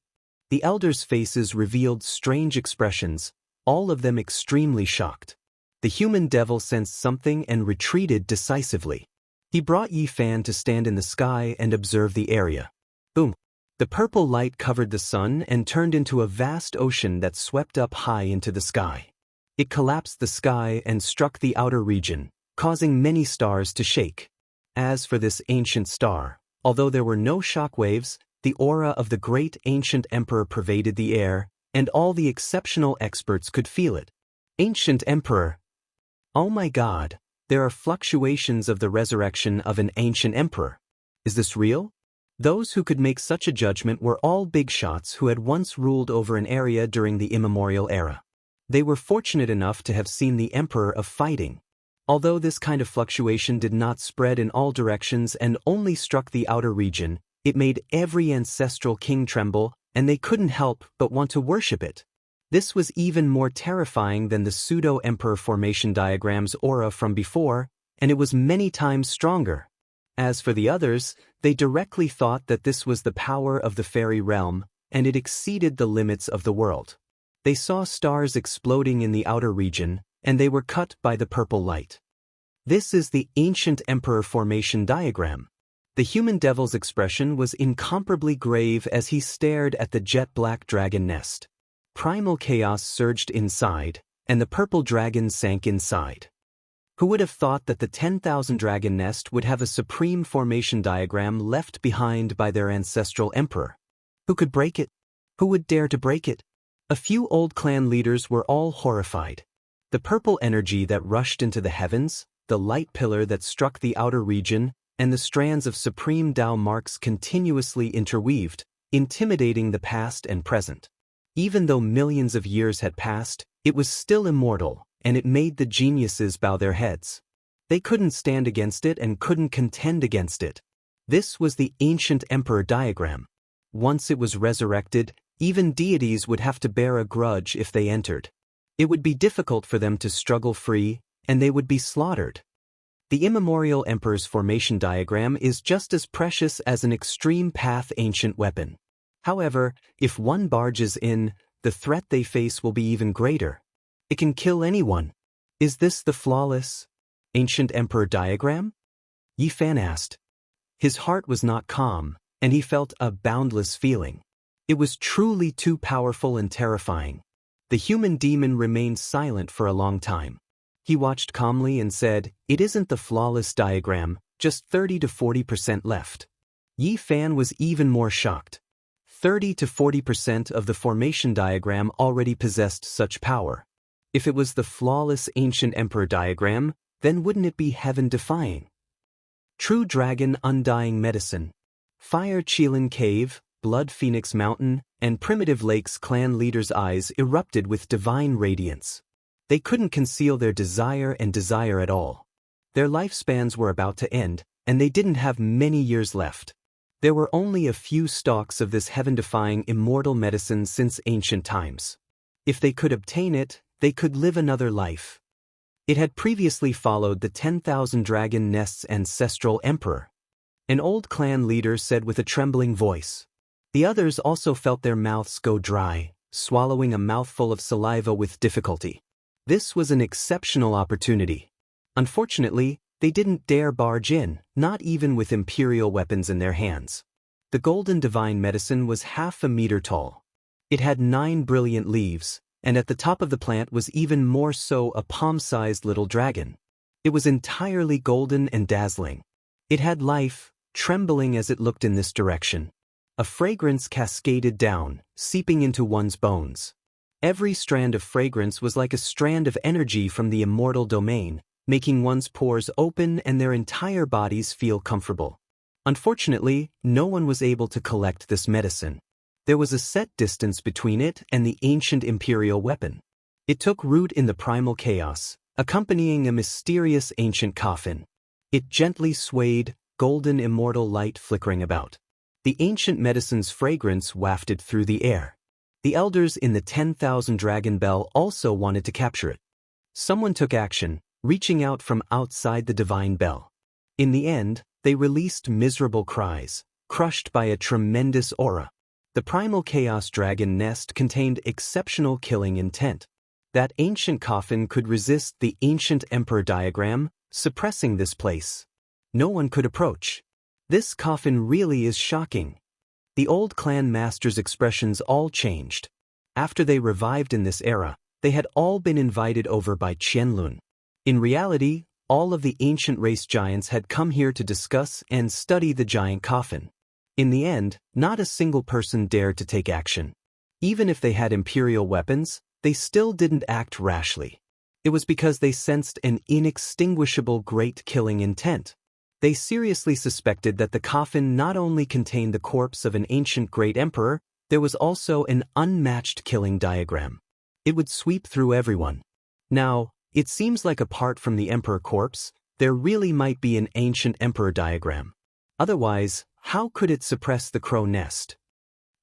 Speaker 1: The elders' faces revealed strange expressions, all of them extremely shocked. The human devil sensed something and retreated decisively. He brought Yi Fan to stand in the sky and observe the area. Boom! The purple light covered the sun and turned into a vast ocean that swept up high into the sky. It collapsed the sky and struck the outer region, causing many stars to shake. As for this ancient star, although there were no shock waves, the aura of the great ancient emperor pervaded the air, and all the exceptional experts could feel it. Ancient emperor! Oh my God, there are fluctuations of the resurrection of an ancient emperor. Is this real? Those who could make such a judgment were all big shots who had once ruled over an area during the immemorial era. They were fortunate enough to have seen the emperor of fighting. Although this kind of fluctuation did not spread in all directions and only struck the outer region, it made every ancestral king tremble, and they couldn't help but want to worship it. This was even more terrifying than the pseudo-emperor formation diagram's aura from before, and it was many times stronger. As for the others, they directly thought that this was the power of the fairy realm, and it exceeded the limits of the world. They saw stars exploding in the outer region, and they were cut by the purple light. This is the ancient emperor formation diagram. The human devil's expression was incomparably grave as he stared at the jet-black dragon nest. Primal chaos surged inside, and the purple dragon sank inside. Who would have thought that the 10,000 dragon nest would have a supreme formation diagram left behind by their ancestral emperor? Who could break it? Who would dare to break it? A few old clan leaders were all horrified. The purple energy that rushed into the heavens, the light pillar that struck the outer region, and the strands of supreme Tao marks continuously interweaved, intimidating the past and present. Even though millions of years had passed, it was still immortal, and it made the geniuses bow their heads. They couldn't stand against it and couldn't contend against it. This was the ancient emperor diagram. Once it was resurrected, even deities would have to bear a grudge if they entered. It would be difficult for them to struggle free, and they would be slaughtered. The immemorial emperor's formation diagram is just as precious as an extreme path ancient weapon. However, if one barges in, the threat they face will be even greater. It can kill anyone. Is this the flawless ancient emperor diagram? Yi Fan asked. His heart was not calm, and he felt a boundless feeling. It was truly too powerful and terrifying. The human demon remained silent for a long time. He watched calmly and said, "It isn't the flawless diagram, just 30 to 40% left." Yi Fan was even more shocked. 30 to 40% of the formation diagram already possessed such power. If it was the flawless ancient emperor diagram, then wouldn't it be heaven-defying? True Dragon Undying Medicine. Fire Qilin Cave, Blood Phoenix Mountain, and Primitive Lake's clan leaders' eyes erupted with divine radiance. They couldn't conceal their desire and desire at all. Their lifespans were about to end, and they didn't have many years left. There were only a few stalks of this heaven-defying immortal medicine since ancient times. If they could obtain it, they could live another life. It had previously followed the 10,000 dragon nest's ancestral emperor. An old clan leader said with a trembling voice. The others also felt their mouths go dry, swallowing a mouthful of saliva with difficulty. This was an exceptional opportunity. Unfortunately, they didn't dare barge in, not even with imperial weapons in their hands. The golden divine medicine was half a meter tall. It had 9 brilliant leaves, and at the top of the plant was even more so a palm-sized little dragon. It was entirely golden and dazzling. It had life, trembling as it looked in this direction. A fragrance cascaded down, seeping into one's bones. Every strand of fragrance was like a strand of energy from the immortal domain, making one's pores open and their entire bodies feel comfortable. Unfortunately, no one was able to collect this medicine. There was a set distance between it and the ancient imperial weapon. It took root in the primal chaos, accompanying a mysterious ancient coffin. It gently swayed, golden immortal light flickering about. The ancient medicine's fragrance wafted through the air. The elders in the 10,000 dragon bell also wanted to capture it. Someone took action, reaching out from outside the divine bell. In the end, they released miserable cries, crushed by a tremendous aura. The primal chaos dragon nest contained exceptional killing intent. That ancient coffin could resist the ancient emperor diagram, suppressing this place. No one could approach. This coffin really is shocking. The old clan masters' expressions all changed. After they revived in this era, they had all been invited over by Qianlun. In reality, all of the ancient race giants had come here to discuss and study the giant coffin. In the end, not a single person dared to take action. Even if they had imperial weapons, they still didn't act rashly. It was because they sensed an inextinguishable great killing intent. They seriously suspected that the coffin not only contained the corpse of an ancient great emperor, there was also an unmatched killing diagram. It would sweep through everyone. Now, it seems like apart from the emperor corpse, there really might be an ancient emperor diagram. Otherwise, how could it suppress the crow nest?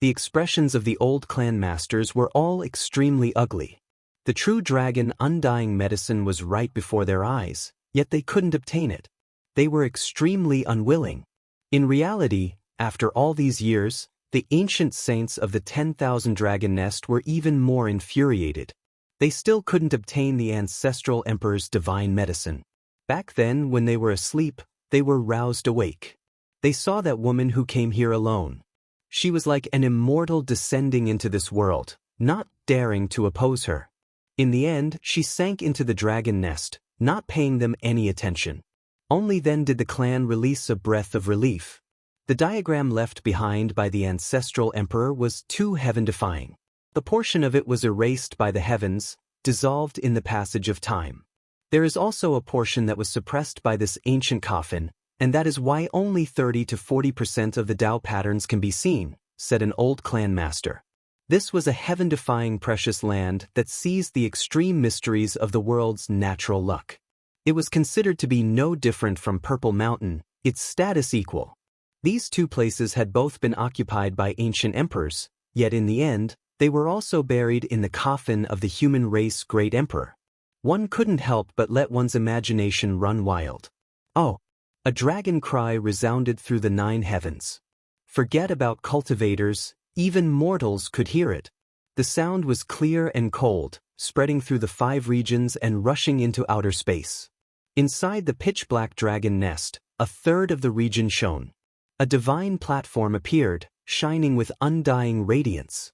Speaker 1: The expressions of the old clan masters were all extremely ugly. The true dragon undying medicine was right before their eyes, yet they couldn't obtain it. They were extremely unwilling. In reality, after all these years, the ancient saints of the 10,000 dragon nest were even more infuriated. They still couldn't obtain the ancestral emperor's divine medicine. Back then, when they were asleep, they were roused awake. They saw that woman who came here alone. She was like an immortal descending into this world, not daring to oppose her. In the end, she sank into the dragon nest, not paying them any attention. Only then did the clan release a breath of relief. The diagram left behind by the ancestral emperor was too heaven-defying. The portion of it was erased by the heavens, dissolved in the passage of time. There is also a portion that was suppressed by this ancient coffin, and that is why only 30 to 40% of the Tao patterns can be seen, said an old clan master. This was a heaven-defying precious land that seized the extreme mysteries of the world's natural luck. It was considered to be no different from Purple Mountain, its status equal. These two places had both been occupied by ancient emperors, yet in the end, they were also buried in the coffin of the human race great emperor. One couldn't help but let one's imagination run wild. Oh! A dragon cry resounded through the 9 heavens. Forget about cultivators, even mortals could hear it. The sound was clear and cold, spreading through the 5 regions and rushing into outer space. Inside the pitch-black dragon nest, a third of the region shone. A divine platform appeared, shining with undying radiance.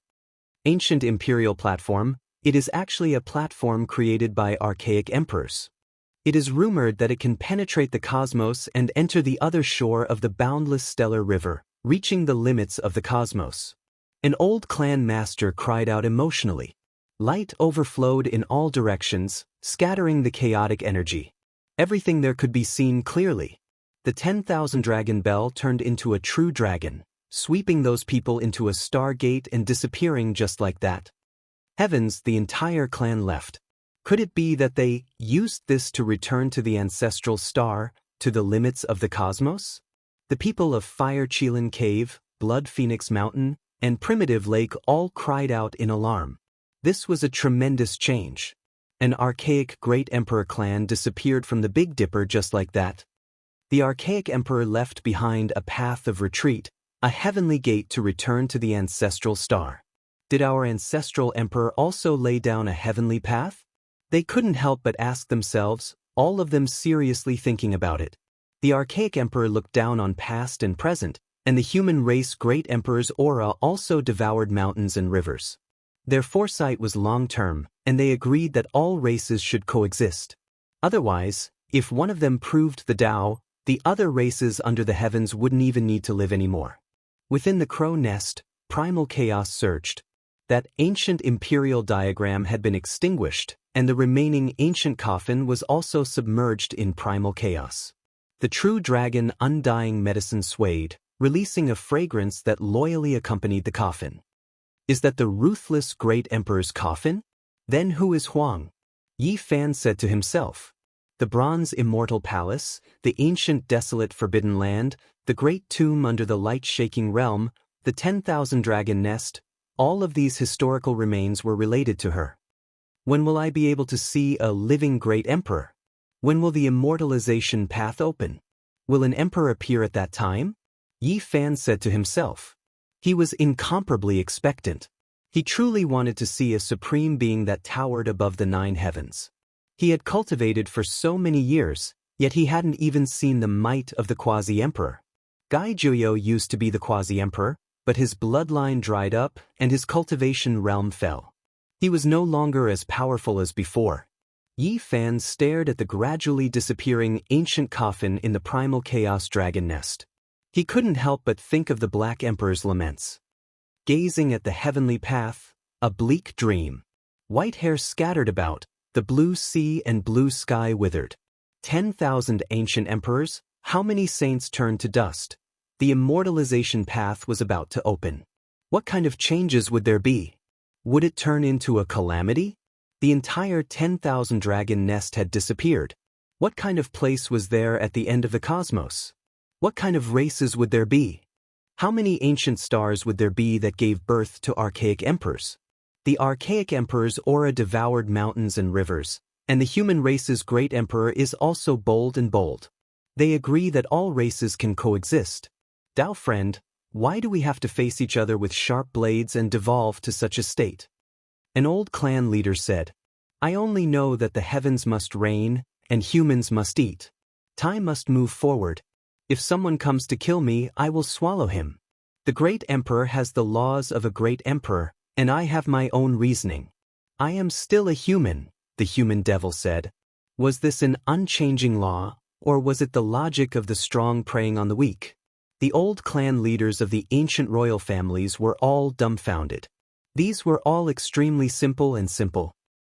Speaker 1: Ancient imperial platform, it is actually a platform created by archaic emperors. It is rumored that it can penetrate the cosmos and enter the other shore of the boundless stellar river, reaching the limits of the cosmos. An old clan master cried out emotionally. Light overflowed in all directions, scattering the chaotic energy. Everything there could be seen clearly. The 10,000 dragon bell turned into a true dragon, sweeping those people into a stargate and disappearing just like that. Heavens, the entire clan left. Could it be that they used this to return to the ancestral star, to the limits of the cosmos? The people of Fire Qilin Cave, Blood Phoenix Mountain, and Primitive Lake all cried out in alarm. This was a tremendous change. An archaic great emperor clan disappeared from the Big Dipper just like that. The archaic emperor left behind a path of retreat, a heavenly gate to return to the ancestral star. Did our ancestral emperor also lay down a heavenly path? They couldn't help but ask themselves, all of them seriously thinking about it. The archaic emperor looked down on past and present, and the human race great emperor's aura also devoured mountains and rivers. Their foresight was long-term, and they agreed that all races should coexist. Otherwise, if one of them proved the Tao, the other races under the heavens wouldn't even need to live anymore. Within the crow nest, primal chaos surged. That ancient imperial diagram had been extinguished, and the remaining ancient coffin was also submerged in primal chaos. The true dragon undying medicine swayed, releasing a fragrance that loyally accompanied the coffin. Is that the ruthless great emperor's coffin? Then who is Huang? Yi Fan said to himself. The bronze immortal palace, the ancient desolate forbidden land, the great tomb under the light-shaking realm, the 10,000 dragon nest, all of these historical remains were related to her. When will I be able to see a living great emperor? When will the immortalization path open? Will an emperor appear at that time? Yi Fan said to himself. He was incomparably expectant. He truly wanted to see a supreme being that towered above the 9 heavens. He had cultivated for so many years, yet he hadn't even seen the might of the quasi-emperor. Gai Juyo used to be the quasi-emperor, but his bloodline dried up and his cultivation realm fell. He was no longer as powerful as before. Yi Fan stared at the gradually disappearing ancient coffin in the primal chaos dragon nest. He couldn't help but think of the Black Emperor's laments. Gazing at the heavenly path, a bleak dream. White hair scattered about, the blue sea and blue sky withered. 10,000 ancient emperors, how many saints turned to dust? The immortalization path was about to open. What kind of changes would there be? Would it turn into a calamity? The entire 10,000 dragon nest had disappeared. What kind of place was there at the end of the cosmos? What kind of races would there be? How many ancient stars would there be that gave birth to archaic emperors? The archaic emperor's aura devoured mountains and rivers, and the human race's great emperor is also bold and bold. They agree that all races can coexist. Dao friend, why do we have to face each other with sharp blades and devolve to such a state? An old clan leader said, I only know that the heavens must reign, and humans must eat. Time must move forward. If someone comes to kill me, I will swallow him. The great emperor has the laws of a great emperor, and I have my own reasoning. I am still a human, the human devil said. Was this an unchanging law, or was it the logic of the strong preying on the weak? The old clan leaders of the ancient royal families were all dumbfounded. These were all extremely simple.